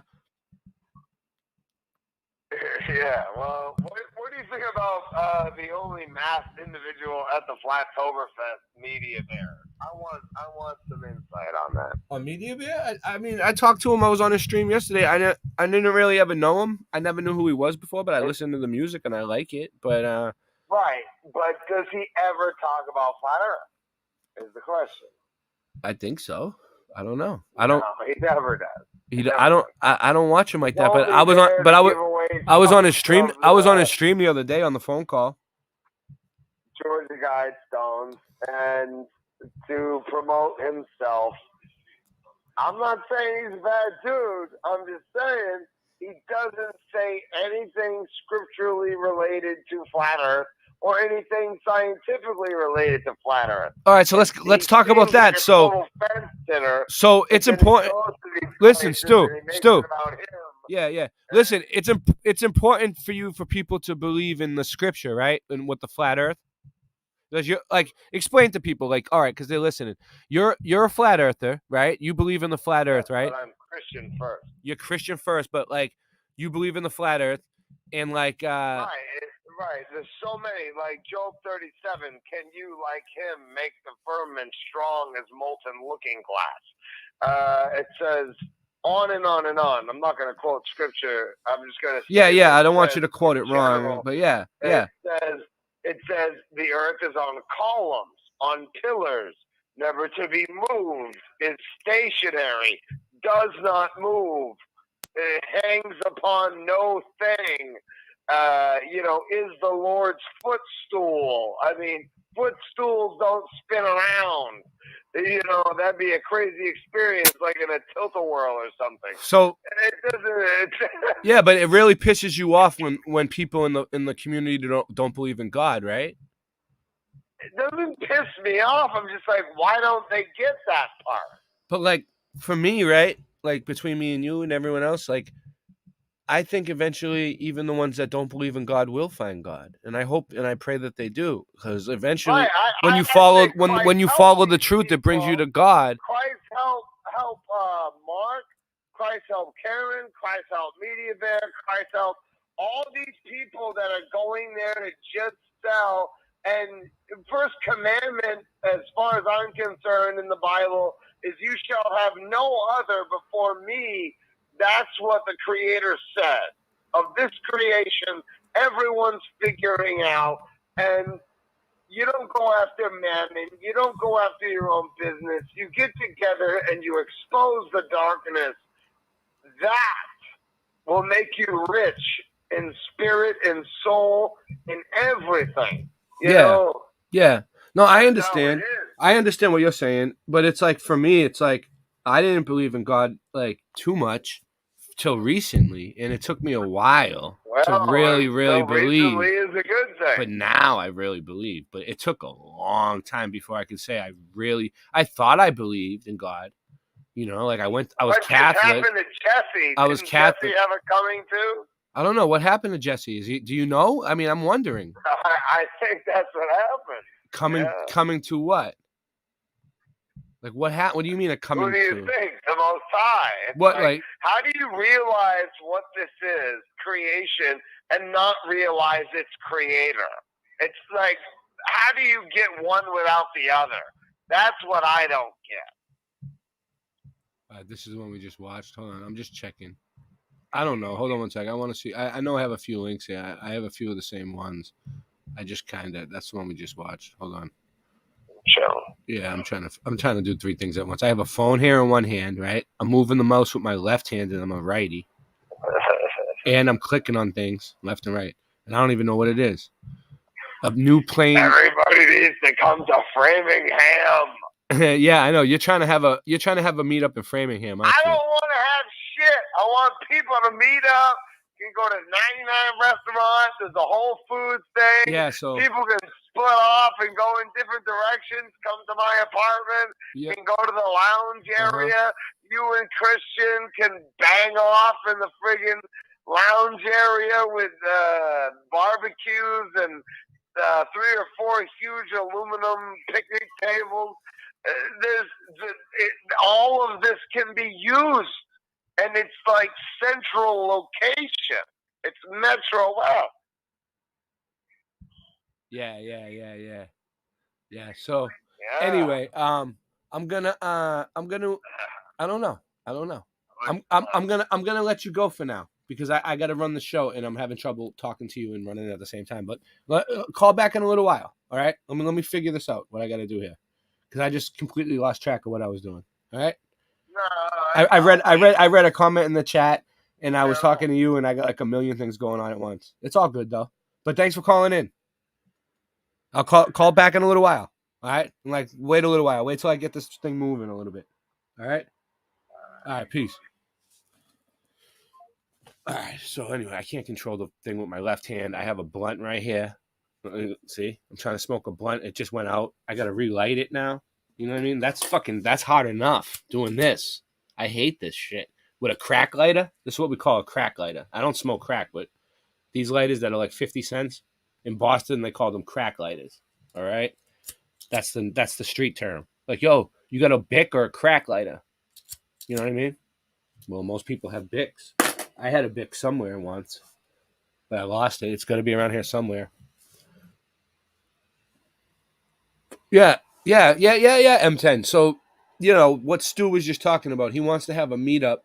S2: Yeah, well, what do you think about the only masked individual at the Flatoberfest media bear? I want some insight on that.
S13: On media bear? I mean, I talked to him. I was on his stream yesterday. I didn't really ever know him. I never knew who he was before, but I listened to the music and I like it. But
S2: right, but does he ever talk about flat Earth? Is the question.
S13: I think so. I don't know.
S2: No, he never does.
S13: I don't watch him like that. But I was on his stream. I was on his stream the other day on the phone call.
S2: Georgia Guidestones, and to promote himself. I'm not saying he's a bad dude. I'm just saying he doesn't say anything scripturally related to flat Earth or anything scientifically related to flat Earth.
S13: All right, so let's talk about that. So it's important. Listen, Stu. Yeah. Listen, it's important for people to believe in the scripture, right? And with the flat Earth. Because you're like, explain to people, like, all right, because they're listening. You're a flat earther, right? You believe in the flat Earth, right?
S2: But I'm Christian first.
S13: You're Christian first, but like, you believe in the flat Earth, and like,
S2: Right. There's so many, like Job 37. Can you, like him, make the firmament strong as molten looking glass? It says on and on and on. I'm not going to quote scripture. I'm just going to.
S13: Yeah. I don't want you to quote it wrong, but yeah.
S2: It says the earth is on columns, on pillars, never to be moved, is stationary, does not move, it hangs upon no thing, is the Lord's footstool. I mean, footstools don't spin around. That'd be a crazy experience, like in a tilt-a-whirl or something.
S13: So
S2: it doesn't.
S13: Yeah, but it really pisses you off when people in the community don't believe in God, right?
S2: It doesn't piss me off. I'm just like, why don't they get that part?
S13: But like for me, right? Like between me and you and everyone else, like I think eventually even the ones that don't believe in God will find God, and I hope and I pray that they do, because eventually, when you follow the truth, it brings you to God.
S2: Christ help Mark. Christ help Karen. Christ help Media Bear. Christ help all these people that are going there to just sell. And first commandment, as far as I'm concerned, in the Bible is, "You shall have no other before me." That's what the Creator said. Of this creation, everyone's figuring out. And You don't go after mammon. You don't go after your own business. You get together and you expose the darkness. That will make you rich in spirit, in soul, in everything. You know?
S13: Yeah. No, I understand. I understand what you're saying, but it's like for me, it's like I didn't believe in God like too much till recently, and it took me a while to really believe.
S2: Recently is a good thing.
S13: But now I really believe. But it took a long time before I could say I thought I believed in God. You know, like I was Catholic.
S2: What happened to Jesse?
S13: I was
S2: Didn't
S13: Catholic.
S2: Jesse have it coming too?
S13: I don't know what happened to Jesse. Do you know? I mean, I'm wondering.
S2: I think that's what happened.
S13: Coming to what? Like what happened? What do you mean coming to?
S2: Who do you think? The Most High.
S13: What like?
S2: How do you realize what this is, creation, and not realize its creator? It's like, how do you get one without the other? That's what I don't get.
S13: This is one we just watched. Hold on, I'm just checking. I don't know. Hold on one second. I want to see. I know I have a few links here. I have a few of the same ones. I just that's the one we just watched. Hold on.
S2: Chill.
S13: Yeah, I'm trying to do three things at once. I have a phone here in one hand, right? I'm moving the mouse with my left hand, and I'm a righty. And I'm clicking on things left and right, and I don't even know what it is. A new plane.
S2: Everybody needs to come to Framingham.
S13: Yeah, I know. You're trying to have a meetup in Framingham.
S2: I don't want to have shit. I want people to meet up. You can go to 99 restaurants. There's a Whole Foods thing.
S13: Yeah, so
S2: people can split off and go in different directions. Come to my apartment. You can go to the lounge area. You and Christian can bang off in the friggin' lounge area with barbecues and 3 or 4 huge aluminum picnic tables. All of this can be used, and it's like central location. It's Metro West.
S13: Yeah. So anyway, I'm gonna I don't know. I'm gonna let you go for now because I got to run the show and I'm having trouble talking to you and running it at the same time. But call back in a little while. All right. Let me figure this out. What I got to do here because I just completely lost track of what I was doing. All right. I read a comment in the chat and I was talking to you and I got like a million things going on at once. It's all good though. But thanks for calling in. I'll call back in a little while. All right. Wait a little while. Wait till I get this thing moving a little bit. All right. All right. Peace. All right. So anyway, I can't control the thing with my left hand. I have a blunt right here. See, I'm trying to smoke a blunt. It just went out. I got to relight it now. You know what I mean? That's hard enough doing this. I hate this shit. With a crack lighter, this is what we call a crack lighter. I don't smoke crack, but these lighters that are like 50 cents, in Boston, they call them crack lighters. All right? That's the street term. Like, yo, you got a Bic or a crack lighter? You know what I mean? Well, most people have Bics. I had a Bic somewhere once, but I lost it. It's got to be around here somewhere. Yeah, M10. So, you know, what Stu was just talking about, he wants to have a meetup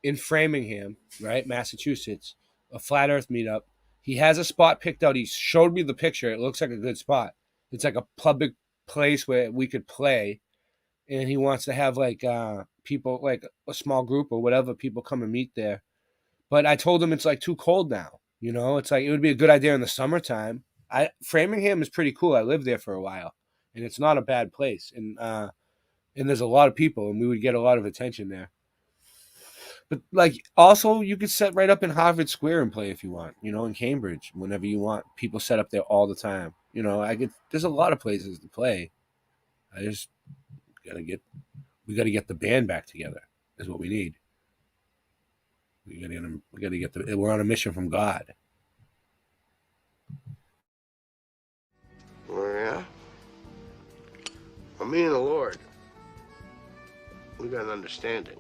S13: in Framingham, right, Massachusetts, a flat earth meetup. He has a spot picked out. He showed me the picture. It looks like a good spot. It's like a public place where we could play. And he wants to have like people, like a small group or whatever, people come and meet there. But I told him it's like too cold now. You know, it's like it would be a good idea in the summertime. Framingham is pretty cool. I lived there for a while, and it's not a bad place. And there's a lot of people, and we would get a lot of attention there. But like, also, you could set right up in Harvard Square and play if you want. You know, in Cambridge, whenever you want. People set up there all the time. You know, there's a lot of places to play. I just we got to get the band back together. Is what we need. We got to get we're on a mission from God.
S2: Oh, yeah? Well, me and the Lord, we got an understanding.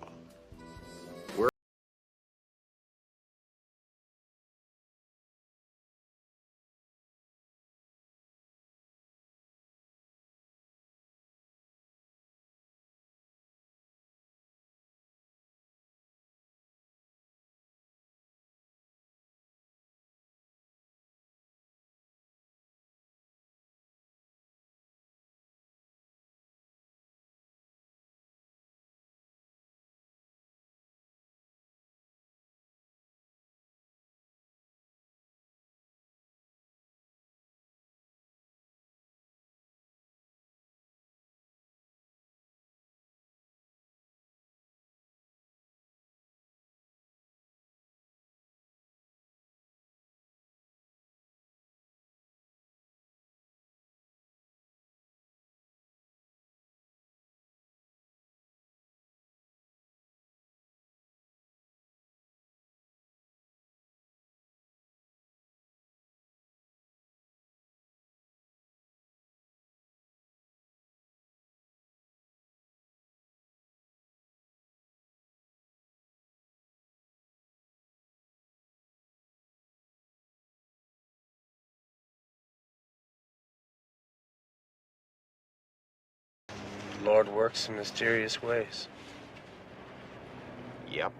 S7: The Lord works in mysterious ways.
S5: Yep.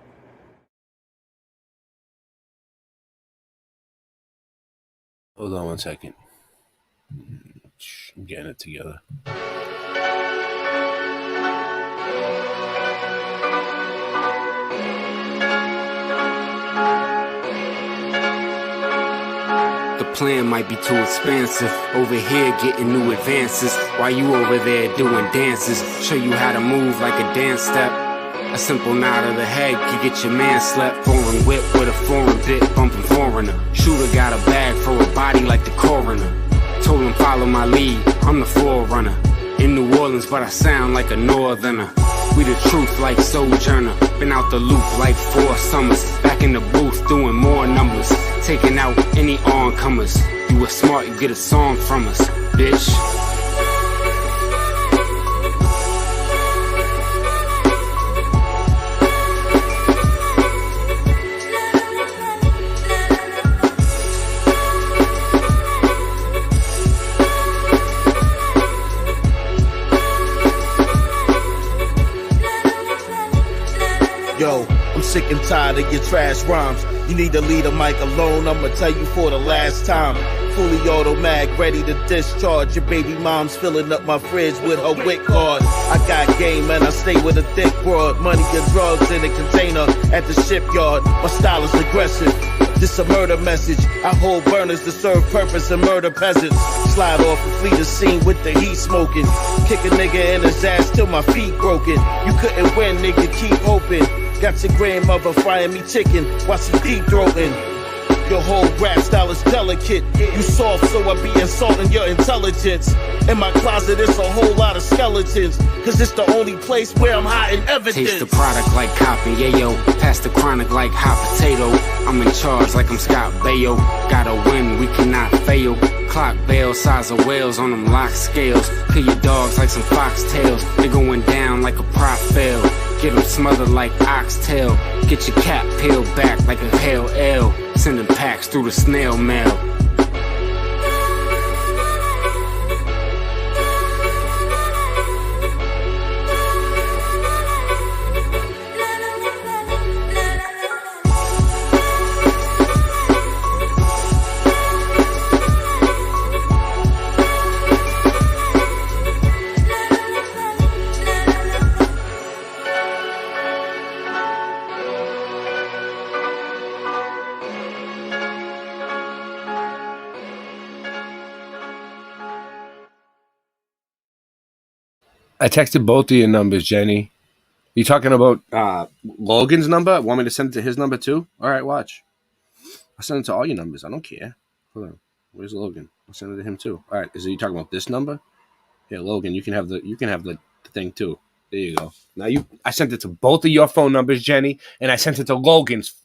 S13: Hold on one second. I'm getting it together.
S8: The plan might be too expansive. Over here getting new advances, while you over there doing dances. Show you how to move like a dance step. A simple nod of the head could get your man slept. Foreign whip with a foreign bit, bumping foreigner. Shooter got a bag for a body like the coroner. Told him follow my lead, I'm the forerunner. In New Orleans, but I sound like a northerner. We the truth like Sojourner. Been out the loop like 4 summers. Back in the booth doing more numbers. Taking out any oncomers. You were smart, you get a song from us, bitch.
S12: Yo, I'm sick and tired of your trash rhymes. You need to leave the mic alone, I'ma tell you for the last time. Fully automatic, ready to discharge. Your baby mom's filling up my fridge with her WIC card. I got game and I stay with a thick broad. Money and drugs in a container at the shipyard. My style is aggressive. This a murder message. I hold burners to serve purpose and murder peasants. Slide off and flee the scene with the heat smoking. Kick a nigga in his ass till my feet broken. You couldn't win, nigga, keep hoping. Got your grandmother frying me chicken while she deep throating. Your whole rap style is delicate. You soft, so I be insulting your intelligence. In my closet, it's a whole lot of skeletons. Cause it's the only place where I'm hiding evidence.
S8: Taste the product like cotton, yayo. Pass the chronic like hot potato. I'm in charge like I'm Scott Baio. Gotta win, we cannot fail. Clock bell, size of whales on them lock scales. Kill your dogs like some foxtails. They going down like a prop fail. Get them smothered like oxtail. Get your cap peeled back like a pale ale. Sending packs through the snail mail.
S13: I texted both of your numbers, Jenny. You talking about Logan's number? Want me to send it to his number too? All right, watch. I'll send it to all your numbers. I don't care. Hold on. Where's Logan? I'll send it to him too. All right. Is you talking about this number? Yeah, Logan. You can have the thing too. There you go. Now I sent it to both of your phone numbers, Jenny, and I sent it to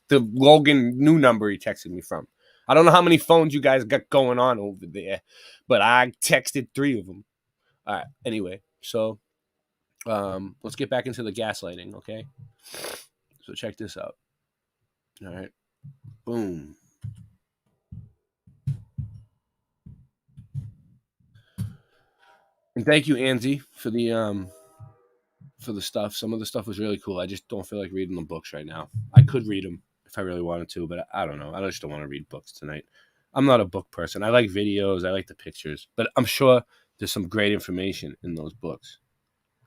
S13: the Logan new number he texted me from. I don't know how many phones you guys got going on over there, but I texted 3 of them. All right. Anyway, so let's get back into the gaslighting, okay? So check this out. All right. Boom. And thank you, Angie, for the stuff. Some of the stuff was really cool. I just don't feel like reading the books right now. I could read them if I really wanted to, but I don't know. I just don't want to read books tonight. I'm not a book person. I like videos. I like the pictures, but I'm sure there's some great information in those books.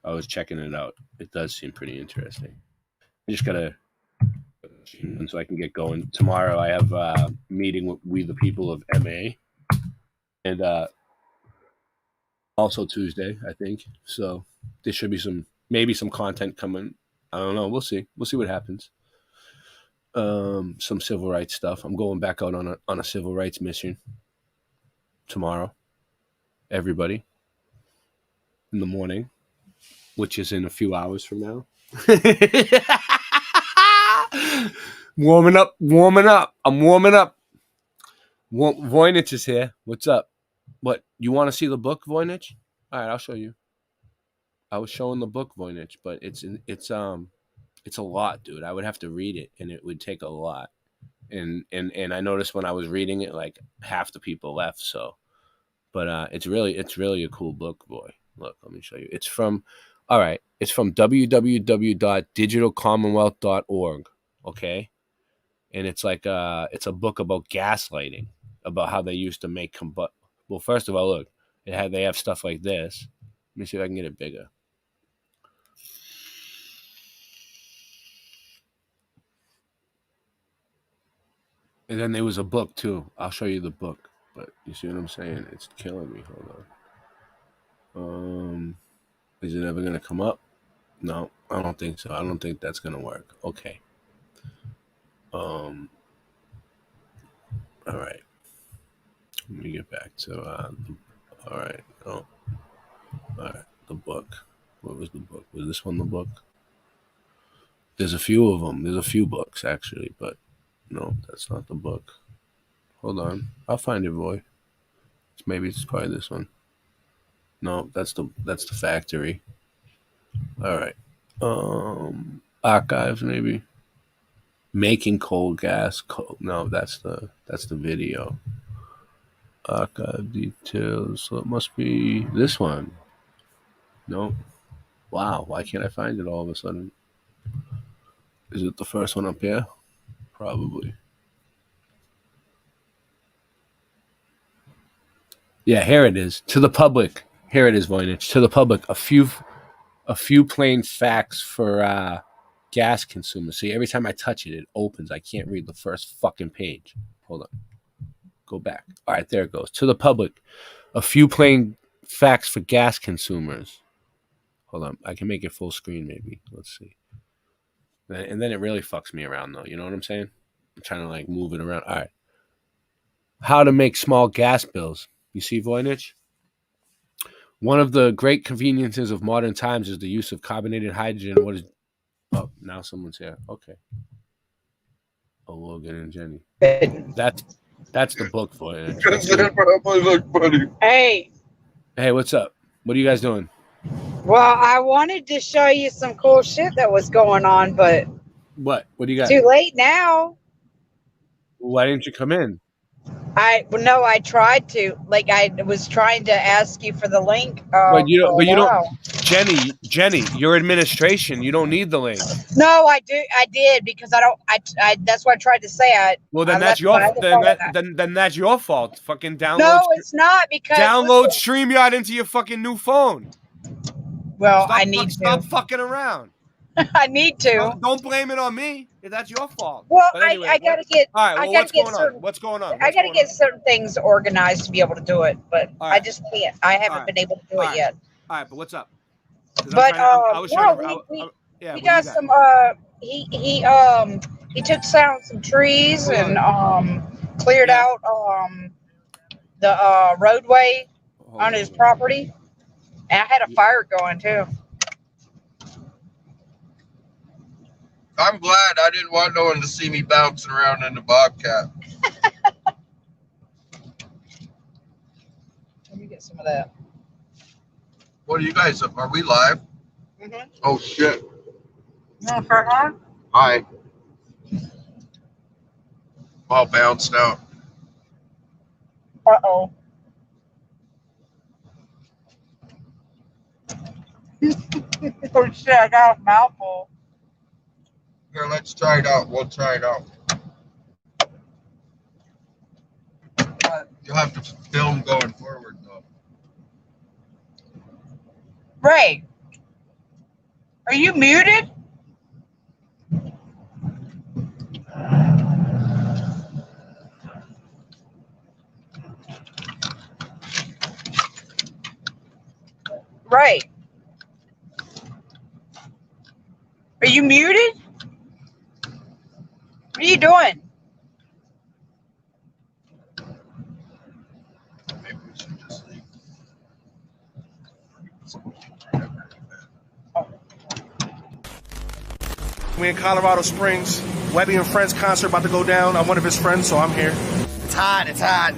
S13: I was checking it out. It does seem pretty interesting. I just gotta, and so I can get going. Tomorrow I have a meeting with We the People of MA, and also Tuesday, I think. So there should be maybe some content coming. I don't know. We'll see. We'll see what happens. Some civil rights stuff. I'm going back out on a civil rights mission tomorrow. Everybody in the morning, which is in a few hours from now. Warming up. I'm warming up. Voynich is here. What's up? What, you want to see the book, Voynich? All right, I'll show you. I was showing the book, Voynich, but it's a lot, dude. I would have to read it, and it would take a lot. And I noticed when I was reading it, like half the people left. So, but it's really a cool book, boy. Look, let me show you. It's from All right. It's from www.digitalcommonwealth.org. Okay. And it's like it's a book about gaslighting, about how they used to make Well, first of all, look, they have stuff like this. Let me see if I can get it bigger. And then there was a book too. I'll show you the book, but you see what I'm saying? It's killing me. Hold on. Is it ever gonna come up? No, I don't think so. I don't think that's gonna work. Okay. All right. Let me get back to all right. Oh, all right. The book. What was the book? Was this one the book? There's a few of them. There's a few books actually, but no, that's not the book. Hold on. I'll find it, boy. Maybe it's probably this one. No, that's the factory. All right. Archives maybe. Making coal gas. No, that's the video. Archive details. So it must be this one. No. Wow. Why can't I find it all of a sudden? Is it the first one up here? Probably. Yeah, here it is. To the public. Here it is, Voynich. To the public. A few plain facts for gas consumers. See, every time I touch it, it opens. I can't read the first fucking page. Hold on. Go back. All right, there it goes. To the public. A few plain facts for gas consumers. Hold on. I can make it full screen maybe. Let's see. And then it really fucks me around though. You know what I'm saying? I'm trying to like move it around. All right. How to make small gas bills. You see, Voynich? One of the great conveniences of modern times is the use of carbonated hydrogen. What is... Oh, now someone's here. Okay. Oh, Logan and Jenny. That's the book, Voynich.
S15: Hey.
S13: Hey, what's up? What are you guys doing?
S15: Well, I wanted to show you some cool shit that was going on, but
S13: What do you got?
S15: too late now.
S13: Why didn't you come in?
S15: I tried to. Like, I was trying to ask you for the link.
S13: But you don't. Jenny, your administration. You don't need the link.
S15: No, I did because I don't. I that's what I tried to say.
S13: Well, then that's your then that's your fault. Fucking download.
S15: No, it's not because
S13: download StreamYard into your fucking new phone.
S15: Well,
S13: Stop fucking around.
S15: I need to.
S13: Don't blame it on me. That's your fault.
S15: Well,
S13: anyway,
S15: I gotta get.
S13: All right. Well, what's going on?
S15: I gotta get certain things organized to be able to do it, but I just can't. I haven't been able to do it yet.
S13: All right, but what's up?
S15: But we got some. He took down some trees and cleared out the roadway on his property, and I had a fire going too.
S16: I'm glad I didn't want no one to see me bouncing around in the Bobcat.
S15: Let me get some of that.
S16: What are you guys up? Are we live?
S15: Mm-hmm.
S16: Oh shit.
S15: No, for on?
S16: Hi. All bounced out.
S15: Uh-oh. Oh shit, I got a mouthful.
S16: Here, let's try it out. We'll try it out. You'll have to film going forward, though.
S15: Ray, are you muted? Ray, are you muted? What are you doing?
S16: Maybe we should just leave.
S14: We in Colorado Springs. Webby and Friends concert about to go down. I'm one of his friends, so I'm here.
S17: It's hot. It's hot.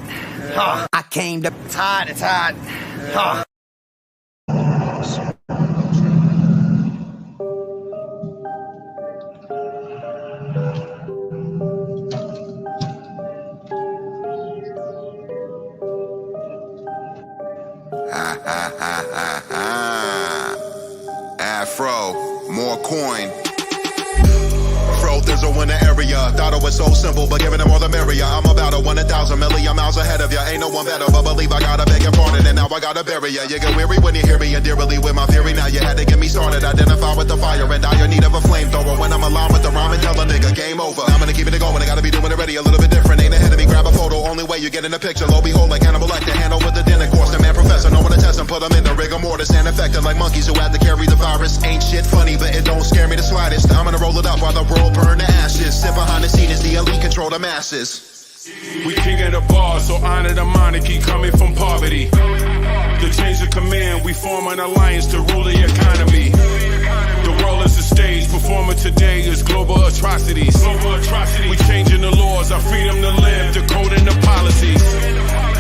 S17: Huh. I came to. It's hot. It's hot. Huh.
S10: Afro, more coin. Fro thizzle in the area. Thought it was so simple, but giving them all the merrier. I'm about a 1,000 million miles ahead of ya. Ain't no one better, but believe I gotta beg your pardon, and now I gotta bury ya. You get weary when you hear me and dearly with my theory. Now you had to get me started. Identify with the fire and dire need of a flamethrower. When I'm aligned with the rhyme and tell a nigga game over. I'm gonna keep it going. I gotta be doing it ready. A little bit different. Ain't ahead of me. Grab a photo. Only way you get in the picture. Lo behold, like Hannibal Lecter. Hand over the dinner course. The man professor. No one to test and put them in the rigor mortis. And infected like monkeys who had to carry the virus. Ain't shit funny, but it don't scare me the slightest. I'm gonna roll it up while the world burn to ashes. Sit behind the scene as the elite control the masses.
S20: We king of the bar, so honor the monarchy coming from poverty. To change the command, we form an alliance to rule the economy. The world is a stage, performing today is global atrocities. We changing the laws, our freedom to live, decoding the policies.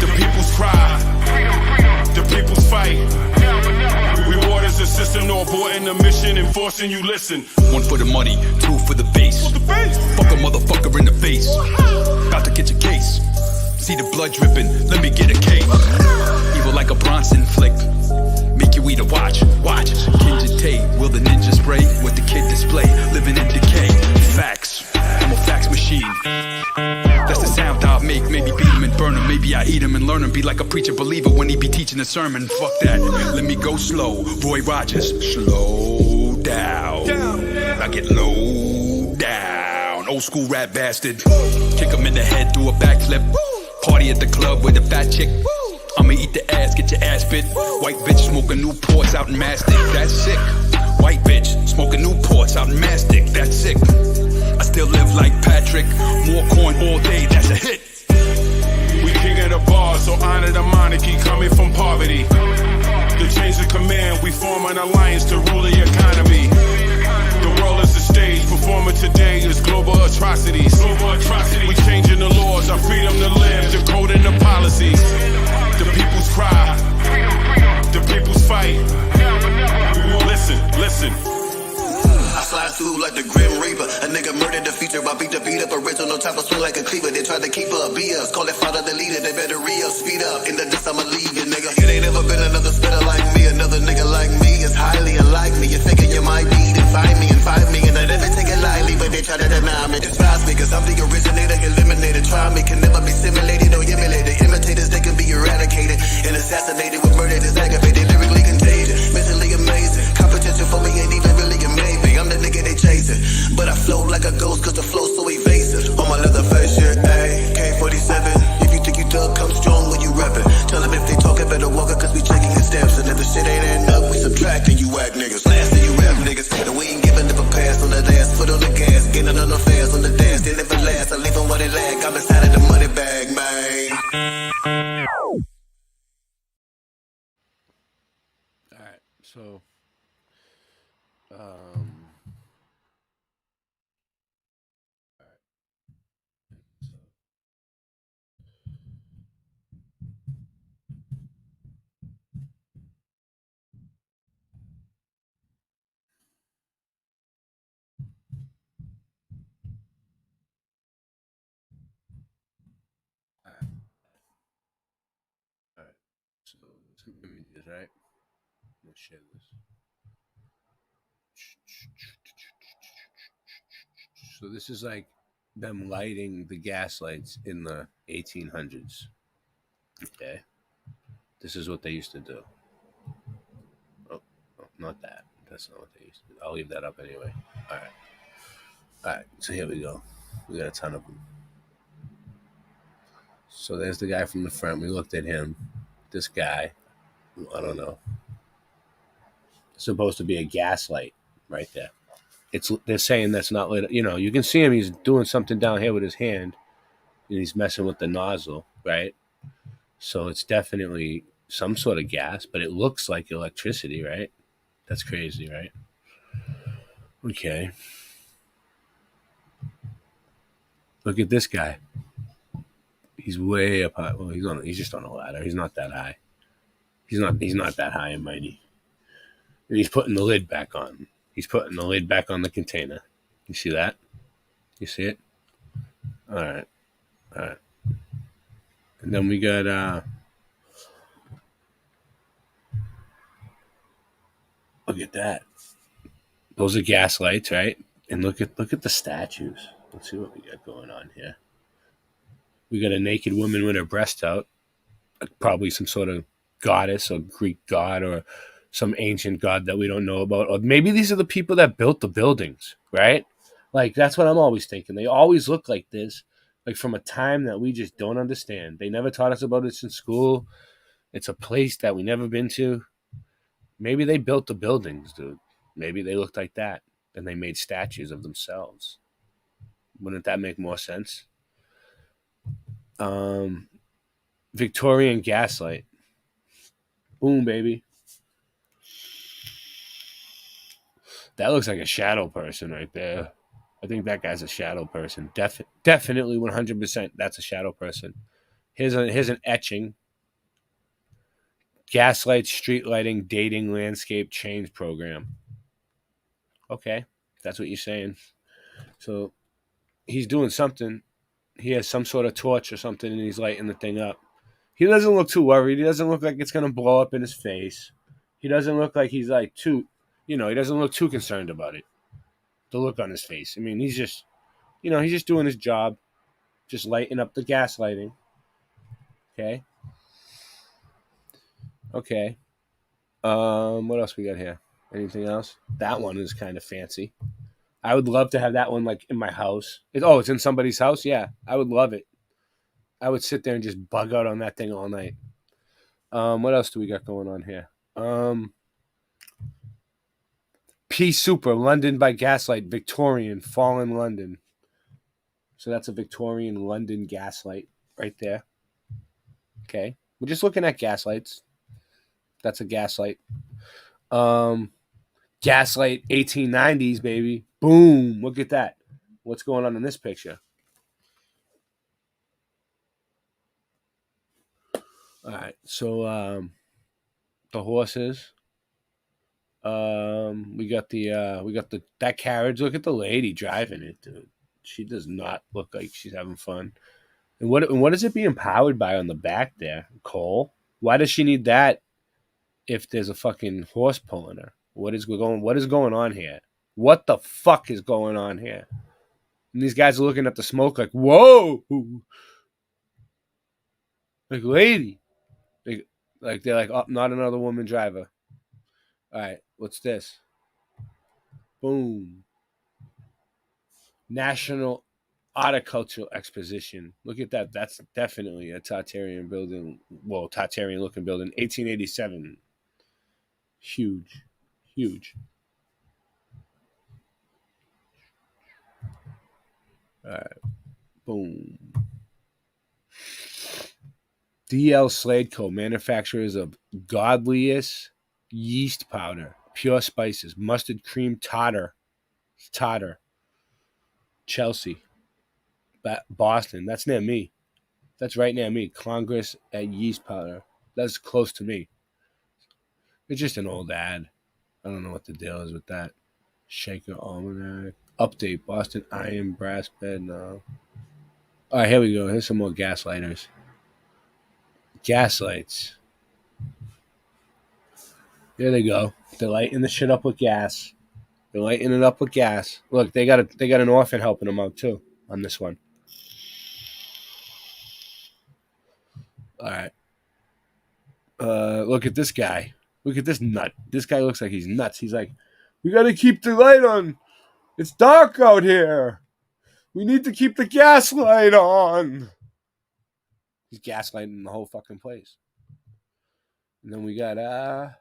S20: The people's cry, the people's fight. Reward is a system, no aborting the mission, enforcing you listen.
S18: One for the money, two for the base. Fuck a motherfucker in the face. About to get your case. See the blood dripping, let me get a cake. Evil like a Bronson flick. Make you eat a watch. Kinja Tate, will the ninja spray? With the kid display, living in decay. Facts, I'm a fax machine. That's the sound I'll make. Maybe beat him and burn him. Maybe I eat him and learn him. Be like a preacher believer when he be teaching a sermon. Fuck that, let me go slow. Roy Rogers, slow down. I get low down. Old school rap bastard. Kick him in the head, do a backflip. Party at the club with a fat chick. I'ma eat the ass, get your ass bit. White bitch smoking Newports out in Mastic. That's sick. White bitch smoking Newports out in Mastic. That's sick. I still live like Patrick. More coin all day, that's a hit.
S20: We king of the bar, so honor the monarchy coming from poverty. To change the command, we form an alliance to rule the economy. The world is a stage, performing today is global atrocities. We changing the laws, our freedom to live, decoding the policies. The people's cry, the people's fight. Listen.
S19: I slide through like the Grim Reaper. A nigga murdered the feature. I beat the beat up. Original type of swing like a cleaver. They tried to keep up. BS. Call it father the leader. They better re-up. Speed up. In the dust I'ma leave you, nigga. It ain't ever been another spitter like me. Another nigga like me is highly unlikely. You're thinking you might be. Then find me. And I never take it lightly. But they try to deny me. Despise me. Cause I'm the originator. Eliminated. Try me. Can never be simulated or emulated. Imitators, they can be eradicated. And assassinated with murder that's aggravated. Lyrically contagious. Mentally amazing. Competition for me ain't even really a maybe. I'm the nigga they chasing. But I float like a ghost cause the flow's so evasive. On my leather face shit, ayy, K47. If you think you thug, come strong when you rapping. Tell them if they talking, better walk it cause we checking your steps. And if the shit ain't adding up, we subtracting you whack niggas. Blasting you rap niggas. And we ain't giving up a pass on the last. Foot on the gas, getting on the fast on the dance. They never last, I leave them what they lack. I'm inside of the money bag, man.
S13: Alright, so some images, right? Let's share this. So this is like them lighting the gas lights in the 1800s. Okay. This is what they used to do. Oh, not that. That's not what they used to do. I'll leave that up anyway. All right. So here we go. We got a ton of them. So there's the guy from the front. We looked at him. This guy, I don't know. It's supposed to be a gas light right there. They're saying that's not lit. You know, you can see him. He's doing something down here with his hand, and he's messing with the nozzle, right? So it's definitely some sort of gas, but it looks like electricity, right? That's crazy, right? Okay. Look at this guy. He's way up high. Well, he's just on a ladder. He's not that high. He's not that high and mighty. And he's putting the lid back on. He's putting the lid back on the container. You see that? You see it? All right. And then we got look at that. Those are gaslights, right? And look at the statues. Let's see what we got going on here. We got a naked woman with her breast out, probably some sort of goddess or Greek god or some ancient god that we don't know about. Or maybe these are the people that built the buildings, right? Like, that's what I'm always thinking. They always look like this, like from a time that we just don't understand. They never taught us about this in school. It's a place that we never been to. Maybe they built the buildings, dude. Maybe they looked like that, and they made statues of themselves. Wouldn't that make more sense? Victorian gaslight. Boom, baby. That looks like a shadow person right there. I think that guy's a shadow person. Definitely 100% that's a shadow person. Here's an etching. Gaslight, street lighting, dating, landscape change program. Okay, that's what you're saying. So he's doing something. He has some sort of torch or something, and he's lighting the thing up. He doesn't look too worried. He doesn't look like it's going to blow up in his face. He doesn't look like he's like too, he doesn't look too concerned about it. The look on his face. I mean, he's just, he's just doing his job, just lighting up the gaslighting. Okay. Okay. What else we got here? Anything else? That one is kind of fancy. I would love to have that one like in my house. It's in somebody's house? Yeah, I would love it. I would sit there and just bug out on that thing all night. What else do we got going on here? P Super, London by Gaslight, Victorian, Fallen London. So that's a Victorian London gaslight right there. Okay. We're just looking at gaslights. That's a gaslight. Gaslight 1890s, baby. Boom. Look at that. What's going on in this picture? All right. So the horses. We got that carriage. Look at the lady driving it, dude. She does not look like she's having fun. And what is it being powered by on the back there? Coal? Why does she need that if there's a fucking horse pulling her? What is going on here? What the fuck is going on here? And these guys are looking at the smoke like, whoa! Like, lady. Like they're like, oh, not another woman driver. All right, what's this? Boom. National Horticultural Exposition. Look at that. That's definitely a Tartarian building. Well, Tartarian looking building. 1887. Huge. Huge. All right. Boom. D.L. Sladeco, manufacturers of godliest yeast powder, pure spices, mustard cream tartar. Chelsea. Boston. That's near me. That's right near me. Congress at yeast powder. That's close to me. It's just an old ad. I don't know what the deal is with that. Shaker Almanac. Update. Boston Iron Brass Bed. No. All right, here we go. Here's some more gaslighters. Gaslights. There they go. They're lighting the shit up with gas. They're lighting it up with gas. Look, they got an orphan helping them out too on this one. All right. Look at this guy. Look at this nut. This guy looks like he's nuts. He's like, we got to keep the light on. It's dark out here. We need to keep the gas light on. He's gaslighting the whole fucking place. And then we got, all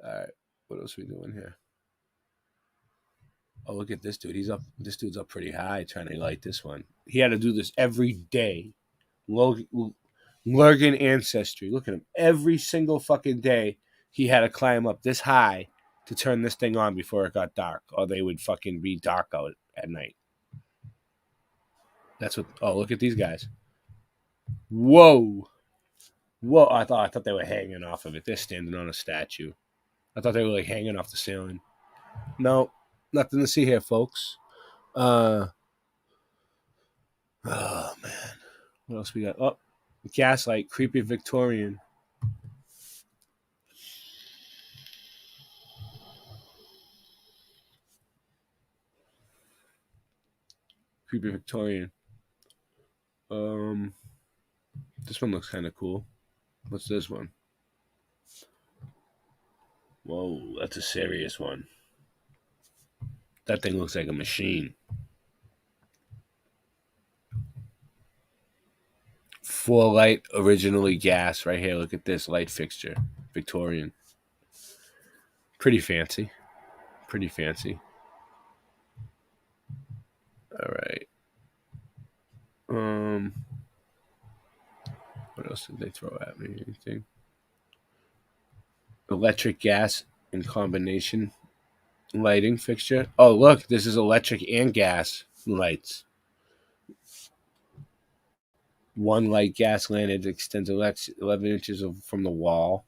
S13: right. What else are we doing here? Oh, look at this dude. This dude's up pretty high trying to light this one. He had to do this every day. Lurgan ancestry. Look at him. Every single fucking day, he had to climb up this high to turn this thing on before it got dark, or they would fucking be dark out at night. That's what. Oh, look at these guys. Whoa. I thought they were hanging off of it. They're standing on a statue. I thought they were like hanging off the ceiling. No, nothing to see here, folks. Oh man, what else we got? Oh, gaslight, creepy Victorian. creepy Victorian. This one looks kind of cool. What's this one? Whoa, that's a serious one. That thing looks like a machine. Full light, originally gas. Right here, look at this light fixture. Victorian. Pretty fancy. Pretty fancy. All right. What else did they throw at me? Anything? Electric gas in combination lighting fixture. Oh, look, this is electric and gas lights. One light gas lantern extends 11 inches from the wall.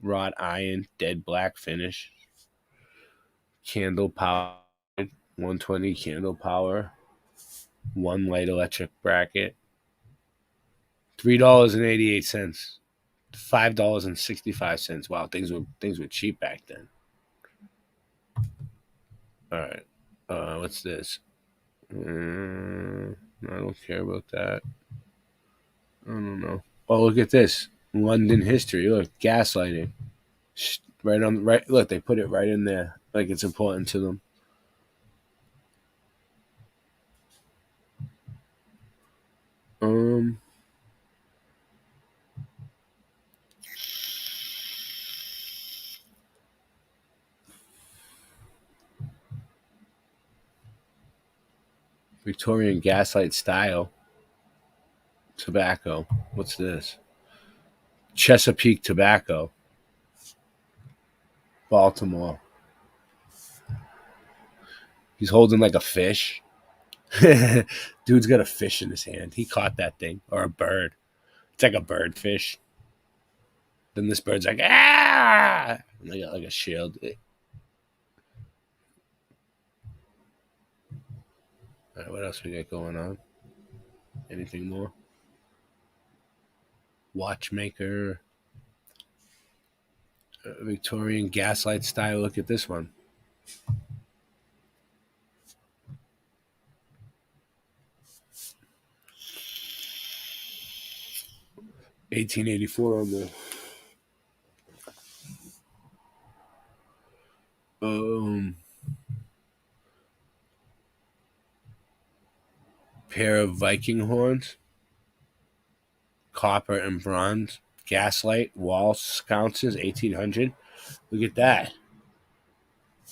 S13: Wrought iron, dead black finish. Candle power, 120 candle power. One light electric bracket. $3.88. $5.65. Wow, things were cheap back then. All right. What's this? I don't care about that. I don't know. Oh, look at this. London history. Look, gaslighting. Right. Look, they put it right in there, like it's important to them. Victorian gaslight style tobacco. What's this? Chesapeake tobacco. Baltimore. He's holding like a fish. Dude's got a fish in his hand. He caught that thing. Or a bird. It's like a bird fish. Then this bird's like, ah! And they got like a shield. All right, what else we got going on? Anything more? Watchmaker. Victorian gaslight style. Look at this one. $18.84 on the pair of Viking horns, copper and bronze, gaslight, wall sconces, 1800. Look at that.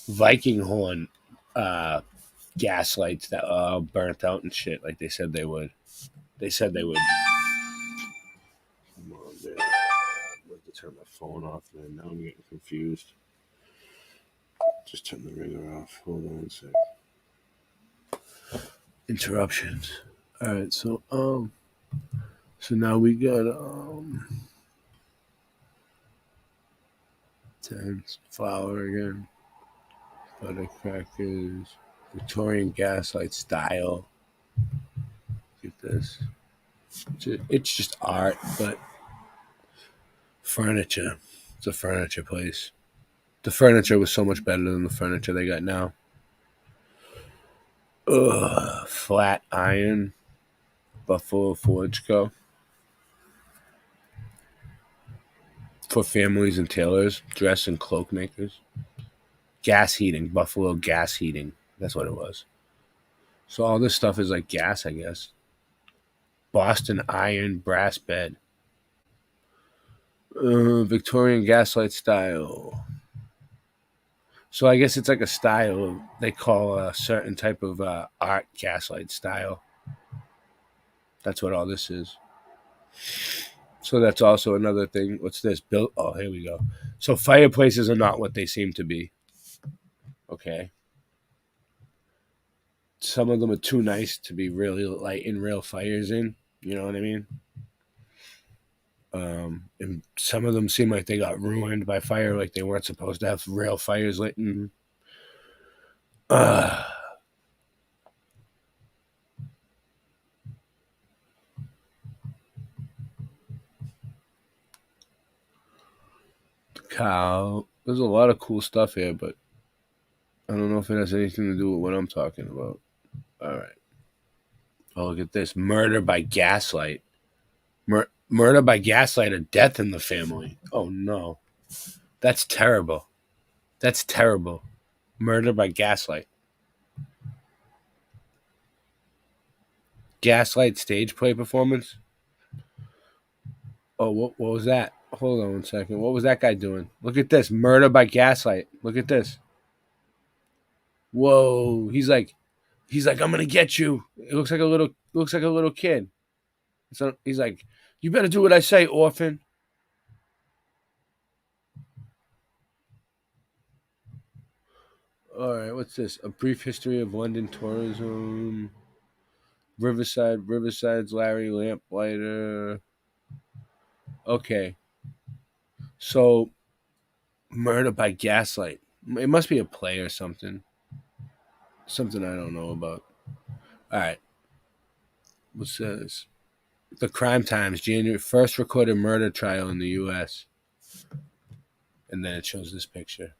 S13: Viking horn gaslights that burnt out and shit like they said they would. They said they would. Come on, man. I'm going to turn my phone off, man. Now I'm getting confused. Just turn the ringer off. Hold on a sec. Interruptions. All right, so now we got 10 flour again, butter crackers, Victorian gaslight style. Look at this. It's just art, but furniture. It's a furniture place. The furniture was so much better than the furniture they got now. Flat iron, Buffalo Forge Co. For families and tailors, dress and cloak makers. Gas heating, Buffalo gas heating. That's what it was. So all this stuff is like gas, I guess. Boston iron brass bed. Victorian gaslight style. So I guess it's like a style they call a certain type of art gaslight style. That's what all this is. So that's also another thing. What's this? Oh, here we go. So fireplaces are not what they seem to be. Okay. Some of them are too nice to be really lighting real fires in. You know what I mean? And some of them seem like they got ruined by fire, like they weren't supposed to have real fires lit. Cow. There's a lot of cool stuff here, but I don't know if it has anything to do with what I'm talking about. All right. Oh, look at this. Murder by gaslight. Murder by gaslight or death in the family. Oh, no. That's terrible. That's terrible. Murder by gaslight. Gaslight stage play performance? Oh, what was that? Hold on 1 second. What was that guy doing? Look at this. Murder by gaslight. Look at this. Whoa. He's like, I'm gonna get you. It looks like a little kid. So he's like, you better do what I say, orphan. All right, what's this? A brief history of London tourism. Riverside's Larry Lamplighter. Okay. So, murder by gaslight. It must be a play or something. Something I don't know about. All right. What's this? The Crime Times, January, first recorded murder trial in the U.S. And then it shows this picture.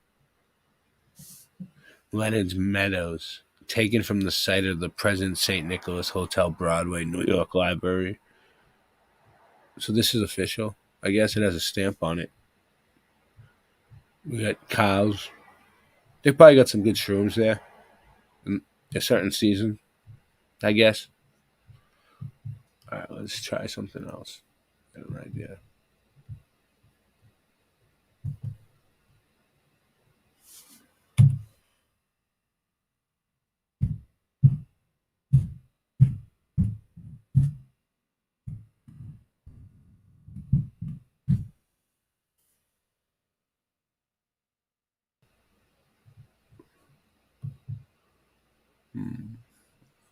S13: Leonard's Meadows, taken from the site of the present St. Nicholas Hotel, Broadway, New York Library. So this is official. I guess it has a stamp on it. We got cows. They probably got some good shrooms there in a certain season, I guess. All right, let's try something else. Got an idea.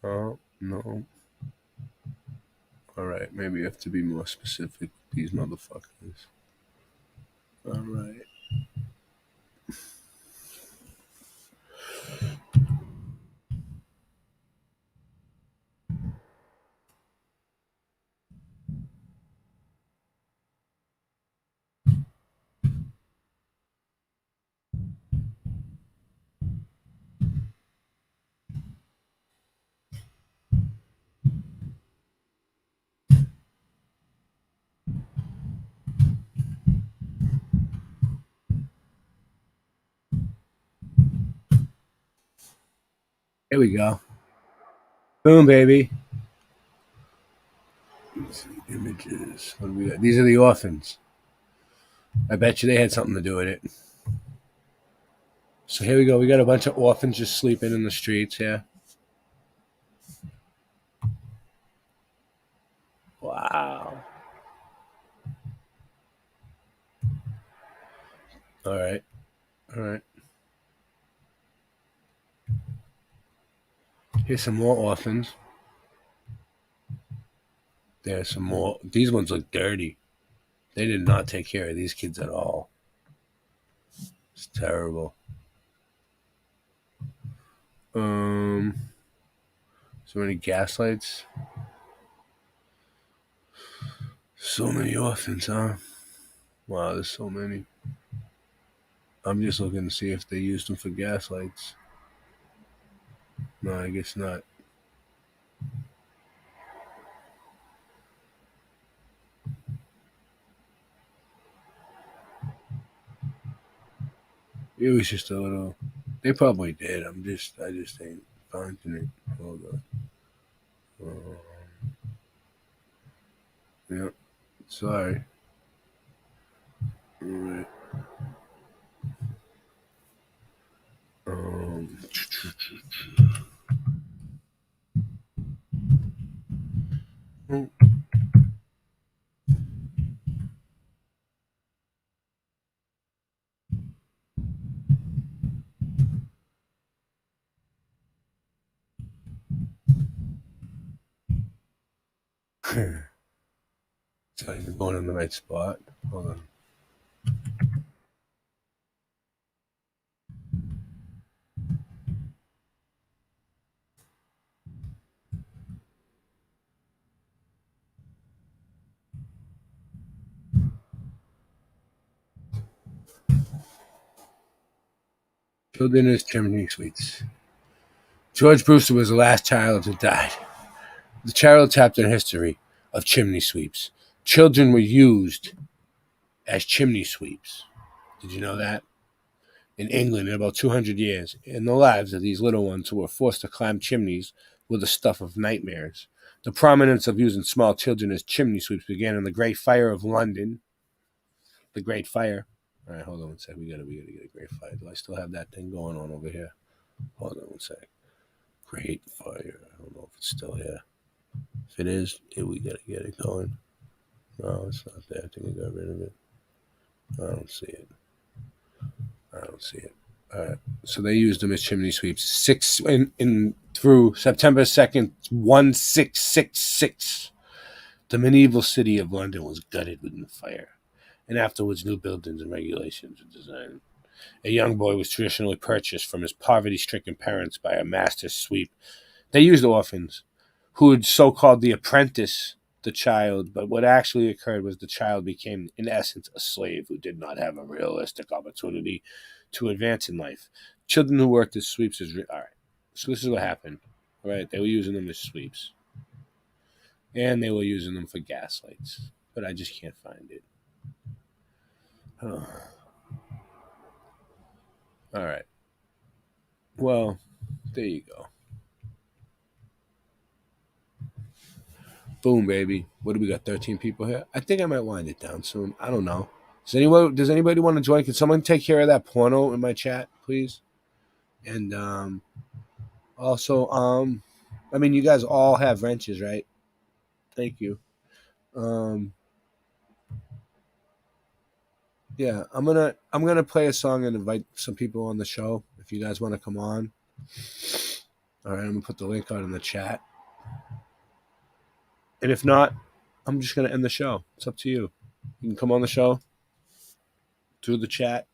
S13: Oh, no. All right, maybe you have to be more specific, these motherfuckers. All right. Here we go. Boom, baby. Images. What do we got? These are the orphans. I bet you they had something to do with it. So here we go. We got a bunch of orphans just sleeping in the streets here. Wow. All right. All right. Here's some more orphans. There's some more. These ones look dirty. They did not take care of these kids at all. It's terrible. So many gaslights. So many orphans, huh? Wow, there's so many. I'm just looking to see if they used them for gaslights. No, I guess not. It was just a little. They probably did. I just ain't finding it. Hold on. Yep. Sorry. All right. It's not even going in the right spot. Hold on. Children's Chimney Sweets. George Brewster was the last child that died. The child chapter in history of chimney sweeps. Children were used as chimney sweeps. Did you know that? In England, in about 200 years, in the lives of these little ones who were forced to climb chimneys were the stuff of nightmares. The prominence of using small children as chimney sweeps began in the Great Fire of London. The Great Fire. All right, hold on one sec. We gotta get a Great Fire. Do I still have that thing going on over here? Hold on one sec. Great Fire. I don't know if it's still here. If it is, we gotta get it going. No, it's not there. I think I got rid of it. I don't see it. All right. So they used them as chimney sweeps. Through September 2nd, 1666. The medieval city of London was gutted within the fire, and afterwards new buildings and regulations were designed. A young boy was traditionally purchased from his poverty-stricken parents by a master sweep. They used orphans, who would so-called the apprentice the child, but what actually occurred was the child became, in essence, a slave who did not have a realistic opportunity to advance in life. Children who worked as sweeps all right. So this is what happened. All right, they were using them as sweeps, and they were using them for gaslights, but I just can't find it. Oh. All right. Well, there you go. Boom, baby. What do we got? 13 people here? I think I might wind it down soon. I don't know. Does anybody want to join? Can someone take care of that porno in my chat, please? And also, I mean, you guys all have wrenches, right? Thank you. Yeah, I'm gonna play a song and invite some people on the show if you guys want to come on. All right, I'm gonna put the link out in the chat. And if not, I'm just going to end the show. It's up to you. You can come on the show through the chat.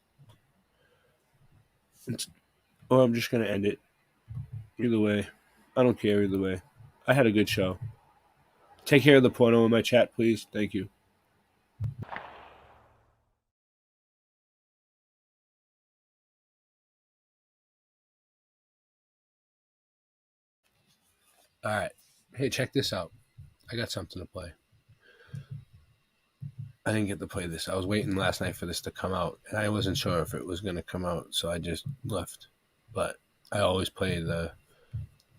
S13: Or I'm just going to end it. Either way. I don't care either way. I had a good show. Take care of the porno in my chat, please. Thank you. All right. Hey, check this out. I got something to play. I didn't get to play this. I was waiting last night for this to come out, and I wasn't sure if it was going to come out, so I just left. But I always play the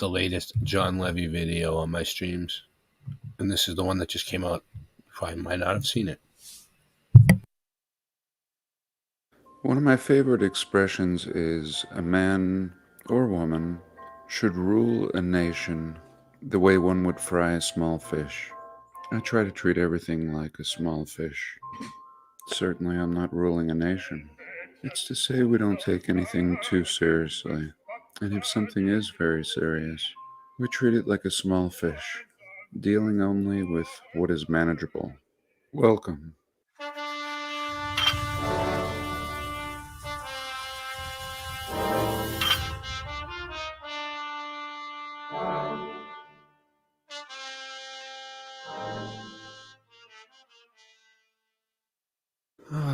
S13: latest John Levy video on my streams, and this is the one that just came out. You probably might not have seen it.
S4: One of my favorite expressions is a man or woman should rule a nation the way one would fry a small fish. I try to treat everything like a small fish. Certainly I'm not ruling a nation. It's to say we don't take anything too seriously. And if something is very serious, we treat it like a small fish, dealing only with what is manageable. Welcome.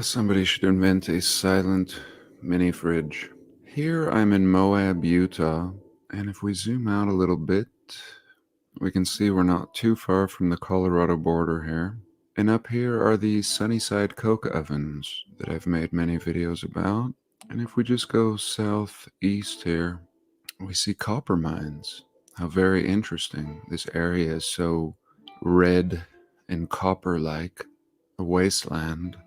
S4: Somebody should invent a silent mini fridge. Here I'm in Moab, Utah, and if we zoom out a little bit, we can see we're not too far from the Colorado border here. And up here are the Sunnyside coke ovens that I've made many videos about. And if we just go southeast here, we see copper mines. How very interesting. This area is so red and copper-like, a wasteland.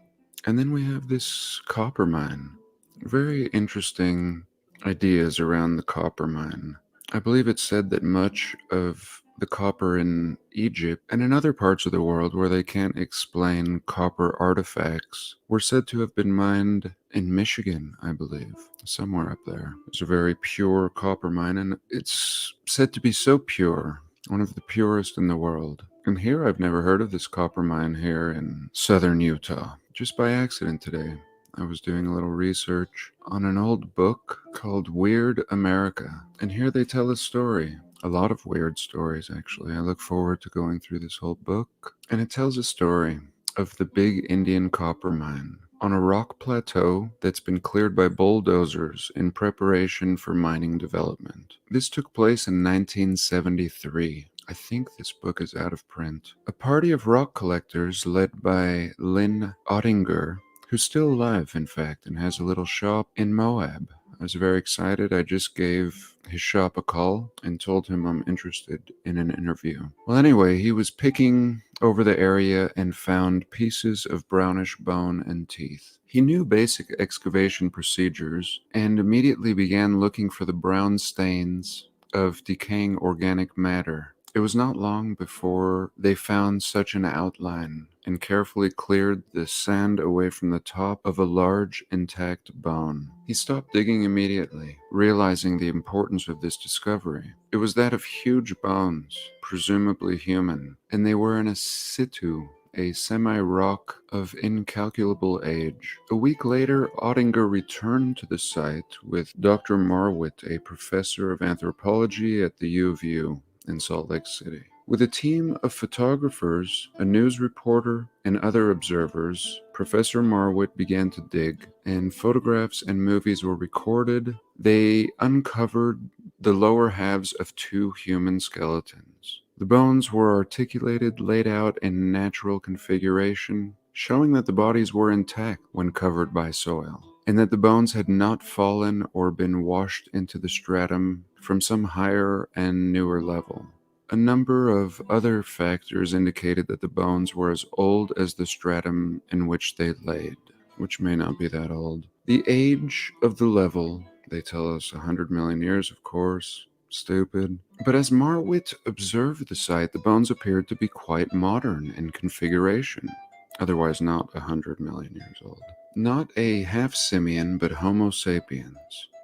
S4: And then we have this copper mine. Very interesting ideas around the copper mine. I believe it's said that much of the copper in Egypt and in other parts of the world where they can't explain copper artifacts were said to have been mined in Michigan, I believe, somewhere up there. It's a very pure copper mine, and it's said to be so pure, one of the purest in the world. And here I've never heard of this copper mine here in southern Utah. Just by accident today, I was doing a little research on an old book called Weird America. And here they tell a story. A lot of weird stories, actually. I look forward to going through this whole book. And it tells a story of the big Indian copper mine on a rock plateau that's been cleared by bulldozers in preparation for mining development. This took place in 1973. I think this book is out of print. A party of rock collectors led by Lynn Ottinger, who's still alive, in fact, and has a little shop in Moab. I was very excited. I just gave his shop a call and told him I'm interested in an interview. Well, anyway, he was picking over the area and found pieces of brownish bone and teeth. He knew basic excavation procedures and immediately began looking for the brown stains of decaying organic matter. It was not long before they found such an outline and carefully cleared the sand away from the top of a large intact bone. He stopped digging immediately, realizing the importance of this discovery. It was that of huge bones, presumably human, and they were in a situ, a semi-rock of incalculable age. A week later, Ottinger returned to the site with Dr. Marwitt, a professor of anthropology at the U of U in Salt Lake City. With a team of photographers, a news reporter, and other observers, Professor Marwitt began to dig, and photographs and movies were recorded. They uncovered the lower halves of 2 human skeletons. The bones were articulated, laid out in natural configuration, showing that the bodies were intact when covered by soil, and that the bones had not fallen or been washed into the stratum from some higher and newer level. A number of other factors indicated that the bones were as old as the stratum in which they laid, which may not be that old. The age of the level, they tell us 100 million years, of course. Stupid. But as Marwitt observed the site, the bones appeared to be quite modern in configuration, otherwise not 100 million years old. Not a half-simian, but Homo sapiens.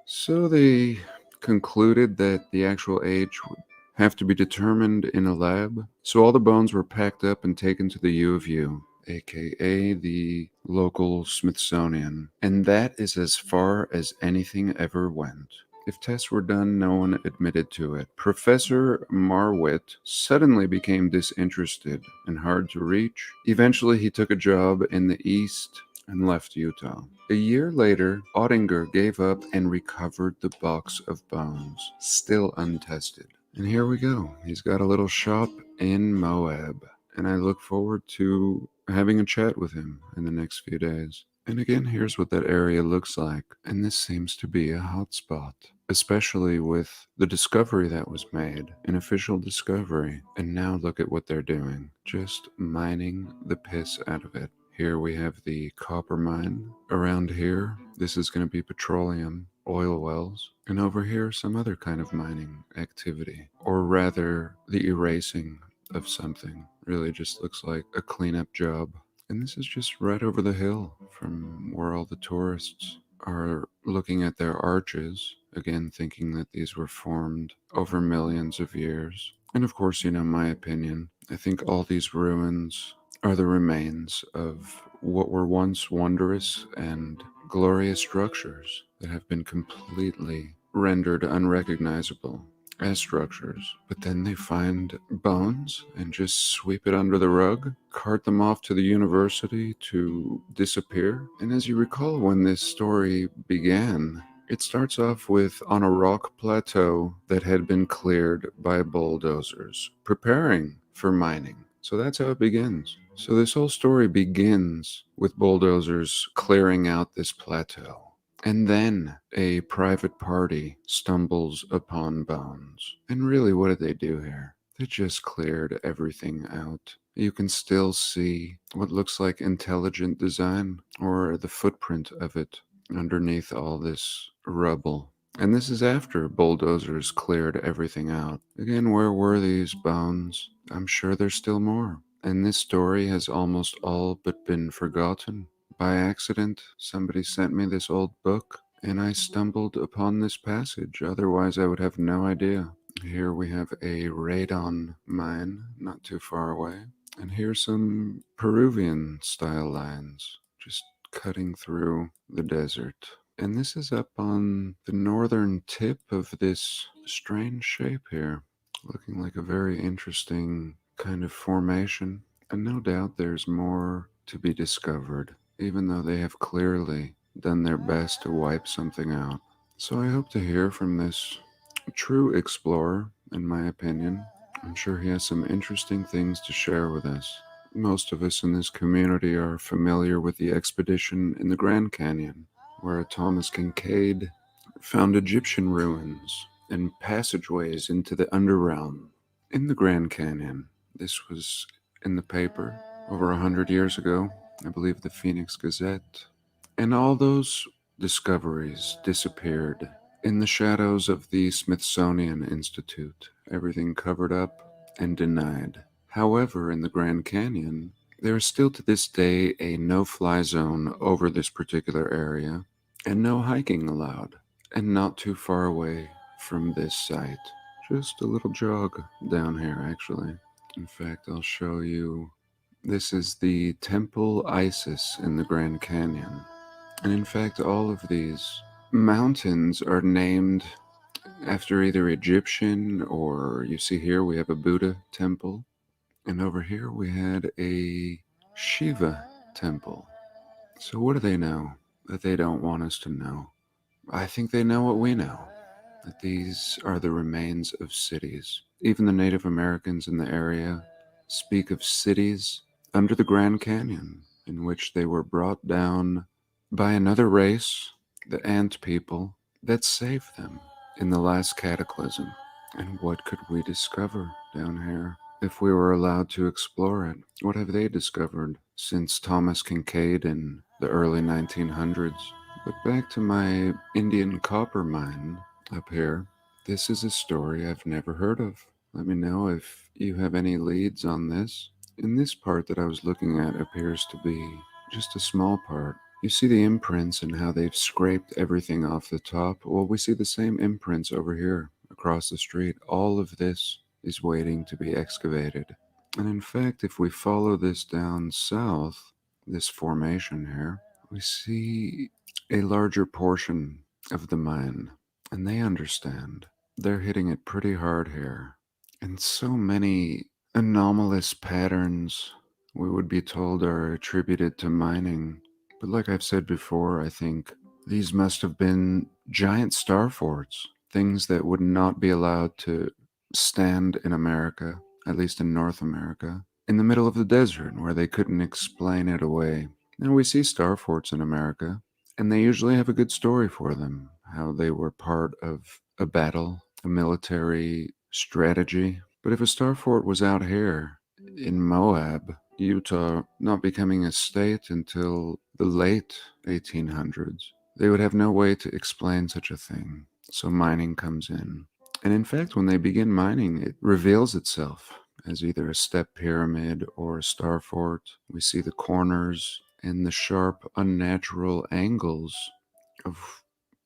S4: So they concluded that the actual age would have to be determined in a lab. So all the bones were packed up and taken to the U of U, aka the local Smithsonian. And that is as far as anything ever went. If tests were done, no one admitted to it. Professor Marwitt suddenly became disinterested and hard to reach. Eventually, he took a job in the East and left Utah. A year later, Ottinger gave up and recovered the box of bones, still untested. And here we go. He's got a little shop in Moab, and I look forward to having a chat with him in the next few days. And again, here's what that area looks like. And this seems to be a hotspot, especially with the discovery that was made, an official discovery. And now look at what they're doing, just mining the piss out of it. Here we have the copper mine. Around here, this is going to be petroleum, oil wells. And over here, some other kind of mining activity, or rather the erasing of something. Really just looks like a cleanup job. And this is just right over the hill from where all the tourists are looking at their arches, again thinking that these were formed over millions of years. And of course, you know my opinion. I think all these ruins are the remains of what were once wondrous and glorious structures that have been completely rendered unrecognizable as structures. But then they find bones and just sweep it under the rug, cart them off to the university to disappear. And as you recall, when this story began, it starts off with on a rock plateau that had been cleared by bulldozers, preparing for mining. So that's how it begins. So this whole story begins with bulldozers clearing out this plateau. And then a private party stumbles upon bones. And really, what did they do here? They just cleared everything out. You can still see what looks like intelligent design, or the footprint of it, underneath all this rubble. And this is after bulldozers cleared everything out. Again, where were these bones? I'm sure there's still more. And this story has almost all but been forgotten. By accident, somebody sent me this old book, and I stumbled upon this passage. Otherwise, I would have no idea. Here we have a radon mine, not too far away. And here's some Peruvian-style lines, just cutting through the desert. And this is up on the northern tip of this strange shape here, looking like a very interesting kind of formation. And no doubt there's more to be discovered, even though they have clearly done their best to wipe something out. So I hope to hear from this true explorer, in my opinion, I'm sure he has some interesting things to share with us. Most of us in this community are familiar with the expedition in the Grand Canyon, where Thomas Kincaid found Egyptian ruins and passageways into the underrealm. In the Grand Canyon, this was in the paper over 100 years ago, I believe the Phoenix Gazette, and all those discoveries disappeared in the shadows of the Smithsonian Institute, everything covered up and denied. However, in the Grand Canyon, there is still to this day a no-fly zone over this particular area, and no hiking allowed, and not too far away from this site. Just a little jog down here, actually. In fact, I'll show you. This is the Temple Isis in the Grand Canyon. And in fact, all of these mountains are named after either Egyptian, or you see here we have a Buddha temple. And over here we had a Shiva temple. So what do they know that they don't want us to know? I think they know what we know, that these are the remains of cities. Even the Native Americans in the area speak of cities under the Grand Canyon in which they were brought down by another race, the Ant people, that saved them in the last cataclysm. And what could we discover down here if we were allowed to explore it? What have they discovered since Thomas Kincaid in the early 1900s? But back to my Indian copper mine up here. This is a story I've never heard of. Let me know if you have any leads on this. In this part that I was looking at appears to be just a small part. You see the imprints and how they've scraped everything off the top. Well, we see the same imprints over here across the street. All of this is waiting to be excavated. And in fact, if we follow this down south, this formation here, we see a larger portion of the mine, and they understand. They're hitting it pretty hard here. And so many anomalous patterns, we would be told, are attributed to mining. But like I've said before, I think these must have been giant star forts, things that would not be allowed to stand in America, at least in North America, in the middle of the desert where they couldn't explain it away. Now we see star forts in America, and they usually have a good story for them, how they were part of a battle, a military strategy. But if a star fort was out here in Moab, Utah, not becoming a state until the late 1800s, they would have no way to explain such a thing. So mining comes in. And in fact, when they begin mining, it reveals itself as either a step pyramid or a star fort. We see the corners and the sharp, unnatural angles of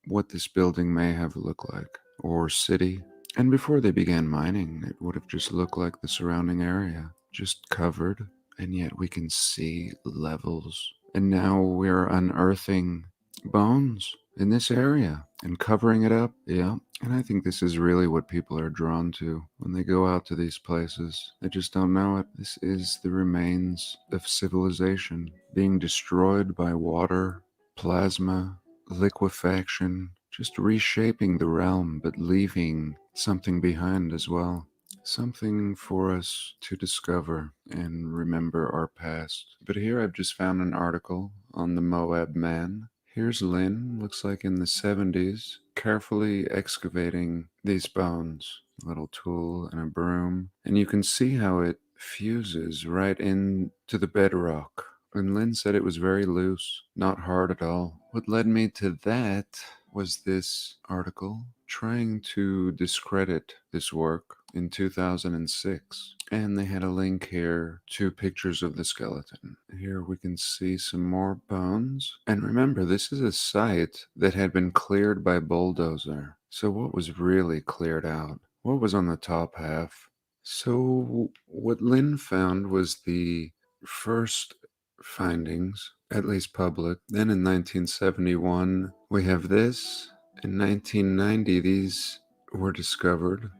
S4: what this building may have looked like, or city. And before they began mining, it would have just looked like the surrounding area, just covered, and yet we can see levels. And now we're unearthing bones in this area and covering it up. Yeah. And I think this is really what people are drawn to when they go out to these places. They just don't know it. This is the remains of civilization being destroyed by water, plasma, liquefaction, just reshaping the realm, but leaving something behind as well. Something for us to discover and remember our past. But here I've just found an article on the Moab Man. Here's Lynn, looks like in the 70s, carefully excavating these bones. A little tool and a broom. And you can see how it fuses right into the bedrock. And Lynn said it was very loose, not hard at all. What led me to that was this article trying to discredit this work in 2006. And they had a link here to pictures of the skeleton. Here we can see some more bones. And remember, this is a site that had been cleared by bulldozer. So what was really cleared out? What was on the top half? So what Lynn found was the first findings, at least public. Then in 1971, we have this. In 1990, these were discovered.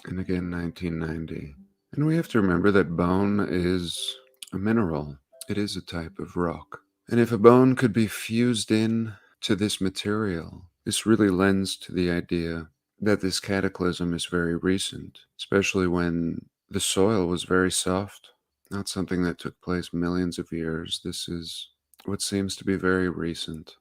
S4: And again, 1990. And we have to remember that bone is a mineral. It is a type of rock. And if a bone could be fused in to this material, this really lends to the idea that this cataclysm is very recent, especially when The soil was very soft. Not something that took place millions of years. This is what seems to be very recent.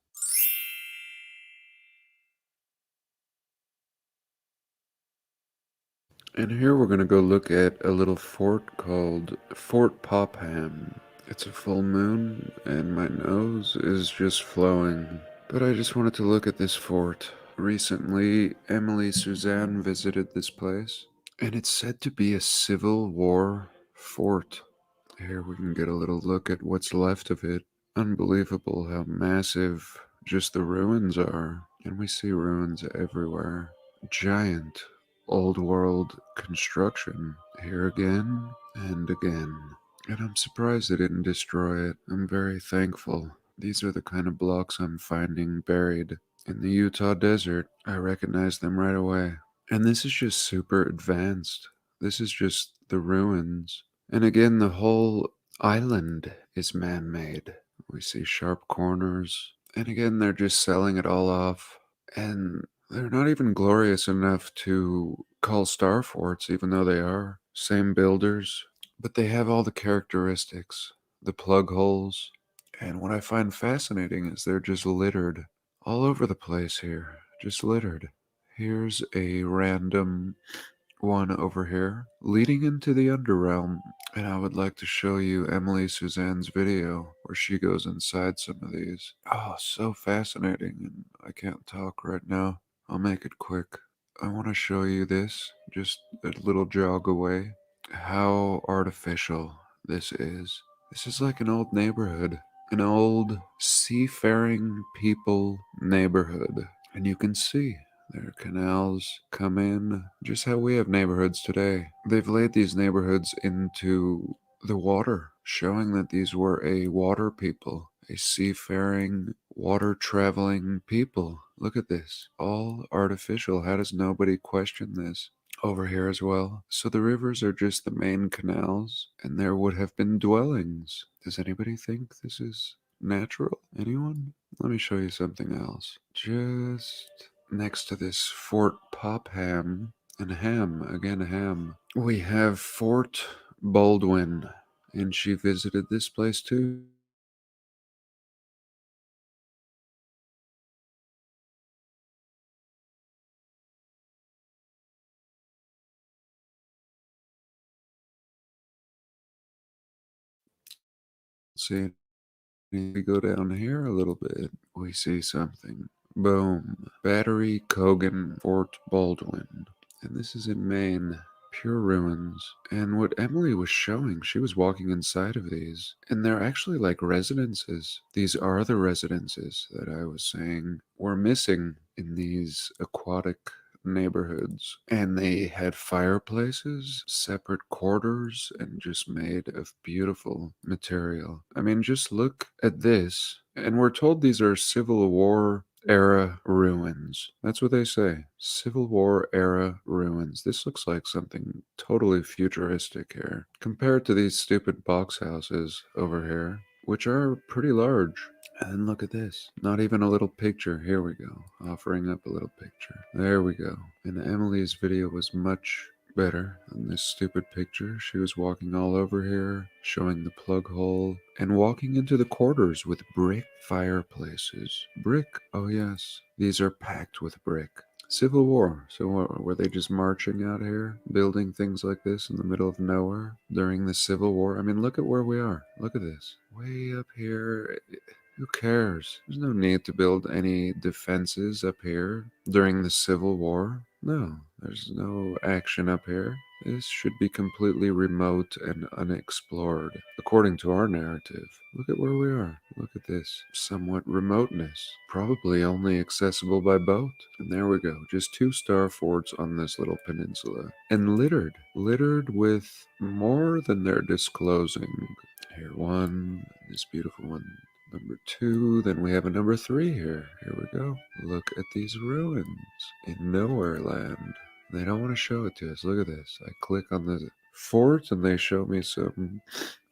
S4: And here we're going to go look at a little fort called Fort Popham. It's a full moon, and my nose is just flowing. But I just wanted to look at this fort. Recently, Emily Suzanne visited this place, and it's said to be a Civil War fort. Here we can get a little look at what's left of it. Unbelievable how massive just the ruins are. And we see ruins everywhere. Giant old world construction here again and again. And I'm surprised they didn't destroy it. I'm very thankful. These are the kind of blocks I'm finding buried in the Utah desert. I recognize them right away. And this is just super advanced. This is just the ruins. And again, the whole island is man-made. We see sharp corners. And again, they're just selling it all off. And they're not even glorious enough to call star forts, even though they are. Same builders. But they have all the characteristics. The plug holes. And what I find fascinating is they're just littered all over the place here. Just littered. Here's a random one over here leading into the underrealm, and I would like to show you Emily Suzanne's video where she goes inside some of these. Oh, so fascinating, and I can't talk right now. I'll make it quick. I want to show you this, just a little jog away, how artificial this is. This is like an old neighborhood, an old seafaring people neighborhood, and you can see their canals come in just how we have neighborhoods today. They've laid these neighborhoods into the water, showing that these were a water people, a seafaring, water traveling people. Look at this. All artificial. How does nobody question this? Over here as well. So the rivers are just the main canals, and there would have been dwellings. Does anybody think this is natural? Anyone? Let me show you something else. Just next to this Fort Popham, and Ham, we have Fort Baldwin, and she visited this place too. See, we go down here a little bit, we see something. Boom. Battery Cogan Fort Baldwin. And this is in Maine. Pure ruins. And what Emily was showing, she was walking inside of these, and they're actually like residences. These are the residences that I was saying were missing in these aquatic neighborhoods. And they had fireplaces, separate quarters, and just made of beautiful material. I mean, just look at this. And we're told these are Civil War era ruins. That's what they say. Civil War era ruins. This looks like something totally futuristic here, compared to these stupid box houses over here, which are pretty large. And then look at this. Not even a little picture. Here we go. Offering up a little picture. There we go. And Emily's video was much better than this stupid picture. She was walking all over here, showing the plug hole, and walking into the quarters with brick fireplaces. Brick, oh yes. These are packed with brick. Civil War. So were they just marching out here, building things like this in the middle of nowhere during the Civil War? I mean, look at where we are. Look at this. Way up here. Who cares? There's no need to build any defenses up here during the Civil War. No, there's no action up here. This should be completely remote and unexplored, according to our narrative. Look at where we are. Look at this somewhat remoteness. Probably only accessible by boat. And there we go. Just 2 star forts on this little peninsula. And littered with more than they're disclosing. Here, one, this beautiful one. Number 2, then we have a number 3 here. Here we go. Look at these ruins in nowhere land. They don't want to show it to us. Look at this. I click on the fort and they show me some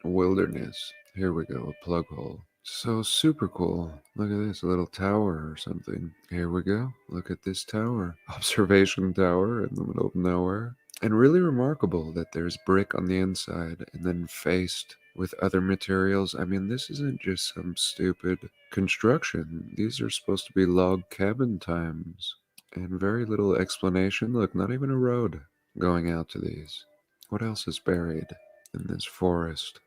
S4: wilderness. Here we go, a plug hole. So super cool. Look at this, a little tower or something. Here we go. Look at this tower. Observation tower in the middle of nowhere. And really remarkable that there's brick on the inside and then faced with other materials. I mean, this isn't just some stupid construction. These are supposed to be log cabin times. And very little explanation. Look, not even a road going out to these. What else is buried in this forest?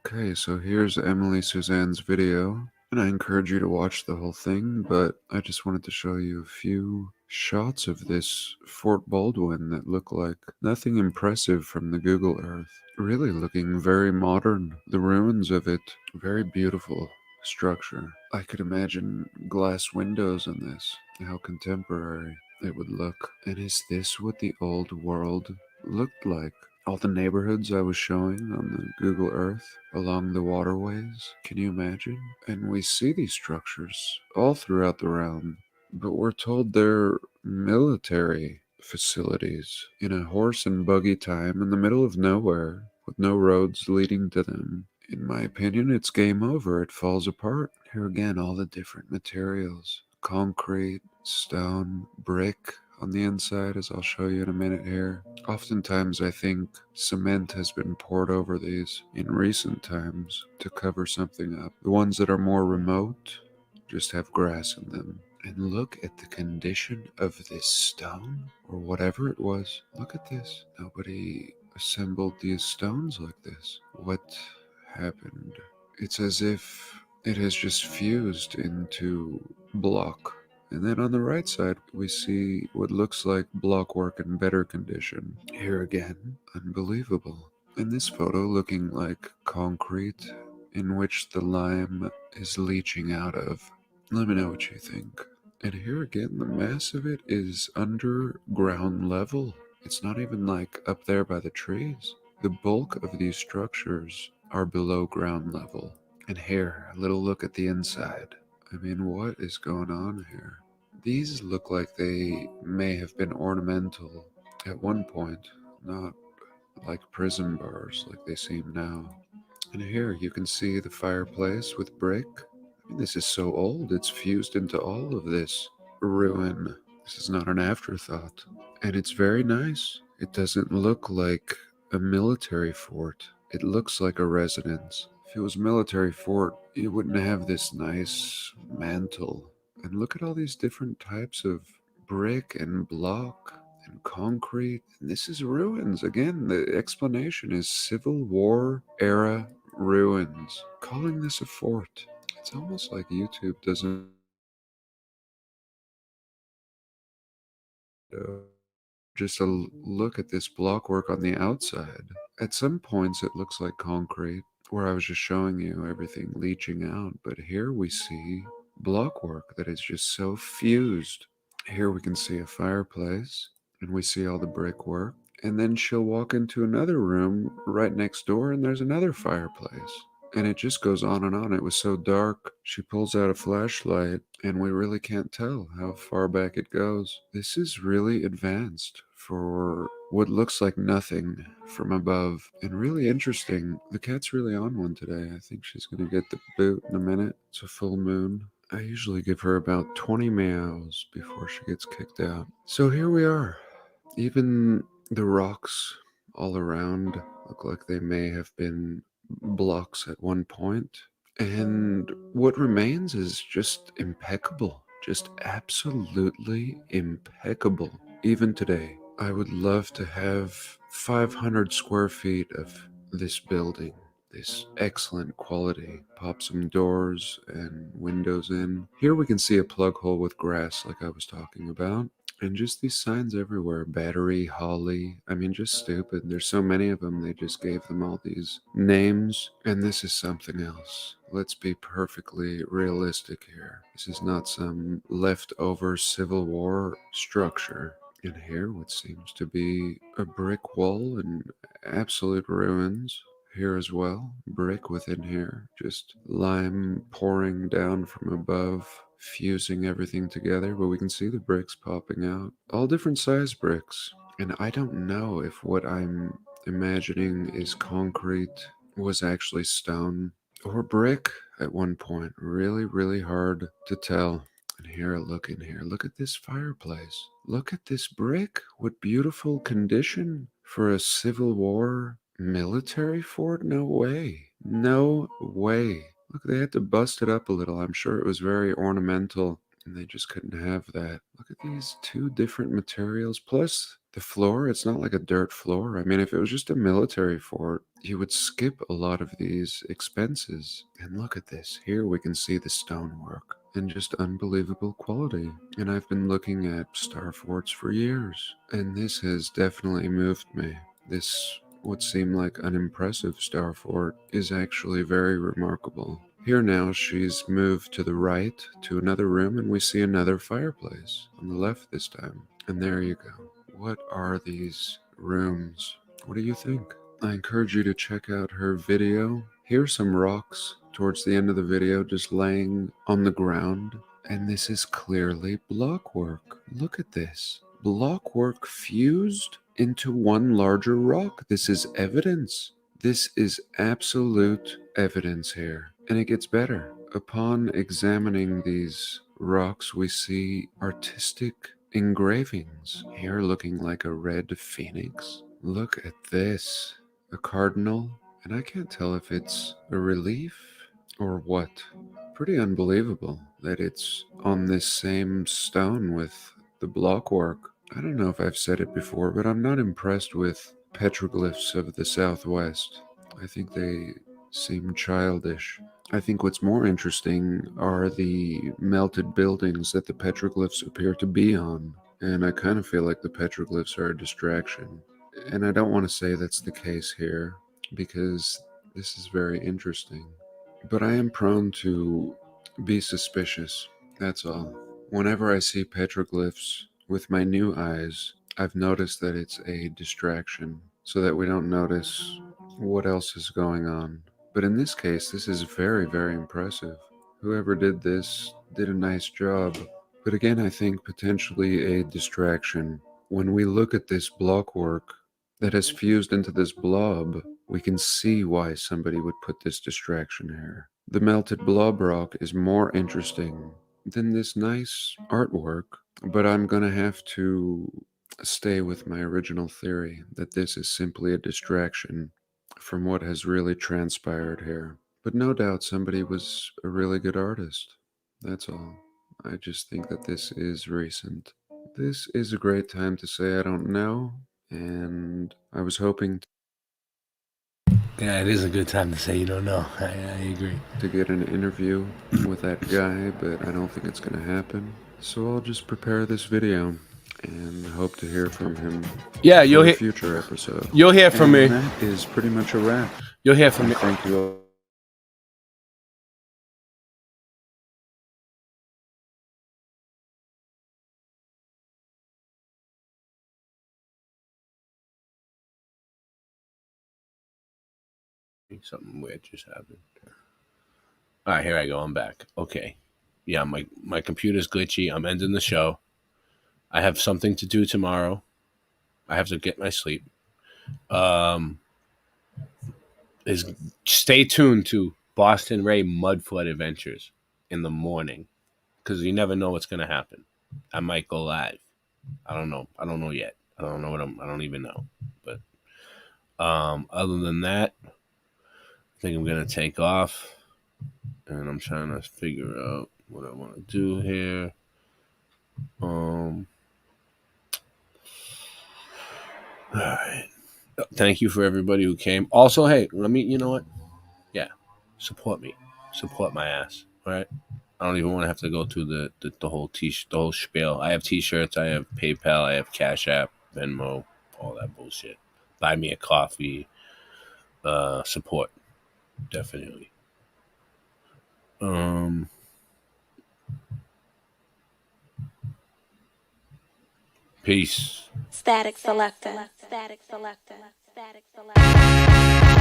S4: Okay, so here's Emily Suzanne's video. And I encourage you to watch the whole thing, but I just wanted to show you a few shots of this Fort Baldwin that look like nothing impressive from the Google Earth. Really looking very modern. The ruins of it, very beautiful structure. I could imagine glass windows in this, how contemporary it would look. And is this what the old world looked like? All the neighborhoods I was showing on the Google Earth along the waterways, can you imagine? And we see these structures all throughout the realm, but we're told they're military facilities in a horse and buggy time in the middle of nowhere with no roads leading to them. In my opinion, it's game over. It falls apart. Here again, all the different materials. Concrete, stone, brick on the inside, as I'll show you in a minute here. Oftentimes I think cement has been poured over these in recent times to cover something up. The ones that are more remote just have grass in them. And look at the condition of this stone, or whatever it was. Look at this. Nobody assembled these stones like this. What happened? It's as if it has just fused into block. And then on the right side, we see what looks like block work in better condition. Here again, unbelievable. In this photo, looking like concrete in which the lime is leaching out of. Let me know what you think. And here again, the mass of it is under ground level. It's not even like up there by the trees. The bulk of these structures are below ground level. And here, a little look at the inside. I mean, what is going on here? These look like they may have been ornamental at one point, not like prison bars like they seem now. And here you can see the fireplace with brick. I mean, this is so old, it's fused into all of this ruin. This is not an afterthought. And it's very nice. It doesn't look like a military fort. It looks like a residence. If it was a military fort, you wouldn't have this nice mantle. And look at all these different types of brick and block and concrete. And this is ruins. Again, the explanation is Civil War era ruins. Calling this a fort. It's almost like YouTube doesn't just a look at this block work on the outside. At some points it looks like concrete, where I was just showing you everything leaching out, but here we see block work that is just so fused. Here we can see a fireplace, and we see all the brickwork, and then she'll walk into another room right next door, and there's another fireplace. And it just goes on and on. It was so dark. She pulls out a flashlight, and we really can't tell how far back it goes. This is really advanced for what looks like nothing from above. And really interesting. The cat's really on one today. I think she's going to get the boot in a minute. It's a full moon. I usually give her about 20 meows before she gets kicked out. So here we are. Even the rocks all around look like they may have been blocks at one point. And what remains is just impeccable. Just absolutely impeccable. Even today, I would love to have 500 square feet of this building. This excellent quality. Pop some doors and windows in. Here we can see a plug hole with grass like I was talking about. And just these signs everywhere. Battery, Holly. I mean, just stupid. There's so many of them. They just gave them all these names. And this is something else. Let's be perfectly realistic here. This is not some leftover Civil War structure. And here, what seems to be a brick wall in absolute ruins. Here as well, brick within here, just lime pouring down from above, fusing everything together, but we can see the bricks popping out. All different size bricks. And I don't know if what I'm imagining is concrete was actually stone or brick at one point. Really, really hard to tell. And here, look in here. Look at this fireplace. Look at this brick. What beautiful condition. For a Civil War military fort? No way. No way. Look, they had to bust it up a little. I'm sure it was very ornamental, and they just couldn't have that. Look at these two different materials. Plus, the floor, it's not like a dirt floor. I mean, if it was just a military fort, you would skip a lot of these expenses. And look at this. Here we can see the stonework and just unbelievable quality. And I've been looking at star forts for years, and this has definitely moved me. This what seemed like an impressive star fort is actually very remarkable. Here now she's moved to the right to another room, and we see another fireplace on the left this time. And there you go. What are these rooms? What do you think? I encourage you to check out her video. Here's some rocks towards the end of the video just laying on the ground, and this is clearly blockwork. Look at this. Blockwork fused into one larger rock. This is evidence. This is absolute evidence here. And it gets better. Upon examining these rocks, we see artistic engravings. Here looking like a red phoenix. Look at this. A cardinal. And I can't tell if it's a relief or what. Pretty unbelievable that it's on this same stone with the blockwork. I don't know if I've said it before, but I'm not impressed with petroglyphs of the Southwest. I think they seem childish. I think what's more interesting are the melted buildings that the petroglyphs appear to be on. And I kind of feel like the petroglyphs are a distraction. And I don't want to say that's the case here, because this is very interesting. But I am prone to be suspicious, that's all. Whenever I see petroglyphs with my new eyes, I've noticed that it's a distraction, so that we don't notice what else is going on. But in this case, this is very, very impressive. Whoever did this did a nice job. But again, I think potentially a distraction. When we look at this blockwork that has fused into this blob, we can see why somebody would put this distraction here. The melted blob rock is more interesting than this nice artwork, but I'm gonna have to stay with my original theory that this is simply a distraction from what has really transpired here. But no doubt somebody was a really good artist. That's all. I just think that this is recent. This is a great time to say I don't know, and I was hoping
S13: Yeah, it is a good time to say you don't know. I agree.
S4: to get an interview with that guy, but I don't think it's going to happen. So I'll just prepare this video and hope to hear from him.
S13: Yeah,
S4: for
S13: you'll
S4: a
S13: hear
S4: future episode.
S13: You'll hear from
S4: and
S13: me.
S4: That is pretty much a wrap.
S13: You'll hear from me.
S4: Thank you all.
S13: Something weird just happened. All right, here I go. I'm back. Okay. Yeah, my computer's glitchy. I'm ending the show. I have something to do tomorrow. I have to get my sleep. Stay tuned to Boston Ray Mudflood Adventures in the morning, because you never know what's gonna happen. I might go live. I don't know. I don't know yet. I don't know I don't even know. But other than that, I think I'm gonna take off, and I'm trying to figure out what I want to do here. All right. Thank you for everybody who came. Also, hey, you know what? Yeah, support me. Support my ass. All right. I don't even want to have to go through the whole the whole spiel. I have T-shirts. I have PayPal. I have Cash App, Venmo, all that bullshit. Buy me a coffee. Support. Definitely. Peace.
S6: Static selector.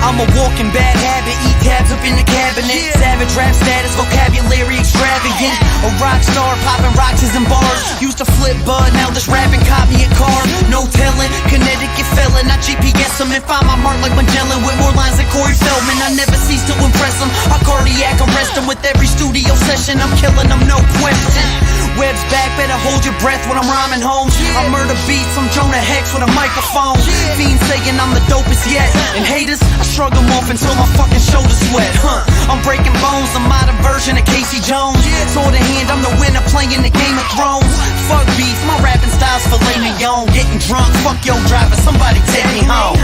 S17: I'm a walking bad habit, eat tabs up in the cabinet. Savage rap status, vocabulary extravagant. A rock star, popping rocks in bars. Used to flip bud, now this rapping copy a car. No telling, Connecticut felon. I GPS them and find my mark like Mandela with more lines than Corey Feldman. I never cease to impress them. I cardiac arrest them with every studio session. I'm killing them, no question. Web's back, better Hold your breath when I'm rhyming, home. I murder beats, I'm Jonah Hex with a microphone. Fiends saying I'm the dopest yet. And haters, I shrug them off until my fucking shoulders sweat. I'm breaking bones, the modern version of Casey Jones. Sword in hand, I'm the winner playing the Game of Thrones. Fuck beef, my rapping style's filet mignon. Getting drunk, fuck your driver, somebody take me home.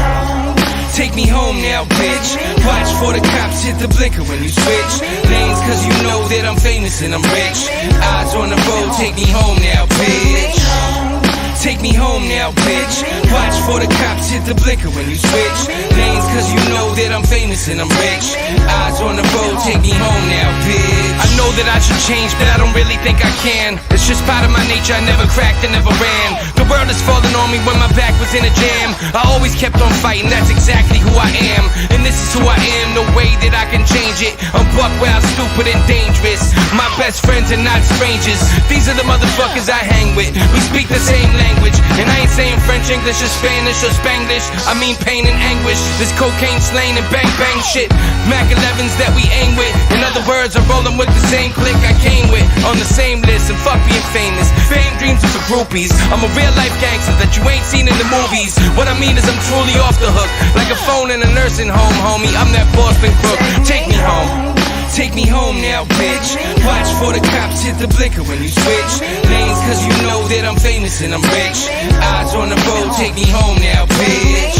S20: Take me home now, bitch. Watch for the cops hit the blinker when you switch lanes, cause you know that I'm famous and I'm rich. Eyes on the road, take me home now, bitch. Take me home now, bitch. Watch for the cops hit the blinker when you switch lanes, cause you know that I'm famous and I'm rich. Eyes on the road, take me home now, bitch. I know that I should change, but I don't really think I can. It's just part of my nature, I never cracked and never ran. The world is falling on me when my back was in a jam. I always kept on fighting, that's exactly who I am. And this is who I am, no way that I can change it. I'm buck wild, stupid and dangerous. My best friends are not strangers. These are the motherfuckers I hang with. We speak the same language, and I ain't saying French, English, or Spanish, or Spanglish. I mean pain and anguish. This cocaine slaying and bang bang shit. Mac 11s that we aim with. In other words, I'm rolling with the same clique I came with. On the same list, and fuck being famous. Fame dreams are for groupies. I'm a real life gangster that you ain't seen in the movies. What I mean is I'm truly off the hook, like a phone in a nursing home, homie. I'm that Boston crook. Take me home. Take me home now, bitch. Watch for the cops hit the blinker when you switch lanes, cause you know that I'm famous and I'm rich. Eyes on the road, take me home now, bitch.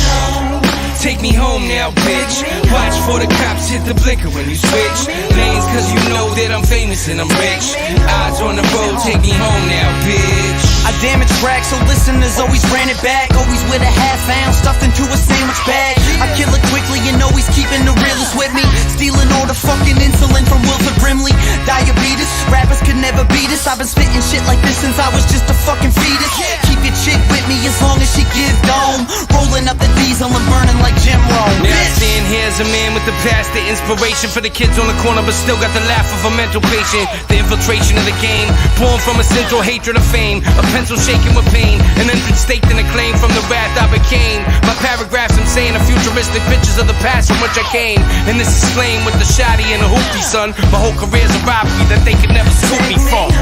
S20: Take me home now, bitch. Watch for the cops hit the blinker when you switch lanes, cause you know that I'm famous and I'm rich. Eyes on the road, take me home now, bitch.
S17: I damage tracks, so listeners always ran it back. Always with a half ounce stuffed into a sandwich bag. I kill it quickly and always keeping the realest with me. Stealing all the fucking insulin from Wilford Brimley. Diabetes, rappers could never beat us. I've been spitting shit like this since I was just a fucking fetus. Keep your chick with me as long as she give dome. Rolling up the diesel and burning like Jim Rome.
S20: Now I stand here as a man with the past, the inspiration for the kids on the corner, but still got the laugh of a mental patient. The infiltration of the game, born from a central hatred of fame. A pencil shaking with pain, an entrance staked in a claim from the wrath I became. My paragraphs I'm saying are futuristic pictures of the past from which I came. And this is slain with the shoddy and the hoopty, son. My whole career's a robbery that they could never scoop me from.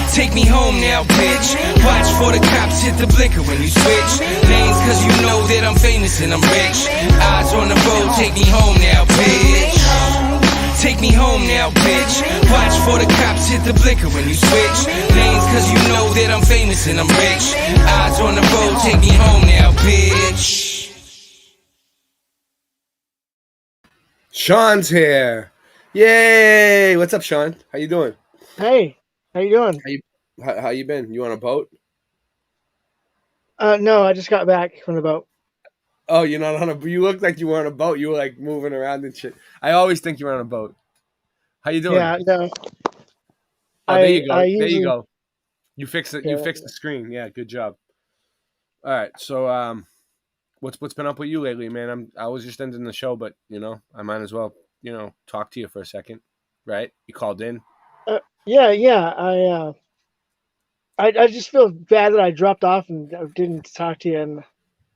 S20: Take me home now, bitch. Watch for the cops hit the blinker when you switch lanes, cause you know that I'm famous and I'm rich. Eyes on the road, take me home now, bitch. Take me home now, bitch. Watch for the cops hit the blinker when you switch lanes, cause you know that I'm famous and I'm rich. Eyes on the road, take me home now, bitch.
S13: Sean's here. Yay! What's up, Sean? How you doing?
S6: Hey, how you doing?
S13: How you been? You on a boat?
S6: No, I just got back from the boat.
S13: Oh, you're not on a. You look like you were on a boat. You were like moving around and shit. I always think you're on a boat. How you doing?
S6: Yeah, no.
S13: Oh, there you go. There you go. You fixed it. You fixed the screen. Yeah, good job. All right. So, what's been up with you lately, man? I was just ending the show, but you know, I might as well, you know, talk to you for a second, right? You called in.
S6: Yeah. I just feel bad that I dropped off and didn't talk to you, and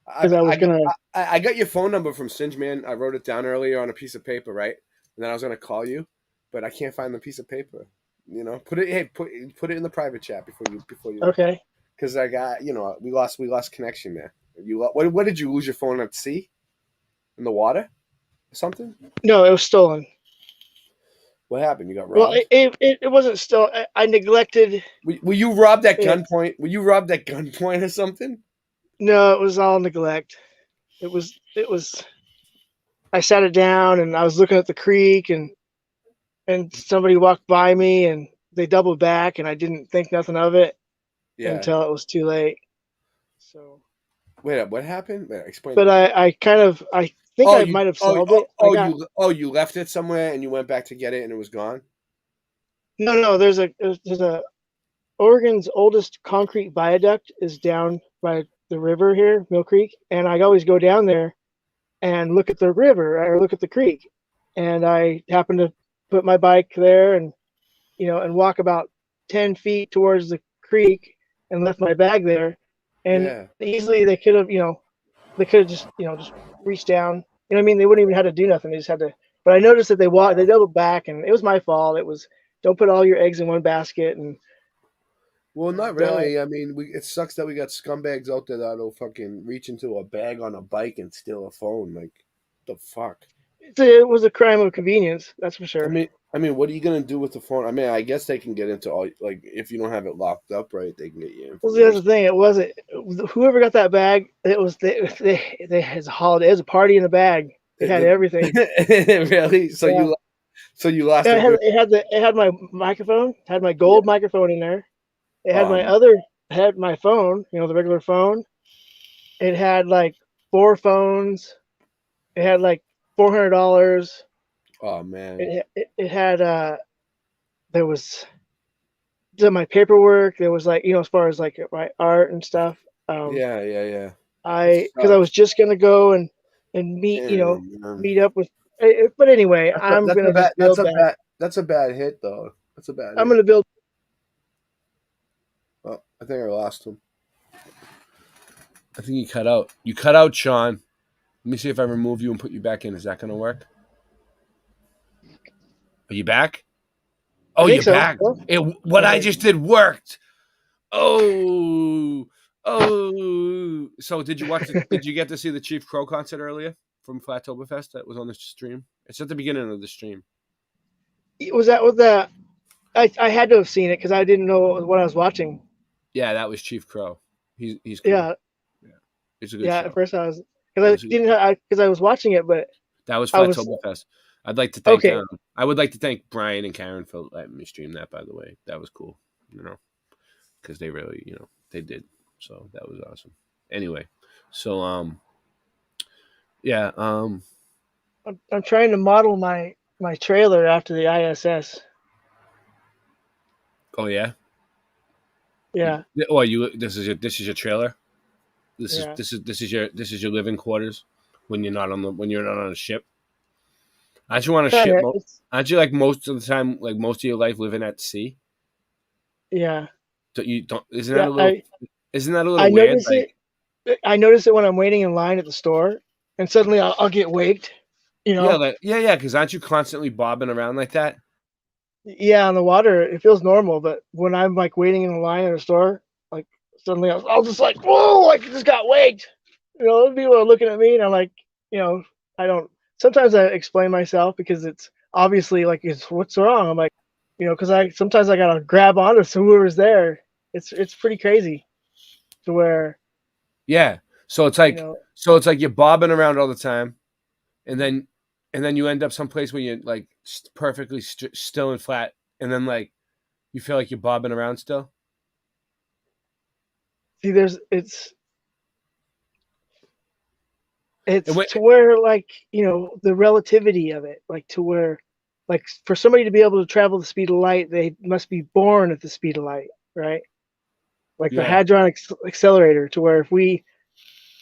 S6: because
S13: I got your phone number from Singe, man. I wrote it down earlier on a piece of paper, right? And then I was gonna call you, but I can't find the piece of paper. You know, put it in the private chat before you.
S6: Okay.
S13: Because I got, you know, we lost connection there. What did you lose your phone at sea? In the water, or something?
S6: No, it was stolen.
S13: What happened? You got robbed?
S6: Well, it wasn't stolen. I neglected.
S13: Were you robbed at gunpoint? Were you robbed at gunpoint or something?
S6: No, it was all neglect. It was. I sat it down and I was looking at the creek and somebody walked by me and they doubled back and I didn't think nothing of it until it was too late. So.
S13: Wait, what happened? Explain.
S6: But I think I might have solved it.
S13: You left it somewhere and you went back to get it and it was gone?
S6: No. There's a Oregon's oldest concrete viaduct is down by the river here, Mill Creek, and I always go down there and look at the river or look at the creek. And I happened to put my bike there and walk about 10 feet towards the creek and left my bag there. And easily they could have just reached down. You know what I mean? They wouldn't even have to do nothing. They just had to. But I noticed that they doubled back, and it was my fault. It was, don't put all your eggs in one basket. And
S13: Well, not really. I mean, it sucks that we got scumbags out there that'll fucking reach into a bag on a bike and steal a phone. Like, the fuck?
S6: It was a crime of convenience, that's for sure.
S13: I mean, what are you gonna do with the phone? I mean, I guess they can get into all, like, if you don't have it locked up right, they can get you in.
S6: Well, that's the thing. It wasn't whoever got that bag. It was they had a holiday. It was a party in the bag. It had everything.
S13: Really? So
S6: Yeah.
S13: you lost
S6: Yeah,
S13: it.
S6: it had my microphone. Had my gold microphone in there. It had had my phone. You know, the regular phone. It had like 4 phones. It had like $400.
S13: Oh man.
S6: It had there was my paperwork. There was like, you know, as far as like my art and stuff.
S13: Yeah.
S6: Because I was just gonna go and meet, you know, meet up with. But anyway, I'm gonna just build back.
S13: That's a bad hit, though. That's a bad.
S6: I'm gonna build.
S13: Oh, I think I lost him. I think you cut out. You cut out, Sean. Let me see if I remove you and put you back in. Is that gonna work? Are you back? Oh, you're back. What I just did worked. Oh. So did you get to see the Chief Crow concert earlier from Flatoberfest that was on the stream? It's at the beginning of the stream.
S6: Was that with the? I had to have seen it because I didn't know what I was watching.
S13: Yeah, that was Chief Crow. He's cool.
S6: Yeah.
S13: It's a good show.
S6: At first I was because I was watching it, but
S13: that was Flatoberfest. I'd like to thank I would like to thank Brian and Karen for letting me stream that. By the way, that was cool. You know, because they really, you know, they did. So that was awesome. Anyway, so I'm
S6: trying to model my trailer after the ISS.
S13: Oh yeah.
S6: Yeah.
S13: Oh, this is your trailer. This is your living quarters when you're not on a ship. Aren't you on a ship? Aren't you like most of the time, like most of your life living at sea?
S6: Yeah.
S13: Isn't that a little weird?
S6: I notice it when I'm waiting in line at the store, and suddenly I'll get waked. You know?
S13: Yeah. Because aren't you constantly bobbing around like that?
S6: Yeah, on the water it feels normal, but when I'm like waiting in the line at a store, like suddenly I'll just like, whoa! Like I just got waked. You know, people are looking at me, and I'm like, you know, I don't. Sometimes I explain myself because it's obviously like, what's wrong? I'm like, you know, because sometimes I gotta grab onto whoever's there. It's pretty crazy, to where.
S13: Yeah. So it's like you're bobbing around all the time, and then you end up someplace where you're like perfectly still and flat, and then like you feel like you're bobbing around still.
S6: See, it's to where, like, you know, the relativity of it, like to where, like for somebody to be able to travel the speed of light, they must be born at the speed of light, right? Like the hadron accelerator, to where if we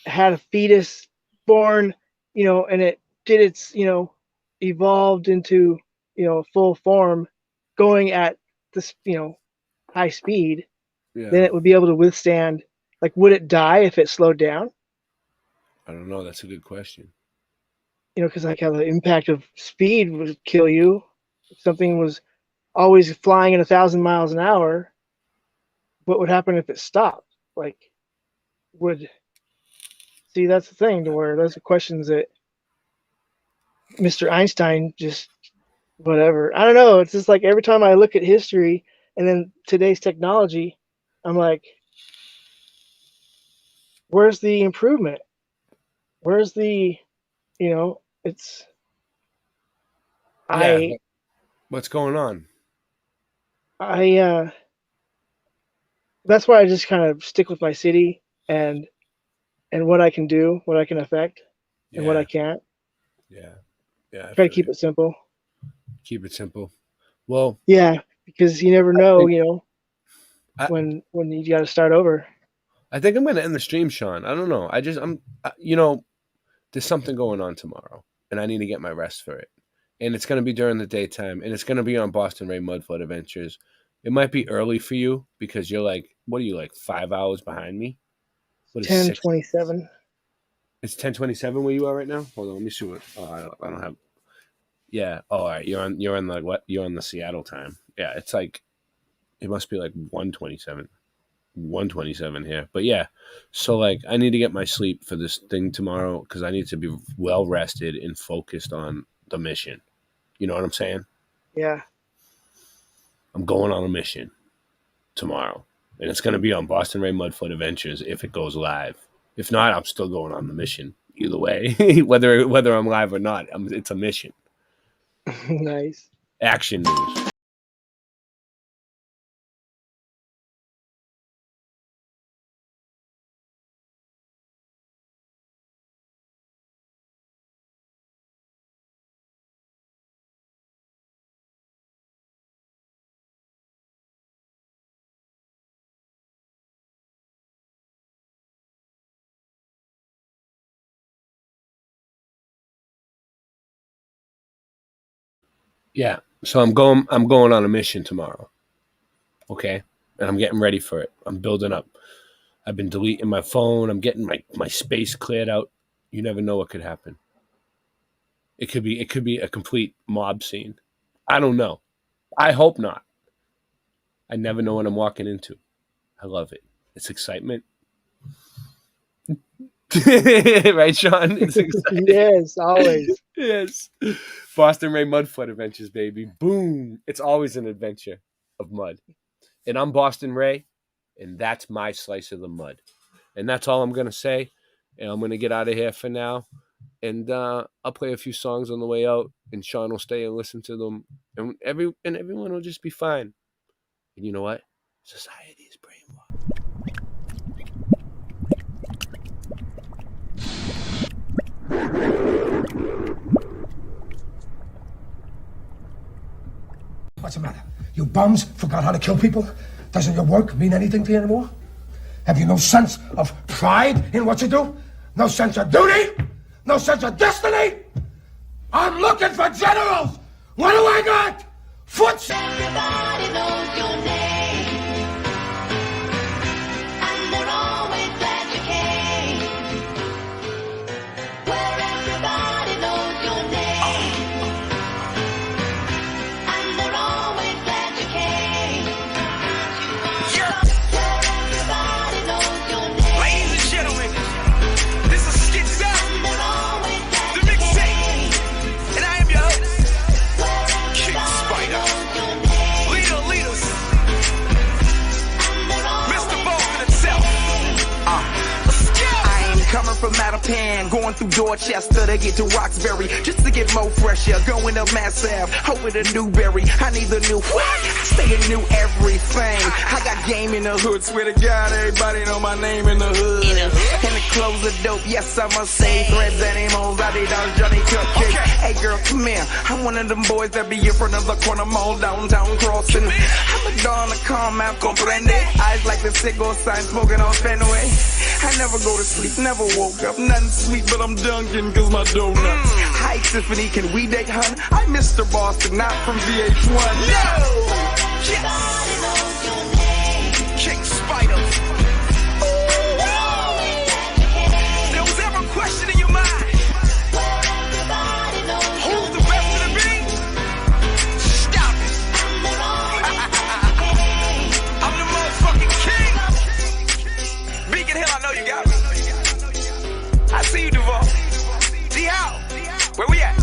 S6: had a fetus born, you know, and it did its, you know, evolved into, you know, full form, going at this, you know, high speed, then it would be able to withstand. Like, would it die if it slowed down?
S13: I don't know. That's a good question.
S6: You know, because like how the impact of speed would kill you. If something was always flying at 1,000 miles an hour, what would happen if it stopped? Like, see, that's the thing, to where those are questions that Mr. Einstein just, whatever. I don't know. It's just like every time I look at history and then today's technology, I'm like, where's the improvement? Where's the, you know, it's.
S13: What's going on?
S6: That's why I just kind of stick with my city and what I can do, what I can affect, and what I can't.
S13: Yeah.
S6: Try to keep it simple.
S13: Keep it simple. Well.
S6: Yeah, because you never know, you know, when you got to start over.
S13: I think I'm going to end the stream, Sean. I don't know. You know, there's something going on tomorrow, and I need to get my rest for it. And it's going to be during the daytime, and it's going to be on Boston Ray Mudflood Adventures. It might be early for you because you're like, what are you, like 5 hours behind me?
S6: 10:27.
S13: It's 10:27 where you are right now. Hold on, let me see what. Oh, I don't have. Yeah. Oh, all right. You're on the Seattle time. Yeah, it's like, it must be like 1:27. 1:27 here. But yeah, so like I need to get my sleep for this thing tomorrow because I need to be well rested and focused on the mission. You know what I'm saying?
S6: Yeah.
S13: I'm going on a mission tomorrow, and it's going to be on Boston Ray Mudfoot Adventures if it goes live. If not, I'm still going on the mission either way, whether I'm live or not. It's a mission.
S6: Nice.
S13: Action news. Yeah, so I'm going on a mission tomorrow. Okay, and I'm getting ready for it. I'm building up. I've been deleting my phone. I'm getting my space cleared out. You never know what could happen. It could be a complete mob scene. I don't know. I hope not. I never know what I'm walking into. I love it. It's excitement. Right, Sean? It's exciting.
S6: Yes, always.
S13: Yes. Boston Ray Mudfoot Adventures, baby. Boom. It's always an adventure of mud. And I'm Boston Ray, and that's my slice of the mud. And that's all I'm going to say. And I'm going to get out of here for now. And I'll play a few songs on the way out, and Sean will stay and listen to them. And everyone will just be fine. And you know what? Society is brainwashed.
S11: What's the matter? You bums forgot how to kill people? Doesn't your work mean anything to you anymore? Have you no sense of pride in what you do? No sense of duty? No sense of destiny? I'm looking for generals! What do I got? Foot...
S21: Everybody knows your name, and they're always glad you came. Where everybody knows your name, and they're always glad you came. Where everybody knows your name.
S22: Ladies and gentlemen, this is Skid South, the mixtape, and I am your host, King Spider. Leaders, Mr. Bowman himself.
S17: I ain't coming from Mattapan, going through Dorchester to get to Roxbury, just to get more fresher, going up Mass Ave, hoping a Newberry. I need the new what? I stay in new everything. I got game in the hood, swear to God, everybody know my name in the hood. And the clothes are dope, yes I must say. Threads and emos, Adidas, Johnny Cupcake. Hey girl, come here. I'm one of them boys that be in front of the corner mall, downtown crossing. I'm a dawn to calm out, comprende. Eyes like the cigar sign, smoking on Fenway. I never go to sleep, never woke up, nothing sweet, but I'm dunking cause my donuts. Hi Tiffany, can we date, hun? I'm Mr. Boston, not from VH1. No!
S22: Yes! King Spider. There was ever a question in your mind? Who's the best of the beat? Stop it. I'm the motherfucking king. Beacon Hill, I know you got me. I see you, Duval. See how? Where we at?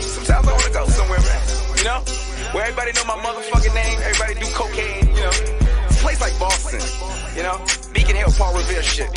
S22: Sometimes I want to go somewhere, man. You know? Where everybody know my motherfucking name, everybody do cocaine, you know? It's a place like Boston, you know? Beacon Hill, Paul Revere shit.